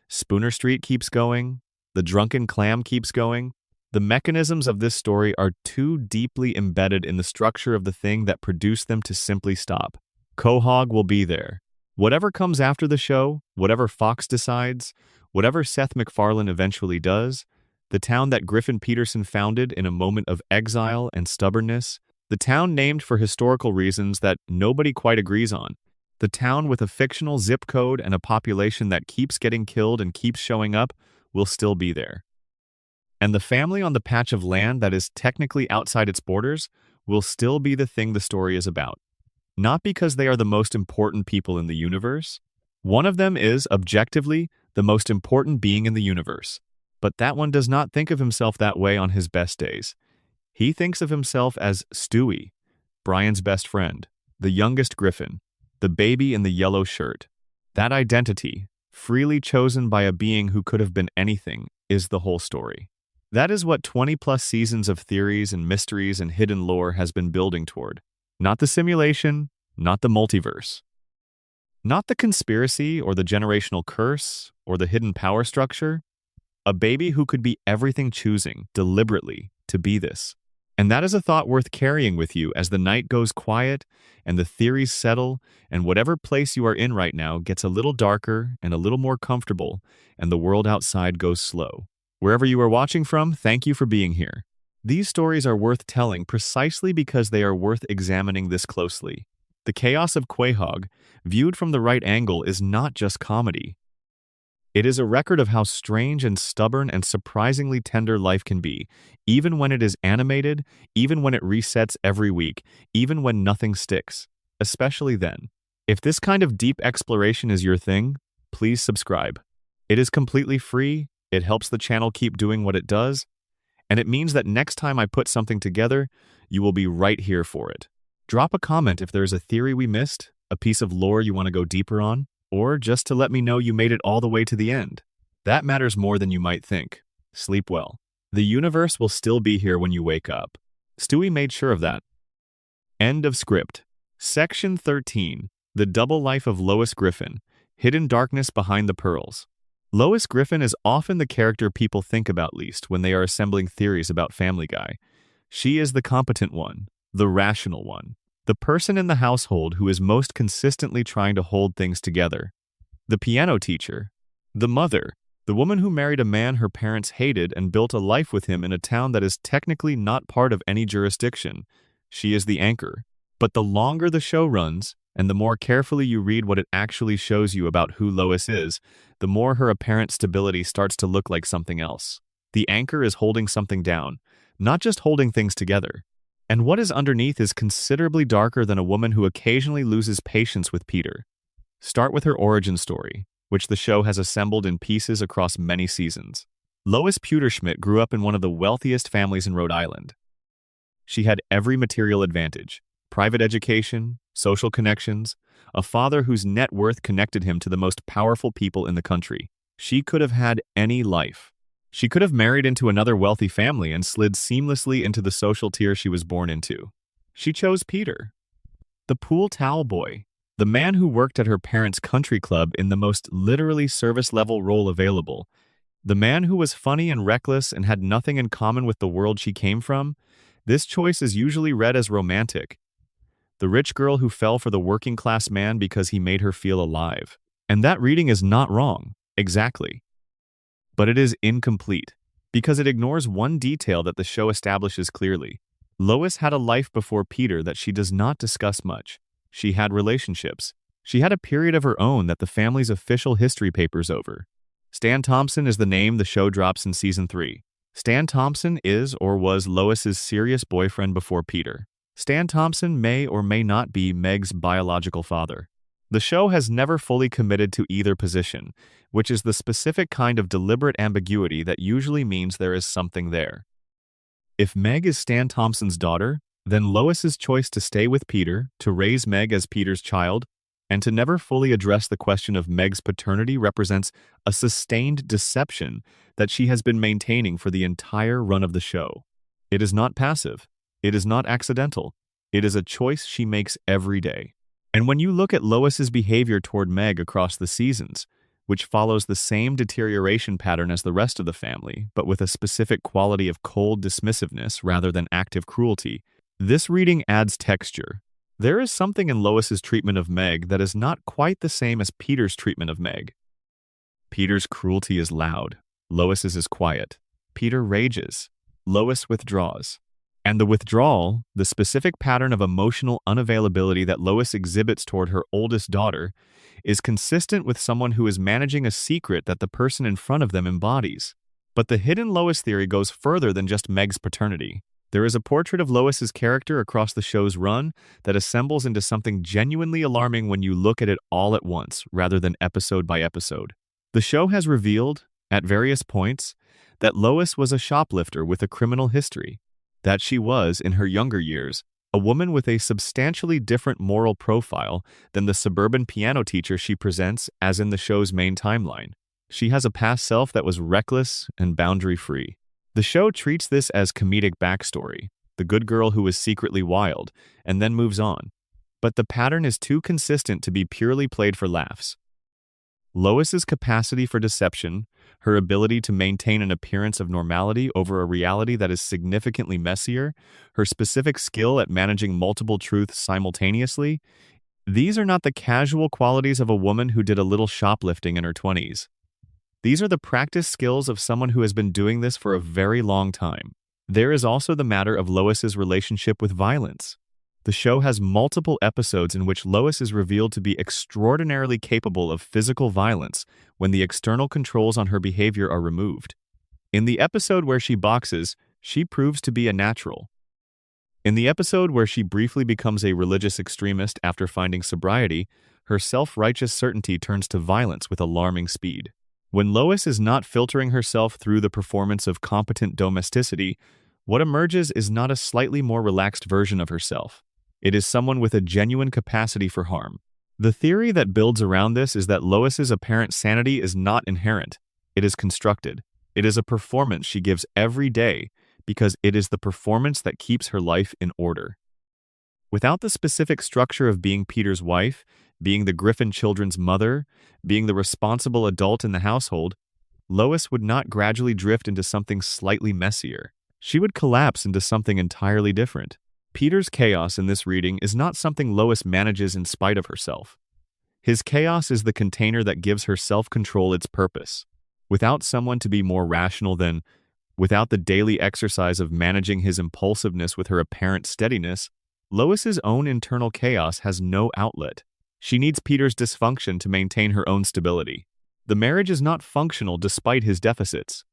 Spooner Street keeps going. The Drunken Clam keeps going. The mechanisms of this story are too deeply embedded in the structure of the thing that produced them to simply stop. Quahog will be there. Whatever comes after the show, whatever Fox decides, whatever Seth MacFarlane eventually does, the town that Griffin Peterson founded in a moment of exile and stubbornness, the town named for historical reasons that nobody quite agrees on, the town with a fictional zip code and a population that keeps getting killed and keeps showing up will still be there. And the family on the patch of land that is technically outside its borders will still be the thing the story is about. Not because they are the most important people in the universe. One of them is, objectively, the most important being in the universe. But that one does not think of himself that way on his best days. He thinks of himself as Stewie, Brian's best friend, the youngest Griffin, the baby in the yellow shirt. That identity, freely chosen by a being who could have been anything, is the whole story. That is what 20-plus seasons of theories and mysteries and hidden lore has been building toward. Not the simulation, not the multiverse. Not the conspiracy or the generational curse or the hidden power structure. A baby who could be everything choosing, deliberately, to be this. And that is a thought worth carrying with you as the night goes quiet and the theories settle and whatever place you are in right now gets a little darker and a little more comfortable and the world outside goes slow. Wherever you are watching from, thank you for being here. These stories are worth telling precisely because they are worth examining this closely. The chaos of Quahog, viewed from the right angle, is not just comedy. It is a record of how strange and stubborn and surprisingly tender life can be, even when it is animated, even when it resets every week, even when nothing sticks, especially then. If this kind of deep exploration is your thing, please subscribe. It is completely free, it helps the channel keep doing what it does, and it means that next time I put something together, you will be right here for it. Drop a comment if there's a theory we missed, a piece of lore you want to go deeper on, or just to let me know you made it all the way to the end. That matters more than you might think. Sleep well. The universe will still be here when you wake up. Stewie made sure of that. End of script. Section 13. The Double Life of Lois Griffin. Hidden Darkness Behind the Pearls. Lois Griffin is often the character people think about least when they are assembling theories about Family Guy. She is the competent one, the rational one. The person in the household who is most consistently trying to hold things together. The piano teacher. The mother. The woman who married a man her parents hated and built a life with him in a town that is technically not part of any jurisdiction. She is the anchor. But the longer the show runs, and the more carefully you read what it actually shows you about who Lois is, the more her apparent stability starts to look like something else. The anchor is holding something down, not just holding things together. And what is underneath is considerably darker than a woman who occasionally loses patience with Peter. Start with her origin story, which the show has assembled in pieces across many seasons. Lois Pewterschmidt grew up in one of the wealthiest families in Rhode Island. She had every material advantage: private education, social connections, a father whose net worth connected him to the most powerful people in the country. She could have had any life. She could have married into another wealthy family and slid seamlessly into the social tier she was born into. She chose Peter, the pool towel boy, the man who worked at her parents' country club in the most literally service-level role available, the man who was funny and reckless and had nothing in common with the world she came from. This choice is usually read as romantic, The rich girl who fell for the working-class man because he made her feel alive. And that reading is not wrong, exactly. But it is incomplete, because it ignores one detail that the show establishes clearly. Lois had a life before Peter that she does not discuss much. She had relationships. She had a period of her own that the family's official history papers over. Stan Thompson is the name the show drops in Season 3. Stan Thompson is or was Lois's serious boyfriend before Peter. Stan Thompson may or may not be Meg's biological father. The show has never fully committed to either position, which is the specific kind of deliberate ambiguity that usually means there is something there. If Meg is Stan Thompson's daughter, then Lois's choice to stay with Peter, to raise Meg as Peter's child, and to never fully address the question of Meg's paternity represents a sustained deception that she has been maintaining for the entire run of the show. It is not passive. It is not accidental. It is a choice she makes every day. And when you look at Lois's behavior toward Meg across the seasons, which follows the same deterioration pattern as the rest of the family, but with a specific quality of cold dismissiveness rather than active cruelty, this reading adds texture. There is something in Lois's treatment of Meg that is not quite the same as Peter's treatment of Meg. Peter's cruelty is loud. Lois's is quiet. Peter rages. Lois withdraws. And the withdrawal, the specific pattern of emotional unavailability that Lois exhibits toward her oldest daughter, is consistent with someone who is managing a secret that the person in front of them embodies. But the hidden Lois theory goes further than just Meg's paternity. There is a portrait of Lois's character across the show's run that assembles into something genuinely alarming when you look at it all at once, rather than episode by episode. The show has revealed, at various points, that Lois was a shoplifter with a criminal history, that she was, in her younger years, a woman with a substantially different moral profile than the suburban piano teacher she presents as in the show's main timeline. She has a past self that was reckless and boundary-free. The show treats this as comedic backstory, the good girl who is secretly wild, and then moves on. But the pattern is too consistent to be purely played for laughs. Lois's capacity for deception, her ability to maintain an appearance of normality over a reality that is significantly messier, her specific skill at managing multiple truths simultaneously, these are not the casual qualities of a woman who did a little shoplifting in her 20s. These are the practice skills of someone who has been doing this for a very long time. There is also the matter of Lois's relationship with violence. The show has multiple episodes in which Lois is revealed to be extraordinarily capable of physical violence when the external controls on her behavior are removed. In the episode where she boxes, she proves to be a natural. In the episode where she briefly becomes a religious extremist after finding sobriety, her self-righteous certainty turns to violence with alarming speed. When Lois is not filtering herself through the performance of competent domesticity, what emerges is not a slightly more relaxed version of herself. It is someone with a genuine capacity for harm. The theory that builds around this is that Lois's apparent sanity is not inherent. It is constructed. It is a performance she gives every day because it is the performance that keeps her life in order. Without the specific structure of being Peter's wife, being the Griffin children's mother, being the responsible adult in the household, Lois would not gradually drift into something slightly messier. She would collapse into something entirely different. Peter's chaos in this reading is not something Lois manages in spite of herself. His chaos is the container that gives her self-control its purpose. Without someone to be more rational than, without the daily exercise of managing his impulsiveness with her apparent steadiness, Lois's own internal chaos has no outlet. She needs Peter's dysfunction to maintain her own stability. The marriage is not functional despite his deficits.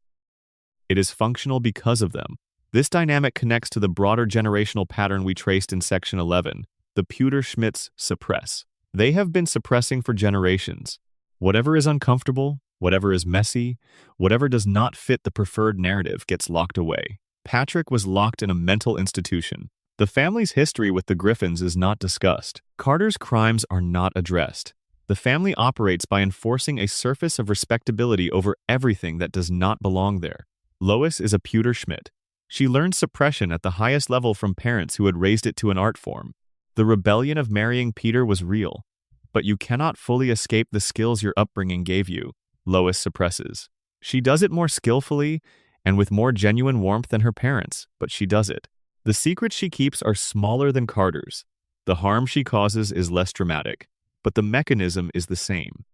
It is functional because of them. This dynamic connects to the broader generational pattern we traced in Section 11, the Pewter-Schmitz suppress. They have been suppressing for generations. Whatever is uncomfortable, whatever is messy, whatever does not fit the preferred narrative gets locked away. Patrick was locked in a mental institution. The family's history with the Griffins is not discussed. Carter's crimes are not addressed. The family operates by enforcing a surface of respectability over everything that does not belong there. Lois is a Pewter-Schmidt. She learned suppression at the highest level from parents who had raised it to an art form. The rebellion of marrying Peter was real, but you cannot fully escape the skills your upbringing gave you, Lois suppresses. She does it more skillfully and with more genuine warmth than her parents, but she does it. The secrets she keeps are smaller than Carter's. The harm she causes is less dramatic, but the mechanism is the same.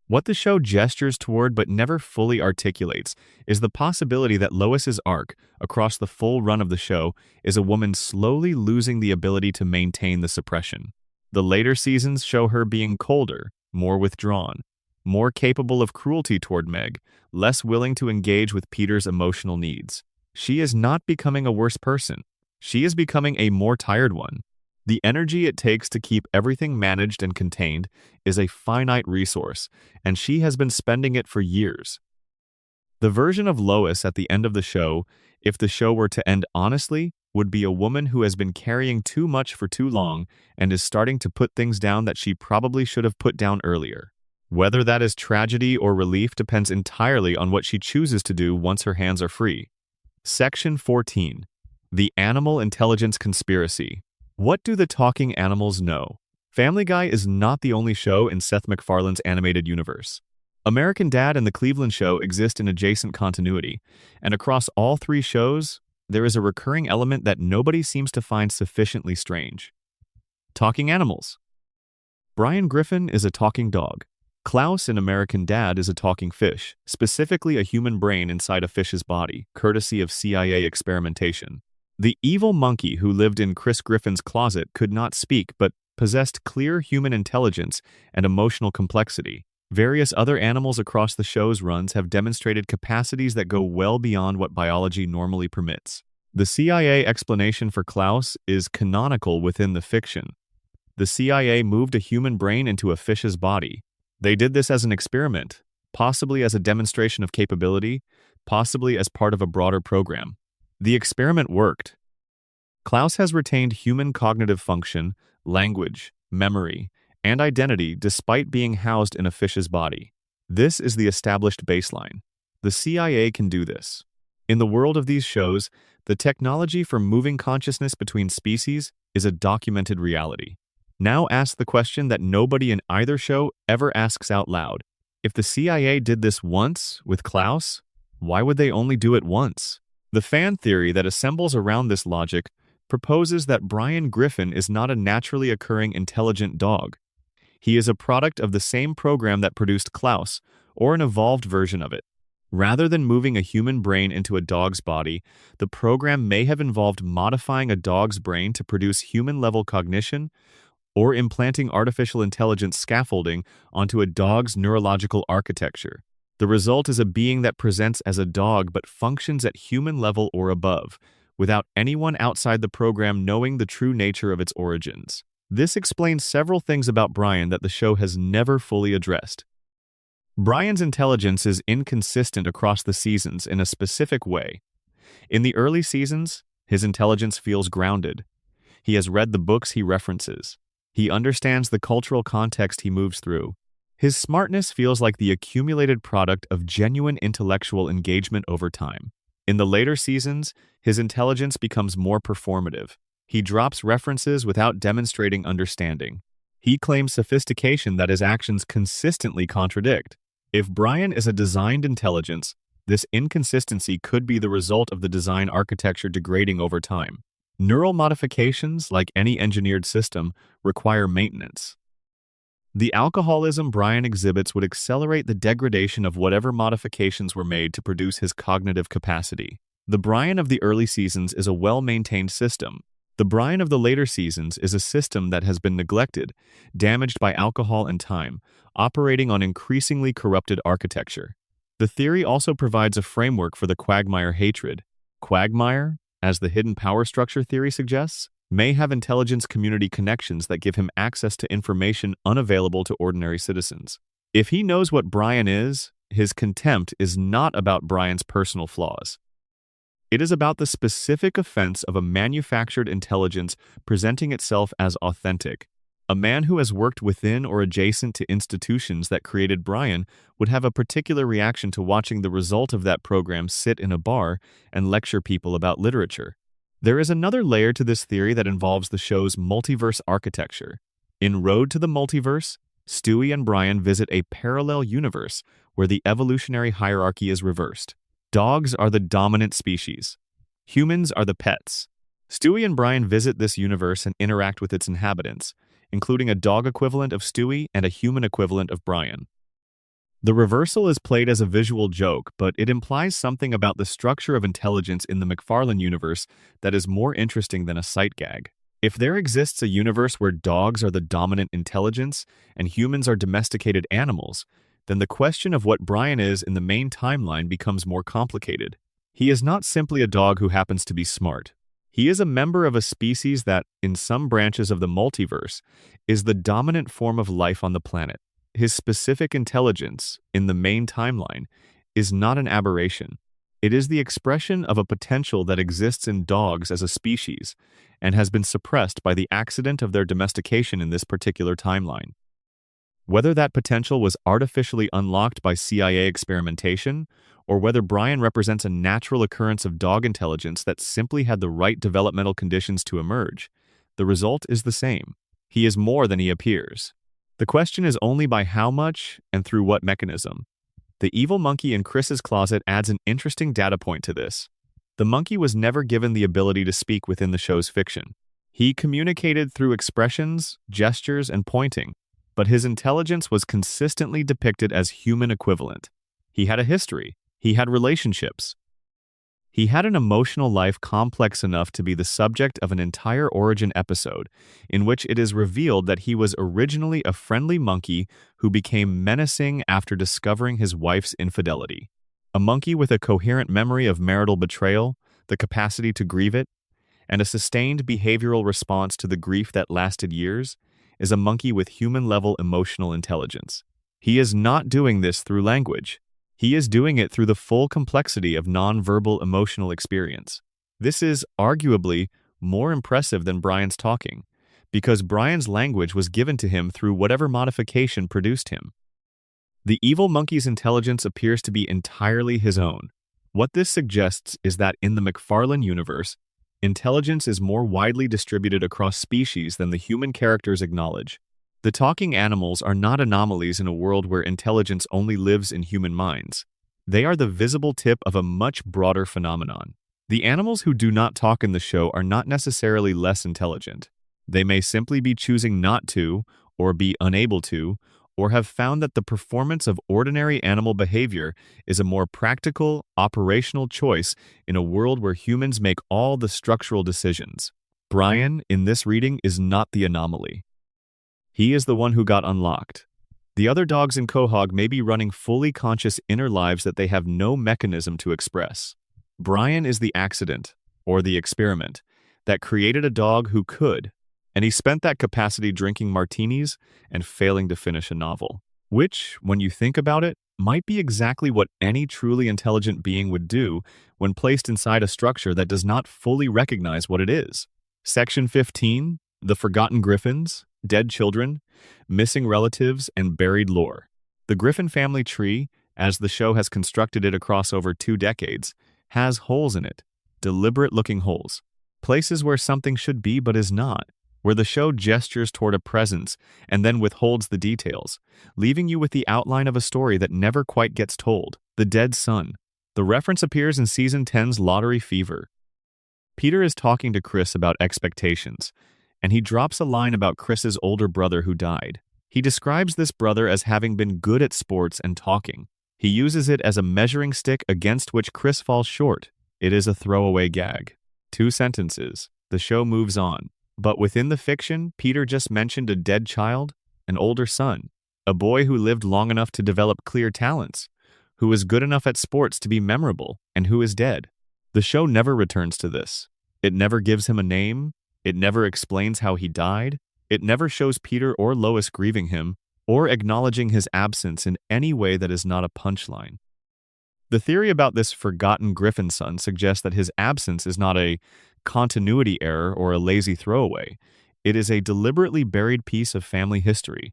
What the show gestures toward but never fully articulates is the possibility that Lois's arc, across the full run of the show, is a woman slowly losing the ability to maintain the suppression. The later seasons show her being colder, more withdrawn, more capable of cruelty toward Meg, less willing to engage with Peter's emotional needs. She is not becoming a worse person. She is becoming a more tired one. The energy it takes to keep everything managed and contained is a finite resource, and she has been spending it for years. The version of Lois at the end of the show, if the show were to end honestly, would be a woman who has been carrying too much for too long and is starting to put things down that she probably should have put down earlier. Whether that is tragedy or relief depends entirely on what she chooses to do once her hands are free. Section 14. The Animal Intelligence Conspiracy. What do the talking animals know? Family Guy is not the only show in Seth MacFarlane's animated universe. American Dad and The Cleveland Show exist in adjacent continuity, and across all three shows, there is a recurring element that nobody seems to find sufficiently strange. Talking animals. Brian Griffin is a talking dog. Klaus in American Dad is a talking fish, specifically a human brain inside a fish's body, courtesy of CIA experimentation. The evil monkey who lived in Chris Griffin's closet could not speak but possessed clear human intelligence and emotional complexity. Various other animals across the show's runs have demonstrated capacities that go well beyond what biology normally permits. The CIA explanation for Klaus is canonical within the fiction. The CIA moved a human brain into a fish's body. They did this as an experiment, possibly as a demonstration of capability, possibly as part of a broader program. The experiment worked. Klaus has retained human cognitive function, language, memory, and identity despite being housed in a fish's body. This is the established baseline. The CIA can do this. In the world of these shows, the technology for moving consciousness between species is a documented reality. Now ask the question that nobody in either show ever asks out loud. If the CIA did this once with Klaus, why would they only do it once? The fan theory that assembles around this logic proposes that Brian Griffin is not a naturally occurring intelligent dog. He is a product of the same program that produced Klaus, or an evolved version of it. Rather than moving a human brain into a dog's body, the program may have involved modifying a dog's brain to produce human-level cognition or implanting artificial intelligence scaffolding onto a dog's neurological architecture. The result is a being that presents as a dog but functions at human level or above, without anyone outside the program knowing the true nature of its origins. This explains several things about Brian that the show has never fully addressed. Brian's intelligence is inconsistent across the seasons in a specific way. In the early seasons, his intelligence feels grounded. He has read the books he references. He understands the cultural context he moves through. His smartness feels like the accumulated product of genuine intellectual engagement over time. In the later seasons, his intelligence becomes more performative. He drops references without demonstrating understanding. He claims sophistication that his actions consistently contradict. If Brian is a designed intelligence, this inconsistency could be the result of the design architecture degrading over time. Neural modifications, like any engineered system, require maintenance. The alcoholism Brian exhibits would accelerate the degradation of whatever modifications were made to produce his cognitive capacity. The Brian of the early seasons is a well-maintained system. The Brian of the later seasons is a system that has been neglected, damaged by alcohol and time, operating on increasingly corrupted architecture. The theory also provides a framework for the Quagmire hatred. Quagmire, as the hidden power structure theory suggests, may have intelligence community connections that give him access to information unavailable to ordinary citizens. If he knows what Brian is, his contempt is not about Brian's personal flaws. It is about the specific offense of a manufactured intelligence presenting itself as authentic. A man who has worked within or adjacent to institutions that created Brian would have a particular reaction to watching the result of that program sit in a bar and lecture people about literature. There is another layer to this theory that involves the show's multiverse architecture. In Road to the Multiverse, Stewie and Brian visit a parallel universe where the evolutionary hierarchy is reversed. Dogs are the dominant species. Humans are the pets. Stewie and Brian visit this universe and interact with its inhabitants, including a dog equivalent of Stewie and a human equivalent of Brian. The reversal is played as a visual joke, but it implies something about the structure of intelligence in the McFarlane universe that is more interesting than a sight gag. If there exists a universe where dogs are the dominant intelligence and humans are domesticated animals, then the question of what Brian is in the main timeline becomes more complicated. He is not simply a dog who happens to be smart. He is a member of a species that, in some branches of the multiverse, is the dominant form of life on the planet. His specific intelligence, in the main timeline, is not an aberration. It is the expression of a potential that exists in dogs as a species and has been suppressed by the accident of their domestication in this particular timeline. Whether that potential was artificially unlocked by CIA experimentation, or whether Brian represents a natural occurrence of dog intelligence that simply had the right developmental conditions to emerge, the result is the same. He is more than he appears. The question is only by how much and through what mechanism. The evil monkey in Chris's closet adds an interesting data point to this. The monkey was never given the ability to speak within the show's fiction. He communicated through expressions, gestures, and pointing, but his intelligence was consistently depicted as human equivalent. He had a history. He had relationships. He had an emotional life complex enough to be the subject of an entire origin episode, in which it is revealed that he was originally a friendly monkey who became menacing after discovering his wife's infidelity. A monkey with a coherent memory of marital betrayal, the capacity to grieve it, and a sustained behavioral response to the grief that lasted years, is a monkey with human-level emotional intelligence. He is not doing this through language. He is doing it through the full complexity of non-verbal emotional experience. This is, arguably, more impressive than Brian's talking, because Brian's language was given to him through whatever modification produced him. The evil monkey's intelligence appears to be entirely his own. What this suggests is that in the McFarlane universe, intelligence is more widely distributed across species than the human characters acknowledge. The talking animals are not anomalies in a world where intelligence only lives in human minds. They are the visible tip of a much broader phenomenon. The animals who do not talk in the show are not necessarily less intelligent. They may simply be choosing not to, or be unable to, or have found that the performance of ordinary animal behavior is a more practical, operational choice in a world where humans make all the structural decisions. Brian, in this reading, is not the anomaly. He is the one who got unlocked. The other dogs in Quahog may be running fully conscious inner lives that they have no mechanism to express. Brian is the accident, or the experiment, that created a dog who could, and he spent that capacity drinking martinis and failing to finish a novel. Which, when you think about it, might be exactly what any truly intelligent being would do when placed inside a structure that does not fully recognize what it is. Section 15, The Forgotten Griffins, Dead Children, Missing Relatives, and Buried Lore. The Griffin family tree, as the show has constructed it across over 2 decades, has holes in it, deliberate-looking holes, places where something should be but is not, where the show gestures toward a presence and then withholds the details, leaving you with the outline of a story that never quite gets told. The Dead Son. The reference appears in Season 10's Lottery Fever. Peter is talking to Chris about expectations, and he drops a line about Chris's older brother who died. He describes this brother as having been good at sports and talking. He uses it as a measuring stick against which Chris falls short. It is a throwaway gag. 2 sentences. The show moves on. But within the fiction, Peter just mentioned a dead child, an older son, a boy who lived long enough to develop clear talents, who was good enough at sports to be memorable, and who is dead. The show never returns to this. It never gives him a name. It never explains how he died. It never shows Peter or Lois grieving him, or acknowledging his absence in any way that is not a punchline. The theory about this forgotten Griffin son suggests that his absence is not a continuity error or a lazy throwaway. It is a deliberately buried piece of family history.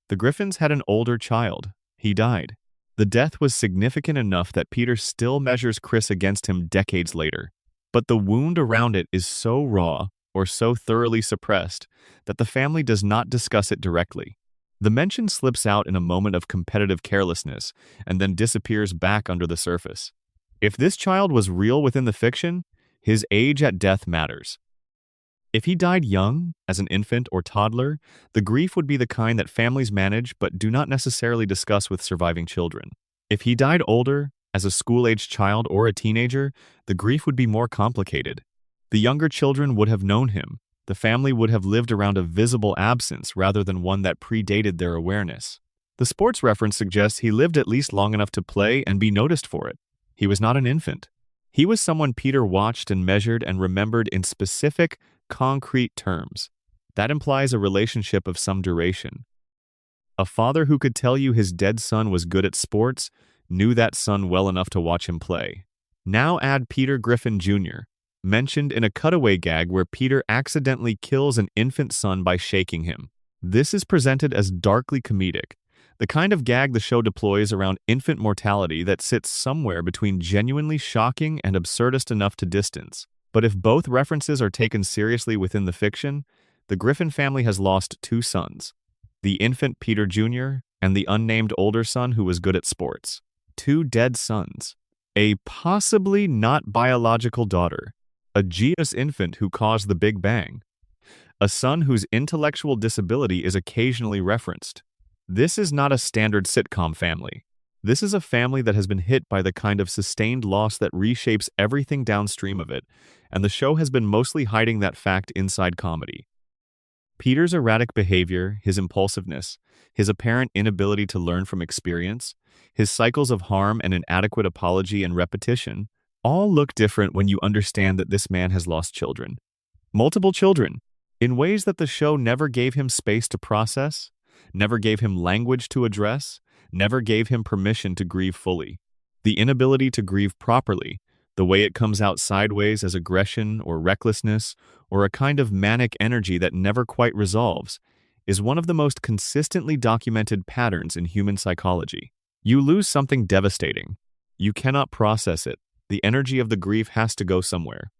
The Griffins had an older child. He died. The death was significant enough that Peter still measures Chris against him decades later. But the wound around it is so raw or so thoroughly suppressed that the family does not discuss it directly. The mention slips out in a moment of competitive carelessness and then disappears back under the surface. If this child was real within the fiction, his age at death matters. If he died young, as an infant or toddler, the grief would be the kind that families manage but do not necessarily discuss with surviving children. If he died older, as a school-aged child or a teenager, the grief would be more complicated. The younger children would have known him. The family would have lived around a visible absence rather than one that predated their awareness. The sports reference suggests he lived at least long enough to play and be noticed for it. He was not an infant. He was someone Peter watched and measured and remembered in specific, concrete terms. That implies a relationship of some duration. A father who could tell you his dead son was good at sports knew that son well enough to watch him play. Now add Peter Griffin Jr., mentioned in a cutaway gag where Peter accidentally kills an infant son by shaking him. This is presented as darkly comedic, the kind of gag the show deploys around infant mortality that sits somewhere between genuinely shocking and absurdist enough to distance. But if both references are taken seriously within the fiction, the Griffin family has lost two sons, the infant Peter Jr. and the unnamed older son who was good at sports. Two dead sons. A possibly not biological daughter. A genius infant who caused the Big Bang. A son whose intellectual disability is occasionally referenced. This is not a standard sitcom family. This is a family that has been hit by the kind of sustained loss that reshapes everything downstream of it, and the show has been mostly hiding that fact inside comedy. Peter's erratic behavior, his impulsiveness, his apparent inability to learn from experience, his cycles of harm and inadequate apology and repetition, all look different when you understand that this man has lost children. Multiple children, in ways that the show never gave him space to process, never gave him language to address, never gave him permission to grieve fully. The inability to grieve properly, the way it comes out sideways as aggression or recklessness or a kind of manic energy that never quite resolves, is one of the most consistently documented patterns in human psychology. You lose something devastating. You cannot process it. The energy of the grief has to go somewhere.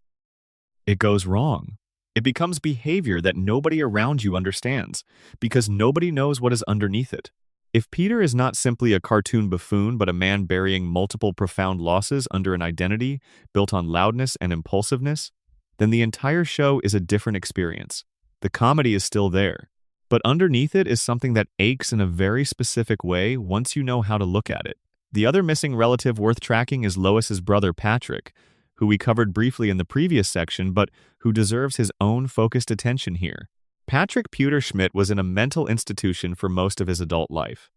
It goes wrong. It becomes behavior that nobody around you understands, because nobody knows what is underneath it. If Peter is not simply a cartoon buffoon but a man burying multiple profound losses under an identity built on loudness and impulsiveness, then the entire show is a different experience. The comedy is still there, but underneath it is something that aches in a very specific way once you know how to look at it. The other missing relative worth tracking is Lois's brother Patrick, who we covered briefly in the previous section but who deserves his own focused attention here. Patrick Pewter-Schmidt was in a mental institution for most of his adult life.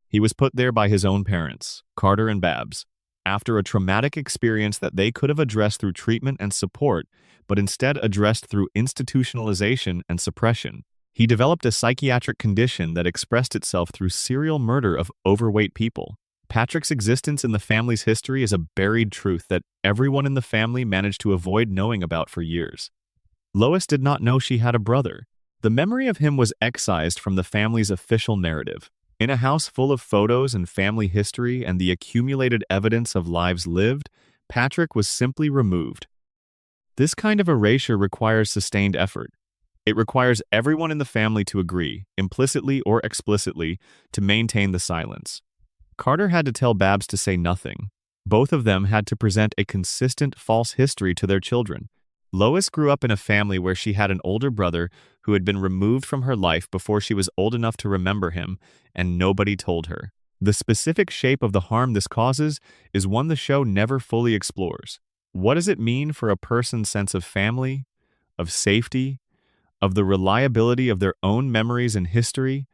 He was put there by his own parents, Carter and Babs, after a traumatic experience that they could have addressed through treatment and support, but instead addressed through institutionalization and suppression. He developed a psychiatric condition that expressed itself through serial murder of overweight people. Patrick's existence in the family's history is a buried truth that everyone in the family managed to avoid knowing about for years. Lois did not know she had a brother. The memory of him was excised from the family's official narrative. In a house full of photos and family history and the accumulated evidence of lives lived, Patrick was simply removed. This kind of erasure requires sustained effort. It requires everyone in the family to agree, implicitly or explicitly, to maintain the silence. Carter had to tell Babs to say nothing. Both of them had to present a consistent false history to their children. Lois grew up in a family where she had an older brother who had been removed from her life before she was old enough to remember him, and nobody told her. The specific shape of the harm this causes is one the show never fully explores. What does it mean for a person's sense of family, of safety, of the reliability of their own memories and history,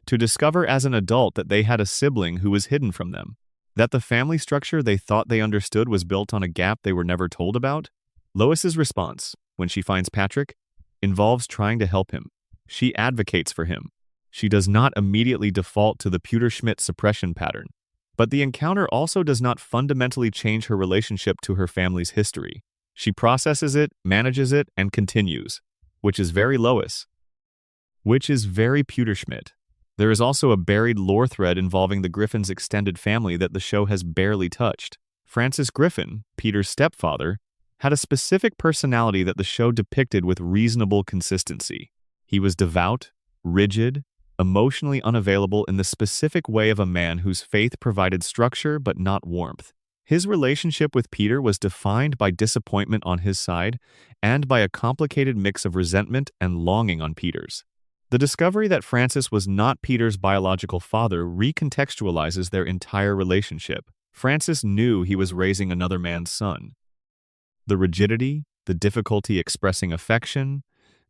to discover as an adult that they had a sibling who was hidden from them? That the family structure they thought they understood was built on a gap they were never told about? Lois's response, when she finds Patrick, involves trying to help him. She advocates for him. She does not immediately default to the Pewter-Schmidt suppression pattern. But the encounter also does not fundamentally change her relationship to her family's history. She processes it, manages it, and continues, which is very Lois. Which is very Pewter-Schmidt. There is also a buried lore thread involving the Griffin's extended family that the show has barely touched. Francis Griffin, Peter's stepfather, had a specific personality that the show depicted with reasonable consistency. He was devout, rigid, emotionally unavailable in the specific way of a man whose faith provided structure but not warmth. His relationship with Peter was defined by disappointment on his side and by a complicated mix of resentment and longing on Peter's. The discovery that Francis was not Peter's biological father recontextualizes their entire relationship. Francis knew he was raising another man's son. The rigidity, the difficulty expressing affection,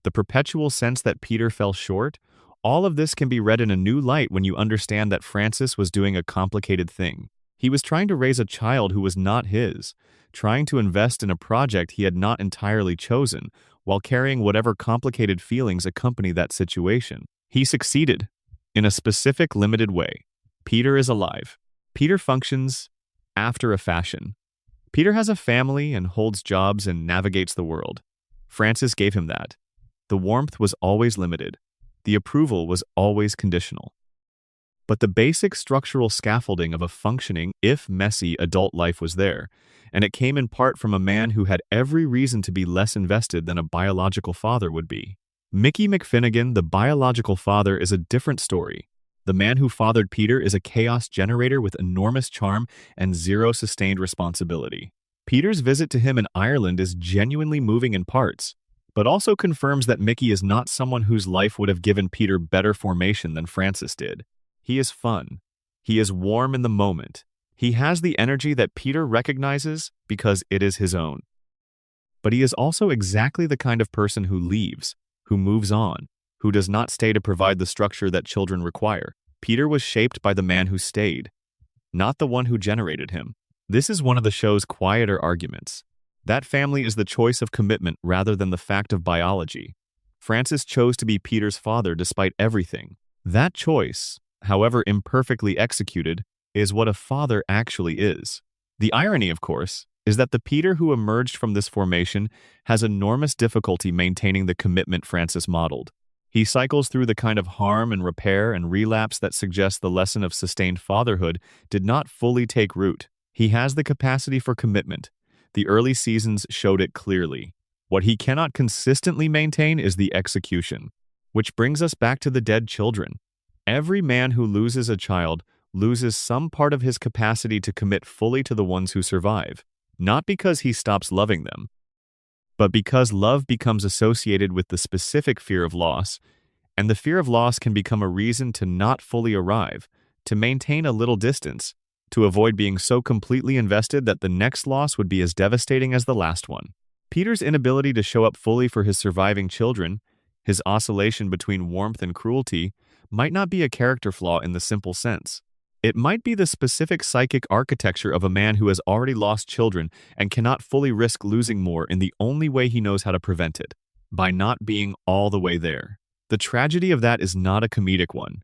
the perpetual sense that Peter fell short, all of this can be read in a new light when you understand that Francis was doing a complicated thing. He was trying to raise a child who was not his, trying to invest in a project he had not entirely chosen, while carrying whatever complicated feelings accompany that situation. He succeeded, in a specific, limited way. Peter is alive. Peter functions after a fashion. Peter has a family and holds jobs and navigates the world. Francis gave him that. The warmth was always limited. The approval was always conditional. But the basic structural scaffolding of a functioning, if messy, adult life was there, and it came in part from a man who had every reason to be less invested than a biological father would be. Mickey McFinnigan, the biological father, is a different story. The man who fathered Peter is a chaos generator with enormous charm and zero sustained responsibility. Peter's visit to him in Ireland is genuinely moving in parts, but also confirms that Mickey is not someone whose life would have given Peter better formation than Francis did. He is fun. He is warm in the moment. He has the energy that Peter recognizes because it is his own. But he is also exactly the kind of person who leaves, who moves on, who does not stay to provide the structure that children require. Peter was shaped by the man who stayed, not the one who generated him. This is one of the show's quieter arguments. That family is the choice of commitment rather than the fact of biology. Francis chose to be Peter's father despite everything. That choice, however imperfectly executed, is what a father actually is. The irony, of course, is that the Peter who emerged from this formation has enormous difficulty maintaining the commitment Francis modeled. He cycles through the kind of harm and repair and relapse that suggests the lesson of sustained fatherhood did not fully take root. He has the capacity for commitment. The early seasons showed it clearly. What he cannot consistently maintain is the execution. Which brings us back to the dead children. Every man who loses a child loses some part of his capacity to commit fully to the ones who survive, not because he stops loving them, but because love becomes associated with the specific fear of loss, and the fear of loss can become a reason to not fully arrive, to maintain a little distance, to avoid being so completely invested that the next loss would be as devastating as the last one. Peter's inability to show up fully for his surviving children, his oscillation between warmth and cruelty, might not be a character flaw in the simple sense. It might be the specific psychic architecture of a man who has already lost children and cannot fully risk losing more in the only way he knows how to prevent it, by not being all the way there. The tragedy of that is not a comedic one.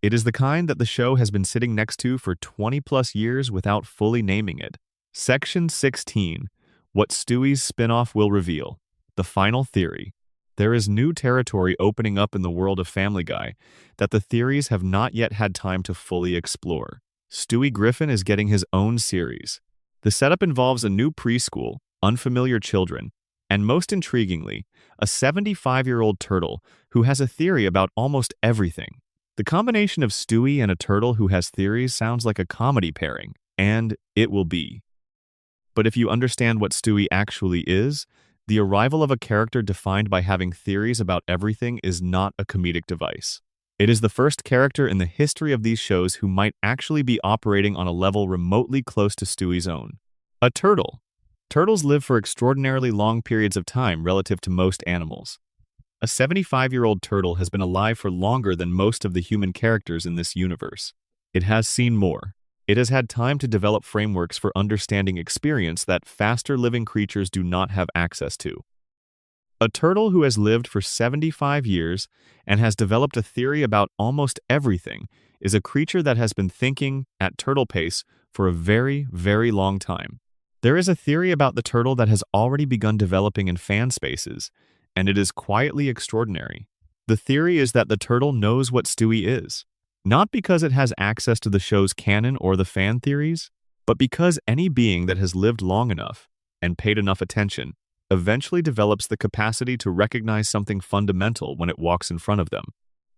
It is the kind that the show has been sitting next to for 20-plus years without fully naming it. Section 16. What Stewie's spin-off will reveal. The final theory. There is new territory opening up in the world of Family Guy that the theories have not yet had time to fully explore. Stewie Griffin is getting his own series. The setup involves a new preschool, unfamiliar children, and most intriguingly, a 75-year-old turtle who has a theory about almost everything. The combination of Stewie and a turtle who has theories sounds like a comedy pairing, and it will be. But if you understand what Stewie actually is, the arrival of a character defined by having theories about everything is not a comedic device. It is the first character in the history of these shows who might actually be operating on a level remotely close to Stewie's own. A turtle. Turtles live for extraordinarily long periods of time relative to most animals. A 75-year-old turtle has been alive for longer than most of the human characters in this universe. It has seen more. It has had time to develop frameworks for understanding experience that faster living creatures do not have access to. A turtle who has lived for 75 years and has developed a theory about almost everything is a creature that has been thinking at turtle pace for a very, very long time. There is a theory about the turtle that has already begun developing in fan spaces, and it is quietly extraordinary. The theory is that the turtle knows what Stewie is. Not because it has access to the show's canon or the fan theories, but because any being that has lived long enough and paid enough attention eventually develops the capacity to recognize something fundamental when it walks in front of them.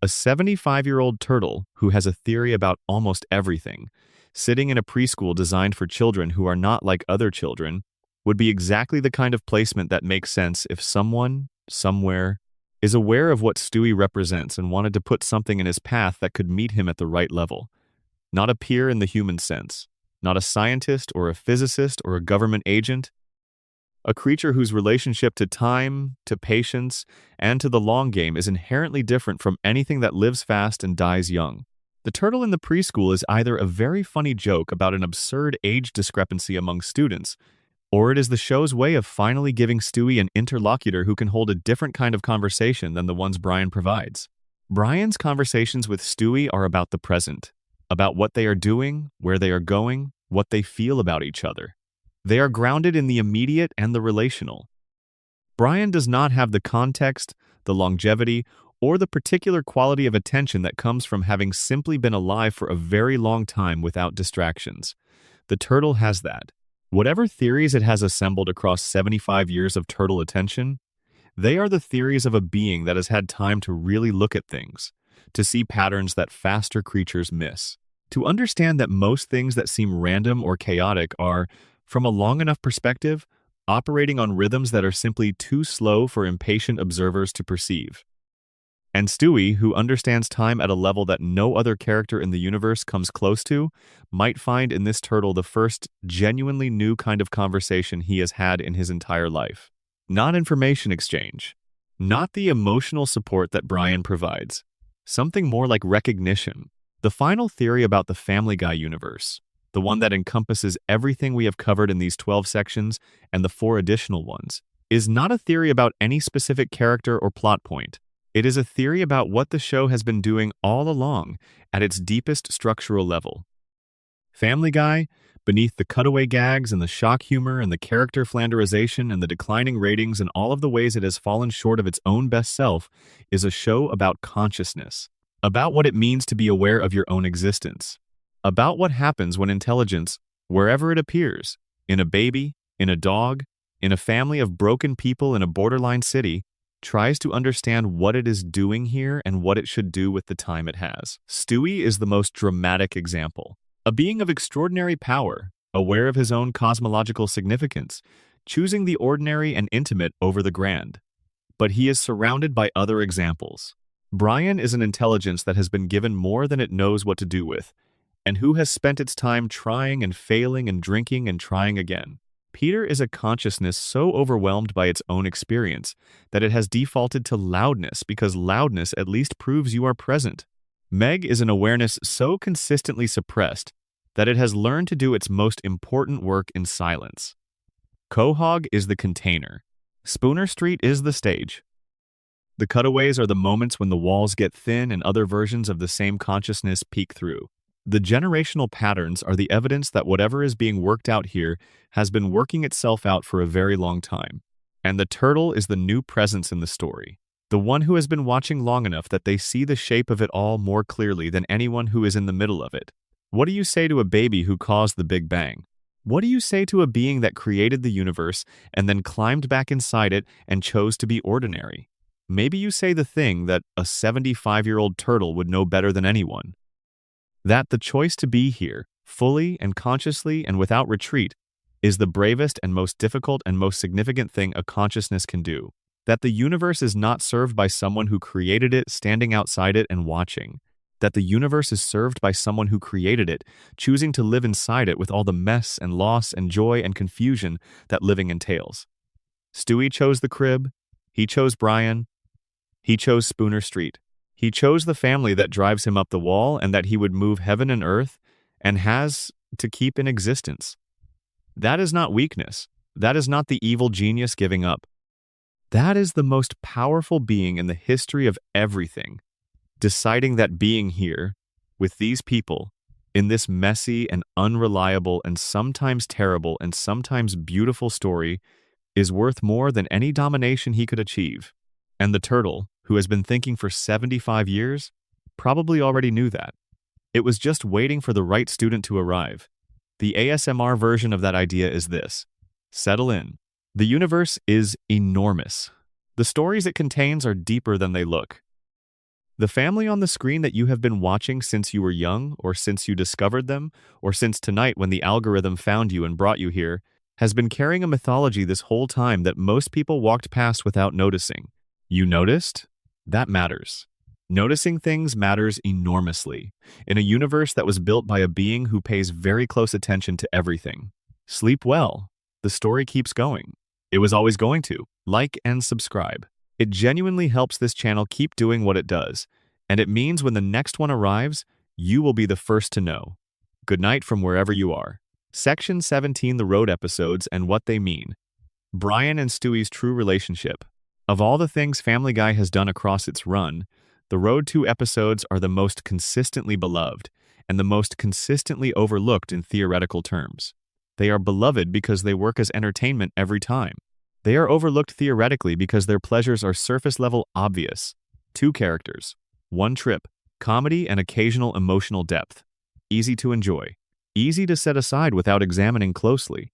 A 75-year-old turtle who has a theory about almost everything Sitting in a preschool designed for children who are not like other children would be exactly the kind of placement that makes sense if someone, somewhere, is aware of what Stewie represents and wanted to put something in his path that could meet him at the right level. Not a peer in the human sense, not a scientist or a physicist or a government agent, a creature whose relationship to time, to patience, and to the long game is inherently different from anything that lives fast and dies young. The turtle in the preschool is either a very funny joke about an absurd age discrepancy among students, or it is the show's way of finally giving Stewie an interlocutor who can hold a different kind of conversation than the ones Brian provides. Brian's conversations with Stewie are about the present, about what they are doing, where they are going, what they feel about each other. They are grounded in the immediate and the relational. Brian does not have the context, the longevity, or the particular quality of attention that comes from having simply been alive for a very long time without distractions. The turtle has that. Whatever theories it has assembled across 75 years of turtle attention, they are the theories of a being that has had time to really look at things, to see patterns that faster creatures miss, to understand that most things that seem random or chaotic are, from a long enough perspective, operating on rhythms that are simply too slow for impatient observers to perceive. And Stewie, who understands time at a level that no other character in the universe comes close to, might find in this turtle the first genuinely new kind of conversation he has had in his entire life. Not information exchange, not the emotional support that Brian provides, something more like recognition. The final theory about the Family Guy universe, the one that encompasses everything we have covered in these 12 sections and the 4 additional ones, is not a theory about any specific character or plot point. It is a theory about what the show has been doing all along at its deepest structural level. Family Guy, beneath the cutaway gags and the shock humor and the character flanderization and the declining ratings and all of the ways it has fallen short of its own best self, is a show about consciousness, about what it means to be aware of your own existence, about what happens when intelligence, wherever it appears, in a baby, in a dog, in a family of broken people in a borderline city, tries to understand what it is doing here and what it should do with the time it has. Stewie is the most dramatic example. A being of extraordinary power, aware of his own cosmological significance, choosing the ordinary and intimate over the grand. But he is surrounded by other examples. Brian is an intelligence that has been given more than it knows what to do with, and who has spent its time trying and failing and drinking and trying again. Peter is a consciousness so overwhelmed by its own experience that it has defaulted to loudness because loudness at least proves you are present. Meg is an awareness so consistently suppressed that it has learned to do its most important work in silence. Quahog is the container. Spooner Street is the stage. The cutaways are the moments when the walls get thin and other versions of the same consciousness peek through. The generational patterns are the evidence that whatever is being worked out here has been working itself out for a very long time. And the turtle is the new presence in the story, the one who has been watching long enough that they see the shape of it all more clearly than anyone who is in the middle of it. What do you say to a baby who caused the Big Bang? What do you say to a being that created the universe and then climbed back inside it and chose to be ordinary? Maybe you say the thing that a 75-year-old turtle would know better than anyone. That the choice to be here, fully and consciously and without retreat, is the bravest and most difficult and most significant thing a consciousness can do. That the universe is not served by someone who created it standing outside it and watching. That the universe is served by someone who created it, choosing to live inside it with all the mess and loss and joy and confusion that living entails. Stewie chose the crib. He chose Brian. He chose Spooner Street. He chose the family that drives him up the wall and that he would move heaven and earth and has to keep in existence. That is not weakness. That is not the evil genius giving up. That is the most powerful being in the history of everything, deciding that being here, with these people, in this messy and unreliable and sometimes terrible and sometimes beautiful story, is worth more than any domination he could achieve. And the turtle, who has been thinking for 75 years, probably already knew that. It was just waiting for the right student to arrive. The ASMR version of that idea is this. Settle in. The universe is enormous. The stories it contains are deeper than they look. The family on the screen that you have been watching since you were young, or since you discovered them, or since tonight when the algorithm found you and brought you here, has been carrying a mythology this whole time that most people walked past without noticing. You noticed? That matters. Noticing things matters enormously in a universe that was built by a being who pays very close attention to everything. Sleep well. The story keeps going. It was always going to. Like and subscribe. It genuinely helps this channel keep doing what it does, and it means when the next one arrives, you will be the first to know. Good night from wherever you are. Section 17: The Road Episodes and What They Mean. Brian and Stewie's True Relationship. Of all the things Family Guy has done across its run, the Road 2 episodes are the most consistently beloved and the most consistently overlooked in theoretical terms. They are beloved because they work as entertainment every time. They are overlooked theoretically because their pleasures are surface-level obvious. 2 characters, 1 trip, comedy and occasional emotional depth. Easy to enjoy. Easy to set aside without examining closely.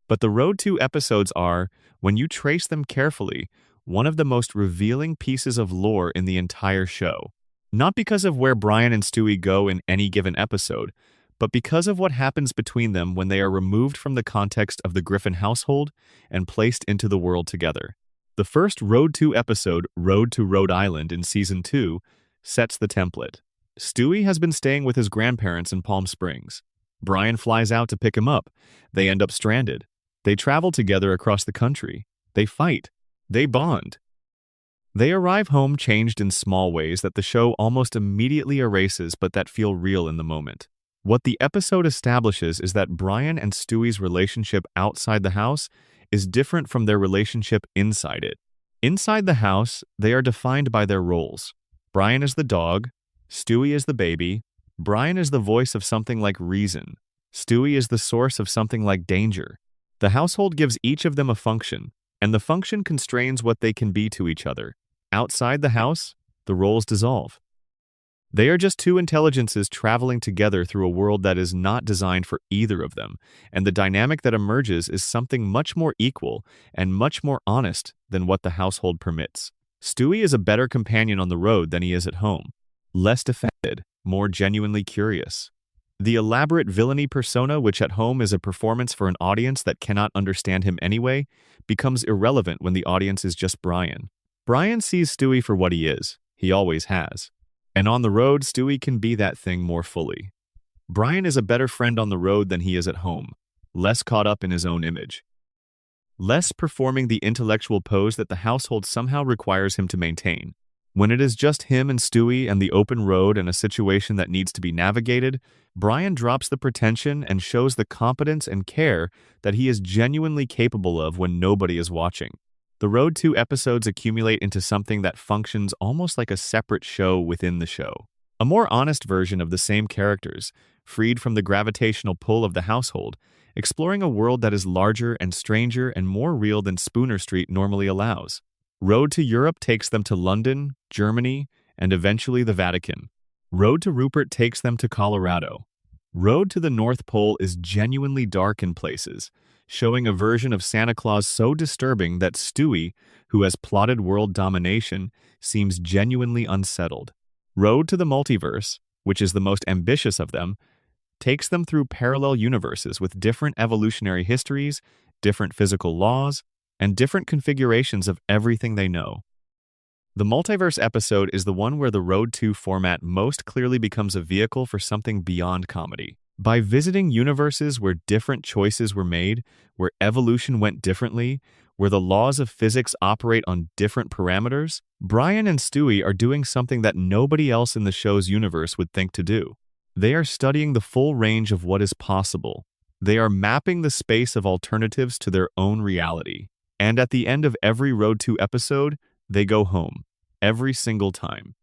But the Road 2 episodes are, when you trace them carefully, one of the most revealing pieces of lore in the entire show. Not because of where Brian and Stewie go in any given episode, but because of what happens between them when they are removed from the context of the Griffin household and placed into the world together. The first Road 2 episode, Road to Rhode Island in Season 2, sets the template. Stewie has been staying with his grandparents in Palm Springs. Brian flies out to pick him up. They end up stranded. They travel together across the country. They fight. They bond. They arrive home changed in small ways that the show almost immediately erases but that feel real in the moment. What the episode establishes is that Brian and Stewie's relationship outside the house is different from their relationship inside it. Inside the house, they are defined by their roles. Brian is the dog, Stewie is the baby, Brian is the voice of something like reason, Stewie is the source of something like danger. The household gives each of them a function, and the function constrains what they can be to each other. Outside the house, the roles dissolve. They are just 2 intelligences traveling together through a world that is not designed for either of them, and the dynamic that emerges is something much more equal and much more honest than what the household permits. Stewie is a better companion on the road than he is at home. Less defended, more genuinely curious. The elaborate villainy persona, which at home is a performance for an audience that cannot understand him anyway, becomes irrelevant when the audience is just Brian. Brian sees Stewie for what he is. He always has. And on the road, Stewie can be that thing more fully. Brian is a better friend on the road than he is at home, less caught up in his own image, less performing the intellectual pose that the household somehow requires him to maintain. When it is just him and Stewie and the open road and a situation that needs to be navigated, Brian drops the pretension and shows the competence and care that he is genuinely capable of when nobody is watching. The Road 2 episodes accumulate into something that functions almost like a separate show within the show. A more honest version of the same characters, freed from the gravitational pull of the household, exploring a world that is larger and stranger and more real than Spooner Street normally allows. Road to Europe takes them to London, Germany, and eventually the Vatican. Road to Rupert takes them to Colorado. Road to the North Pole is genuinely dark in places, showing a version of Santa Claus so disturbing that Stewie, who has plotted world domination, seems genuinely unsettled. Road to the Multiverse, which is the most ambitious of them, takes them through parallel universes with different evolutionary histories, different physical laws, and different configurations of everything they know. The Multiverse episode is the one where the Road 2 format most clearly becomes a vehicle for something beyond comedy. By visiting universes where different choices were made, where evolution went differently, where the laws of physics operate on different parameters, Brian and Stewie are doing something that nobody else in the show's universe would think to do. They are studying the full range of what is possible. They are mapping the space of alternatives to their own reality. And at the end of every Road 2 episode, they go home. Every single time.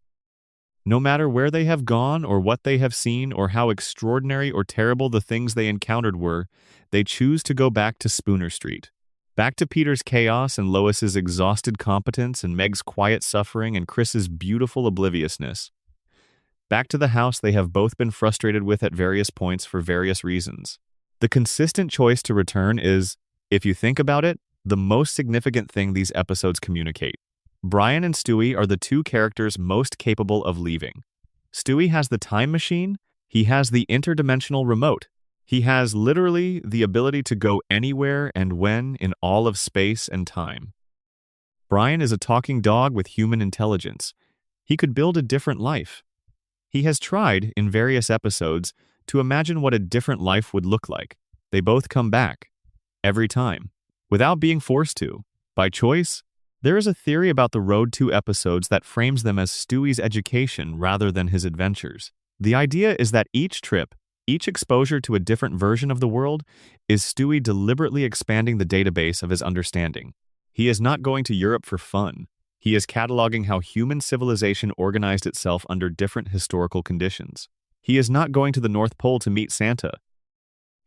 No matter where they have gone or what they have seen or how extraordinary or terrible the things they encountered were, they choose to go back to Spooner Street. Back to Peter's chaos and Lois's exhausted competence and Meg's quiet suffering and Chris's beautiful obliviousness. Back to the house they have both been frustrated with at various points for various reasons. The consistent choice to return is, if you think about it, the most significant thing these episodes communicate. Brian and Stewie are the two characters most capable of leaving. Stewie has the time machine, he has the interdimensional remote. He has literally the ability to go anywhere and when in all of space and time. Brian is a talking dog with human intelligence. He could build a different life. He has tried, in various episodes, to imagine what a different life would look like. They both come back. Every time. Without being forced to. By choice. There is a theory about the Road to episodes that frames them as Stewie's education rather than his adventures. The idea is that each trip, each exposure to a different version of the world, is Stewie deliberately expanding the database of his understanding. He is not going to Europe for fun. He is cataloging how human civilization organized itself under different historical conditions. He is not going to the North Pole to meet Santa.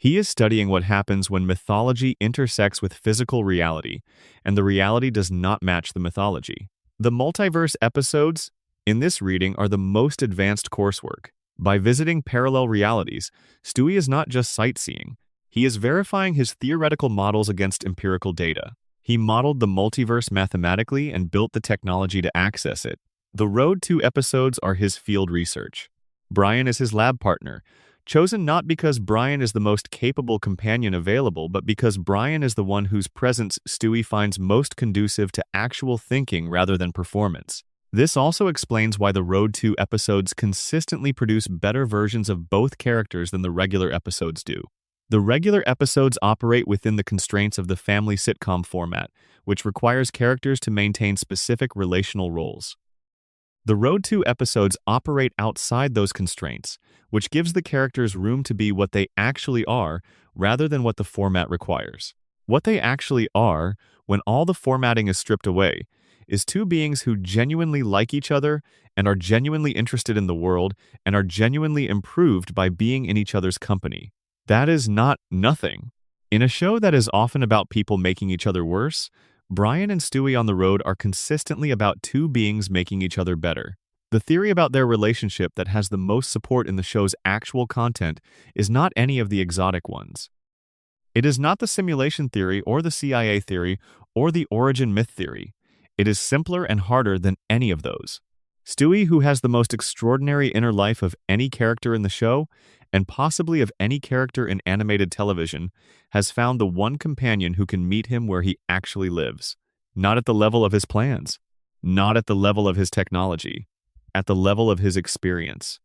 He is studying what happens when mythology intersects with physical reality, and the reality does not match the mythology. The multiverse episodes in this reading are the most advanced coursework. By visiting parallel realities, Stewie is not just sightseeing. He is verifying his theoretical models against empirical data. He modeled the multiverse mathematically and built the technology to access it. The Road to episodes are his field research. Brian is his lab partner, chosen not because Brian is the most capable companion available, but because Brian is the one whose presence Stewie finds most conducive to actual thinking rather than performance. This also explains why the Road to episodes consistently produce better versions of both characters than the regular episodes do. The regular episodes operate within the constraints of the family sitcom format, which requires characters to maintain specific relational roles. The Road to episodes operate outside those constraints, which gives the characters room to be what they actually are rather than what the format requires. What they actually are, when all the formatting is stripped away, is two beings who genuinely like each other and are genuinely interested in the world and are genuinely improved by being in each other's company. That is not nothing. In a show that is often about people making each other worse, Brian and Stewie on the road are consistently about two beings making each other better. The theory about their relationship that has the most support in the show's actual content is not any of the exotic ones. It is not the simulation theory or the CIA theory or the origin myth theory. It is simpler and harder than any of those. Stewie, who has the most extraordinary inner life of any character in the show, and possibly of any character in animated television, has found the one companion who can meet him where he actually lives. Not at the level of his plans, not at the level of his technology, at the level of his experience.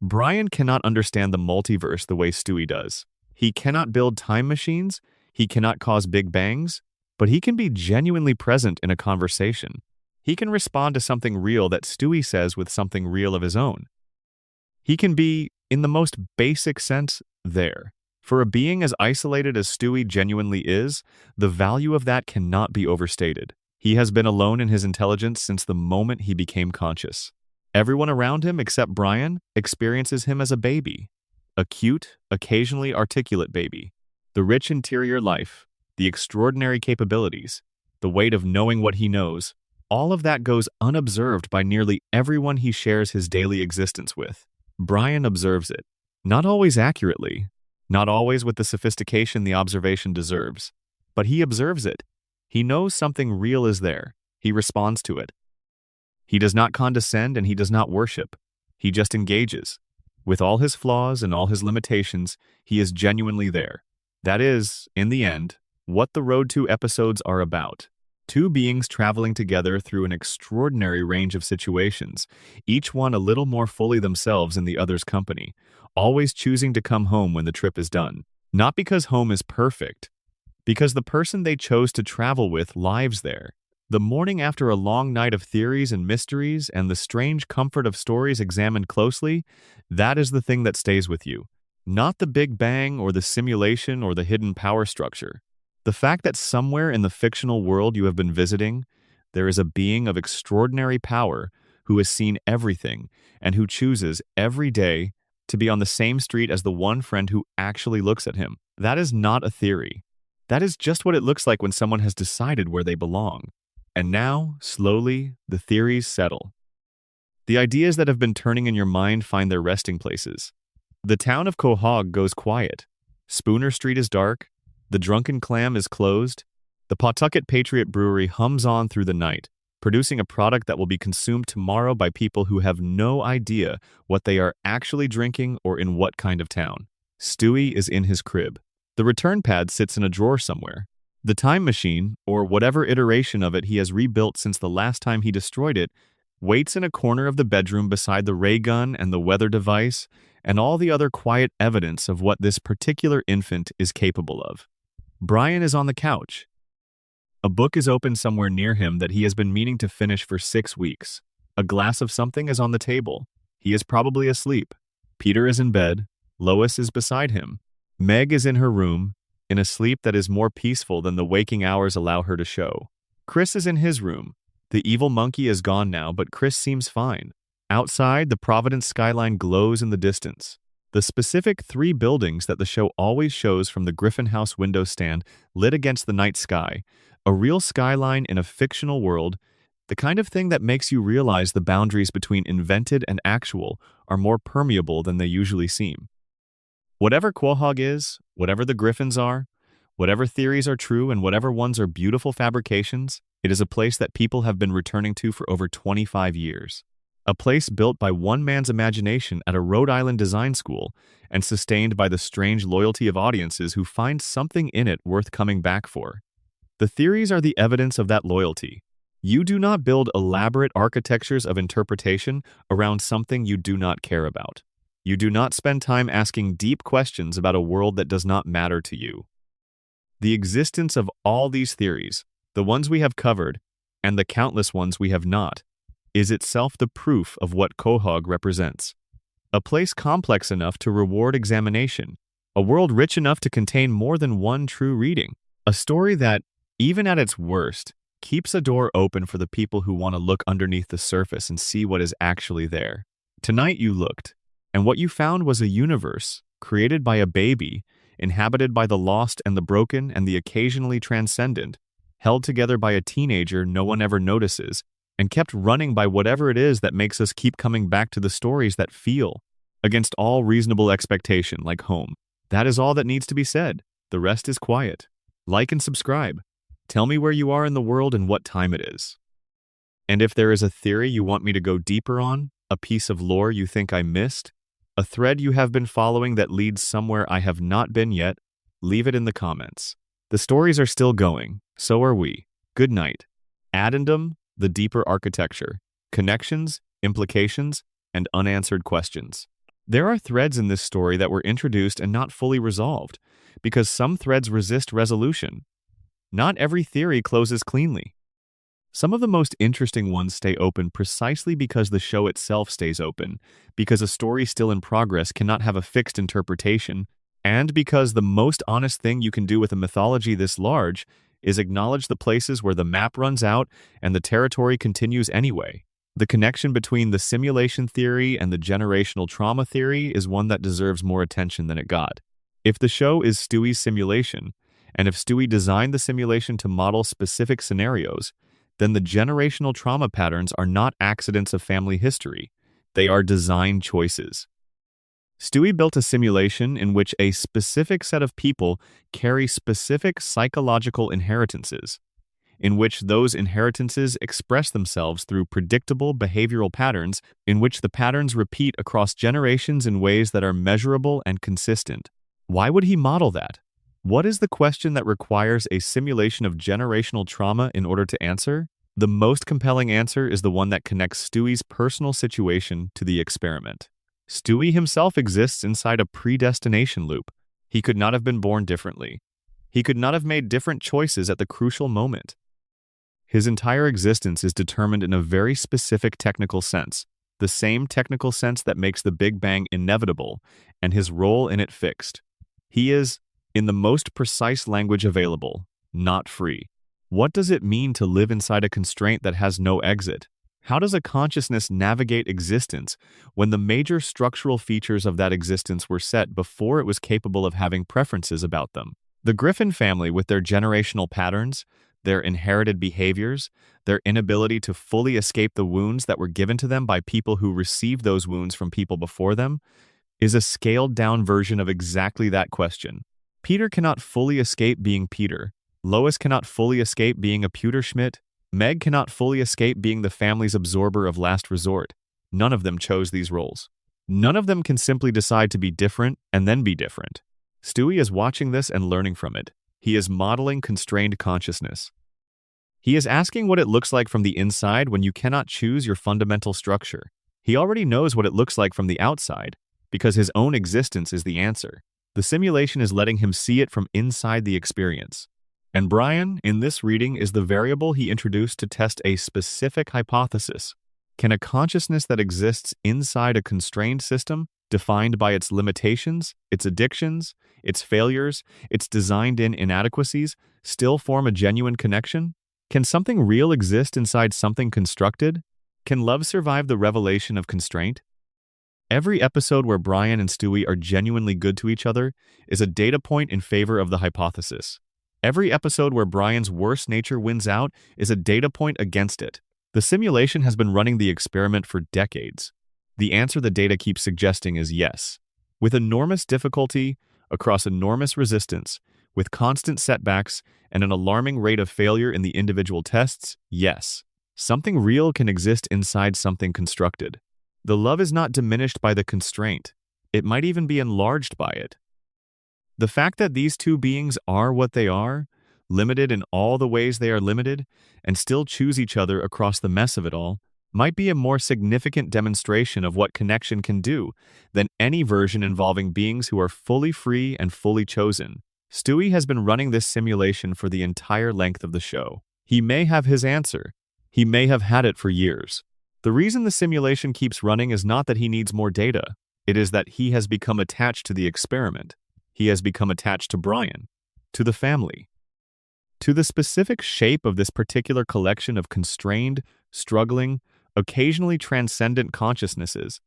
Brian cannot understand the multiverse the way Stewie does. He cannot build time machines, he cannot cause big bangs, but he can be genuinely present in a conversation. He can respond to something real that Stewie says with something real of his own. He can be, in the most basic sense, there. For a being as isolated as Stewie genuinely is, the value of that cannot be overstated. He has been alone in his intelligence since the moment he became conscious. Everyone around him except Brian experiences him as a baby. A cute, occasionally articulate baby. The rich interior life, the extraordinary capabilities, the weight of knowing what he knows, all of that goes unobserved by nearly everyone he shares his daily existence with. Brian observes it. Not always accurately, not always with the sophistication the observation deserves, but he observes it. He knows something real is there. He responds to it. He does not condescend and he does not worship. He just engages. With all his flaws and all his limitations, he is genuinely there. That is, in the end, what the Road to episodes are about. Two beings traveling together through an extraordinary range of situations, each one a little more fully themselves in the other's company, always choosing to come home when the trip is done. Not because home is perfect, because the person they chose to travel with lives there. The morning after a long night of theories and mysteries and the strange comfort of stories examined closely, that is the thing that stays with you. Not the Big Bang or the simulation or the hidden power structure. The fact that somewhere in the fictional world you have been visiting, there is a being of extraordinary power who has seen everything and who chooses every day to be on the same street as the one friend who actually looks at him. That is not a theory. That is just what it looks like when someone has decided where they belong. And now, slowly, the theories settle. The ideas that have been turning in your mind find their resting places. The town of Quahog goes quiet. Spooner Street is dark. The Drunken Clam is closed. The Pawtucket Patriot Brewery hums on through the night. producing a product that will be consumed tomorrow by people who have no idea what they are actually drinking or in what kind of town. Stewie is in his crib. The return pad sits in a drawer somewhere. The time machine, or whatever iteration of it he has rebuilt since the last time he destroyed it, waits in a corner of the bedroom beside the ray gun and the weather device and all the other quiet evidence of what this particular infant is capable of. Brian is on the couch. A book is open somewhere near him that he has been meaning to finish for 6 weeks. A glass of something is on the table. He is probably asleep. Peter is in bed. Lois is beside him. Meg is in her room, in a sleep that is more peaceful than the waking hours allow her to show. Chris is in his room. The evil monkey is gone now, but Chris seems fine. Outside, the Providence skyline glows in the distance. The specific 3 buildings that the show always shows from the Griffin House window stand lit against the night sky, a real skyline in a fictional world, the kind of thing that makes you realize the boundaries between invented and actual are more permeable than they usually seem. Whatever Quahog is, whatever the Griffins are, whatever theories are true and whatever ones are beautiful fabrications, it is a place that people have been returning to for over 25 years. A place built by one man's imagination at a Rhode Island design school and sustained by the strange loyalty of audiences who find something in it worth coming back for. The theories are the evidence of that loyalty. You do not build elaborate architectures of interpretation around something you do not care about. You do not spend time asking deep questions about a world that does not matter to you. The existence of all these theories, the ones we have covered, and the countless ones we have not, is itself the proof of what Quahog represents. A place complex enough to reward examination, a world rich enough to contain more than one true reading, a story that, even at its worst, keeps a door open for the people who want to look underneath the surface and see what is actually there. Tonight you looked, and what you found was a universe created by a baby, inhabited by the lost and the broken and the occasionally transcendent, held together by a teenager no one ever notices, and kept running by whatever it is that makes us keep coming back to the stories that feel, against all reasonable expectation, like home. That is all that needs to be said. The rest is quiet. Like and subscribe. Tell me where you are in the world and what time it is. And if there is a theory you want me to go deeper on, a piece of lore you think I missed, a thread you have been following that leads somewhere I have not been yet, leave it in the comments. The stories are still going. So are we. Good night. Addendum, the deeper architecture, connections, implications, and unanswered questions. There are threads in this story that were introduced and not fully resolved, because some threads resist resolution. Not every theory closes cleanly. Some of the most interesting ones stay open precisely because the show itself stays open, because a story still in progress cannot have a fixed interpretation, and because the most honest thing you can do with a mythology this large is acknowledge the places where the map runs out and the territory continues anyway. The connection between the simulation theory and the generational trauma theory is one that deserves more attention than it got. If the show is Stewie's simulation, and if Stewie designed the simulation to model specific scenarios, then the generational trauma patterns are not accidents of family history. They are design choices. Stewie built a simulation in which a specific set of people carry specific psychological inheritances, in which those inheritances express themselves through predictable behavioral patterns in which the patterns repeat across generations in ways that are measurable and consistent. Why would he model that? What is the question that requires a simulation of generational trauma in order to answer? The most compelling answer is the one that connects Stewie's personal situation to the experiment. Stewie himself exists inside a predestination loop. He could not have been born differently. He could not have made different choices at the crucial moment. His entire existence is determined in a very specific technical sense, the same technical sense that makes the Big Bang inevitable and his role in it fixed. He is, in the most precise language available, not free. What does it mean to live inside a constraint that has no exit? How does a consciousness navigate existence when the major structural features of that existence were set before it was capable of having preferences about them? The Griffin family, with their generational patterns, their inherited behaviors, their inability to fully escape the wounds that were given to them by people who received those wounds from people before them, is a scaled-down version of exactly that question. Peter cannot fully escape being Peter. Lois cannot fully escape being a Pewterschmidt. Meg cannot fully escape being the family's absorber of last resort. None of them chose these roles. None of them can simply decide to be different and then be different. Stewie is watching this and learning from it. He is modeling constrained consciousness. He is asking what it looks like from the inside when you cannot choose your fundamental structure. He already knows what it looks like from the outside, because his own existence is the answer. The simulation is letting him see it from inside the experience. And Brian, in this reading, is the variable he introduced to test a specific hypothesis. Can a consciousness that exists inside a constrained system, defined by its limitations, its addictions, its failures, its designed-in inadequacies, still form a genuine connection? Can something real exist inside something constructed? Can love survive the revelation of constraint? Every episode where Brian and Stewie are genuinely good to each other is a data point in favor of the hypothesis. Every episode where Brian's worst nature wins out is a data point against it. The simulation has been running the experiment for decades. The answer the data keeps suggesting is yes. With enormous difficulty, across enormous resistance, with constant setbacks and an alarming rate of failure in the individual tests, yes. Something real can exist inside something constructed. The love is not diminished by the constraint. It might even be enlarged by it. The fact that these two beings are what they are, limited in all the ways they are limited, and still choose each other across the mess of it all, might be a more significant demonstration of what connection can do than any version involving beings who are fully free and fully chosen. Stewie has been running this simulation for the entire length of the show. He may have his answer. He may have had it for years. The reason the simulation keeps running is not that he needs more data. It is that he has become attached to the experiment. He has become attached to Brian, to the family, to the specific shape of this particular collection of constrained, struggling, occasionally transcendent consciousnesses.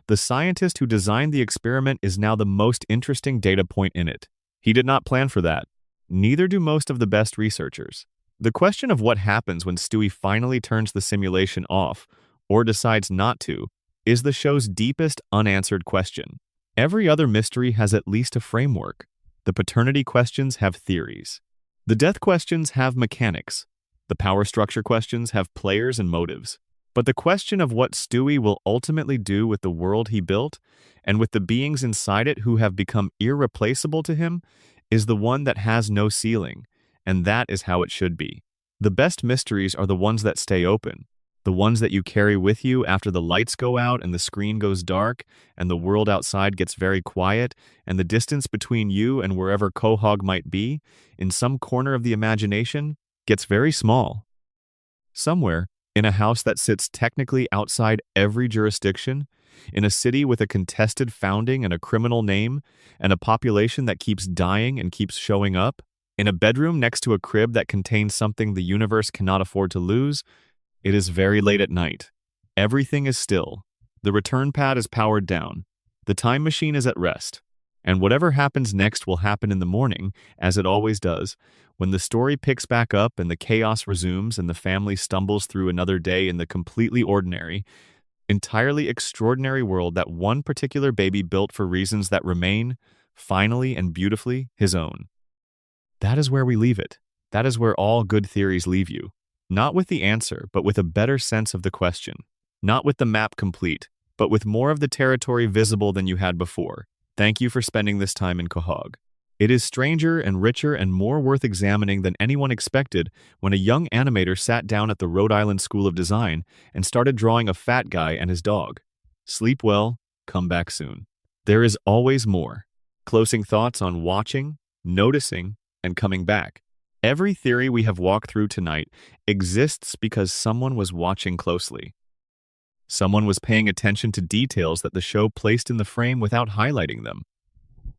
The scientist who designed the experiment is now the most interesting data point in it. He did not plan for that. Neither do most of the best researchers. The question of what happens when Stewie finally turns the simulation off, or decides not to, is the show's deepest unanswered question. Every other mystery has at least a framework. The paternity questions have theories. The death questions have mechanics. The power structure questions have players and motives. But the question of what Stewie will ultimately do with the world he built, and with the beings inside it who have become irreplaceable to him, is the one that has no ceiling, and that is how it should be. The best mysteries are the ones that stay open, the ones that you carry with you after the lights go out and the screen goes dark and the world outside gets very quiet and the distance between you and wherever Quahog might be, in some corner of the imagination, gets very small. Somewhere, in a house that sits technically outside every jurisdiction, in a city with a contested founding and a criminal name, and a population that keeps dying and keeps showing up, in a bedroom next to a crib that contains something the universe cannot afford to lose, it is very late at night. Everything is still. The return pad is powered down. The time machine is at rest. And whatever happens next will happen in the morning, as it always does, when the story picks back up and the chaos resumes and the family stumbles through another day in the completely ordinary, entirely extraordinary world that one particular baby built for reasons that remain, finally and beautifully, his own. That is where we leave it. That is where all good theories leave you. Not with the answer, but with a better sense of the question. Not with the map complete, but with more of the territory visible than you had before. Thank you for spending this time in Quahog. It is stranger and richer and more worth examining than anyone expected when a young animator sat down at the Rhode Island School of Design and started drawing a fat guy and his dog. Sleep well, come back soon. There is always more. Closing thoughts on watching, noticing, and coming back. Every theory we have walked through tonight exists because someone was watching closely. Someone was paying attention to details that the show placed in the frame without highlighting them.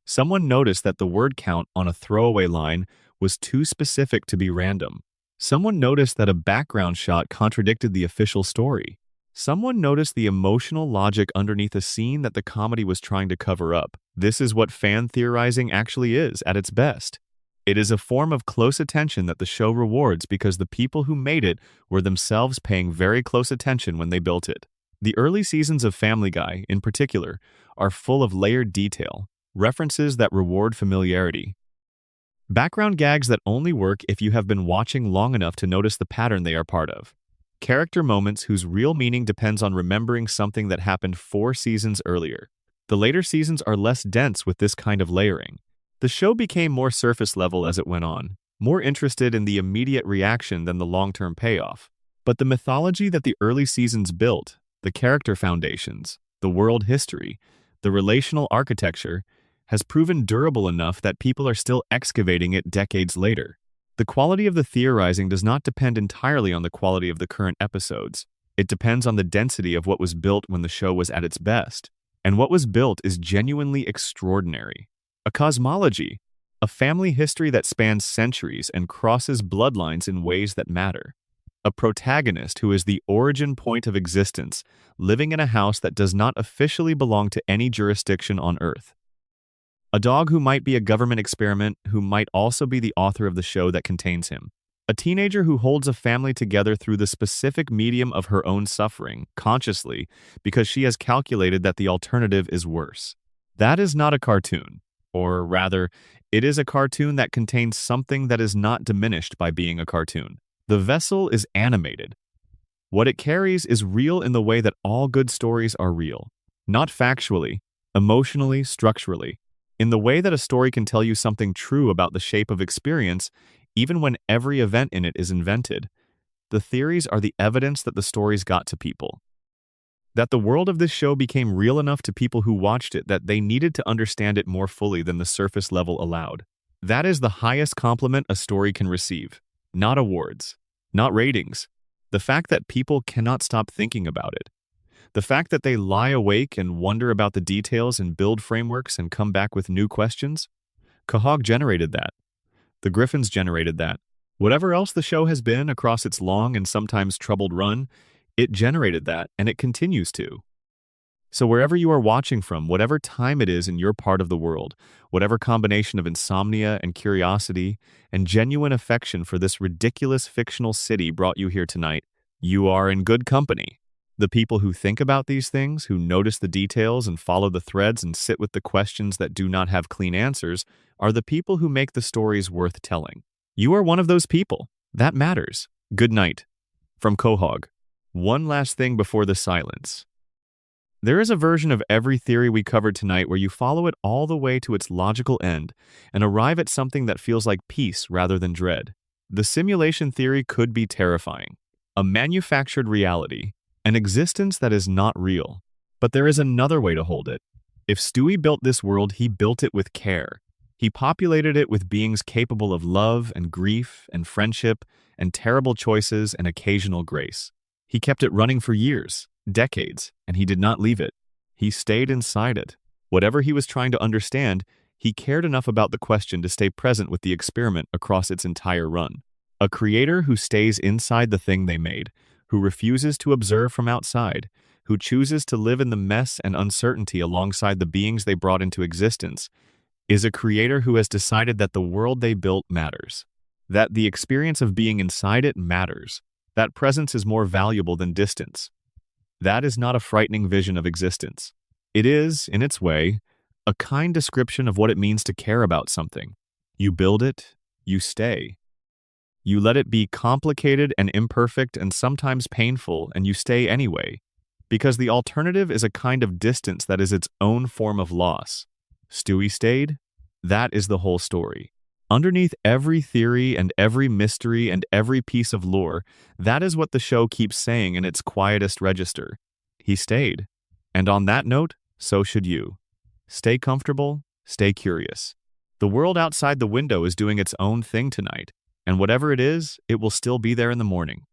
Someone noticed that the word count on a throwaway line was too specific to be random. Someone noticed that a background shot contradicted the official story. Someone noticed the emotional logic underneath a scene that the comedy was trying to cover up. This is what fan theorizing actually is at its best. It is a form of close attention that the show rewards because the people who made it were themselves paying very close attention when they built it. The early seasons of Family Guy, in particular, are full of layered detail, references that reward familiarity. Background gags that only work if you have been watching long enough to notice the pattern they are part of. Character moments whose real meaning depends on remembering something that happened 4 seasons earlier. The later seasons are less dense with this kind of layering. The show became more surface level as it went on, more interested in the immediate reaction than the long-term payoff. But the mythology that the early seasons built, the character foundations, the world history, the relational architecture, has proven durable enough that people are still excavating it decades later. The quality of the theorizing does not depend entirely on the quality of the current episodes. It depends on the density of what was built when the show was at its best. And what was built is genuinely extraordinary. A cosmology, a family history that spans centuries and crosses bloodlines in ways that matter. A protagonist who is the origin point of existence, living in a house that does not officially belong to any jurisdiction on Earth. A dog who might be a government experiment, who might also be the author of the show that contains him. A teenager who holds a family together through the specific medium of her own suffering, consciously, because she has calculated that the alternative is worse. That is not a cartoon. Or rather, it is a cartoon that contains something that is not diminished by being a cartoon. The vessel is animated. What it carries is real in the way that all good stories are real. Not factually, emotionally, structurally. In the way that a story can tell you something true about the shape of experience, even when every event in it is invented. The theories are the evidence that the stories got to people. That the world of this show became real enough to people who watched it that they needed to understand it more fully than the surface level allowed. That is the highest compliment a story can receive. Not awards. Not ratings. The fact that people cannot stop thinking about it. The fact that they lie awake and wonder about the details and build frameworks and come back with new questions. Quahog generated that. The Griffins generated that. Whatever else the show has been across its long and sometimes troubled run, it generated that, and it continues to. So wherever you are watching from, whatever time it is in your part of the world, whatever combination of insomnia and curiosity and genuine affection for this ridiculous fictional city brought you here tonight, you are in good company. The people who think about these things, who notice the details and follow the threads and sit with the questions that do not have clean answers, are the people who make the stories worth telling. You are one of those people. That matters. Good night. From Quahog. One last thing before the silence. There is a version of every theory we covered tonight where you follow it all the way to its logical end and arrive at something that feels like peace rather than dread. The simulation theory could be terrifying. A manufactured reality. An existence that is not real. But there is another way to hold it. If Stewie built this world, he built it with care. He populated it with beings capable of love and grief and friendship and terrible choices and occasional grace. He kept it running for years, decades, and he did not leave it. He stayed inside it. Whatever he was trying to understand, he cared enough about the question to stay present with the experiment across its entire run. A creator who stays inside the thing they made, who refuses to observe from outside, who chooses to live in the mess and uncertainty alongside the beings they brought into existence, is a creator who has decided that the world they built matters, that the experience of being inside it matters, that presence is more valuable than distance. That is not a frightening vision of existence. It is, in its way, a kind description of what it means to care about something. You build it, you stay. You let it be complicated and imperfect and sometimes painful, and you stay anyway, because the alternative is a kind of distance that is its own form of loss. Stewie stayed? That is the whole story. Underneath every theory and every mystery and every piece of lore, that is what the show keeps saying in its quietest register. He stayed. And on that note, so should you. Stay comfortable, stay curious. The world outside the window is doing its own thing tonight, and whatever it is, it will still be there in the morning.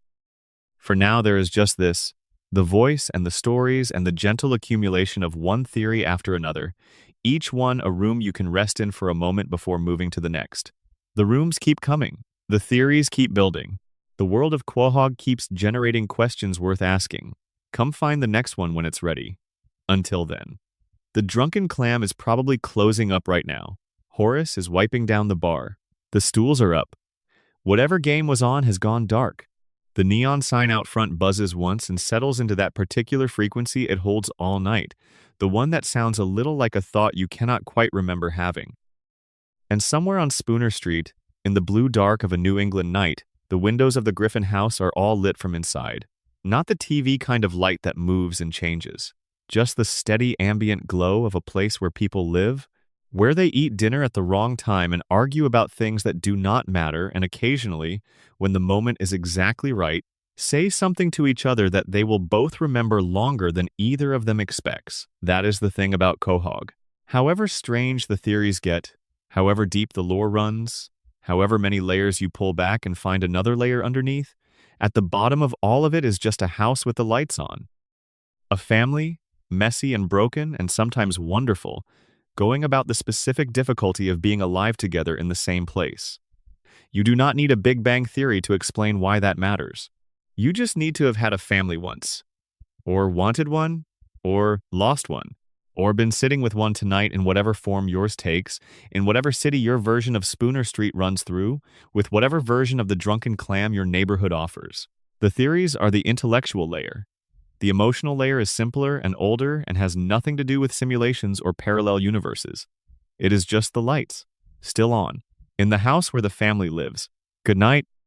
For now, there is just this, the voice and the stories and the gentle accumulation of one theory after another, each one a room you can rest in for a moment before moving to the next. The rooms keep coming. The theories keep building. The world of Quahog keeps generating questions worth asking. Come find the next one when it's ready. Until then. The drunken clam is probably closing up right now. Horace is wiping down the bar. The stools are up. Whatever game was on has gone dark. The neon sign out front buzzes once and settles into that particular frequency it holds all night, the one that sounds a little like a thought you cannot quite remember having. And somewhere on Spooner Street, in the blue dark of a New England night, the windows of the Griffin house are all lit from inside. Not the TV kind of light that moves and changes, just the steady ambient glow of a place where people live, where they eat dinner at the wrong time and argue about things that do not matter, and occasionally, when the moment is exactly right, say something to each other that they will both remember longer than either of them expects. That is the thing about Quahog. However strange the theories get, however deep the lore runs, however many layers you pull back and find another layer underneath, at the bottom of all of it is just a house with the lights on. A family, messy and broken and sometimes wonderful, going about the specific difficulty of being alive together in the same place. You do not need a Big Bang Theory to explain why that matters. You just need to have had a family once, or wanted one, or lost one, or been sitting with one tonight in whatever form yours takes, in whatever city your version of Spooner Street runs through, with whatever version of the drunken clam your neighborhood offers. The theories are the intellectual layer. The emotional layer is simpler and older and has nothing to do with simulations or parallel universes. It is just the lights, still on, in the house where the family lives. Good night.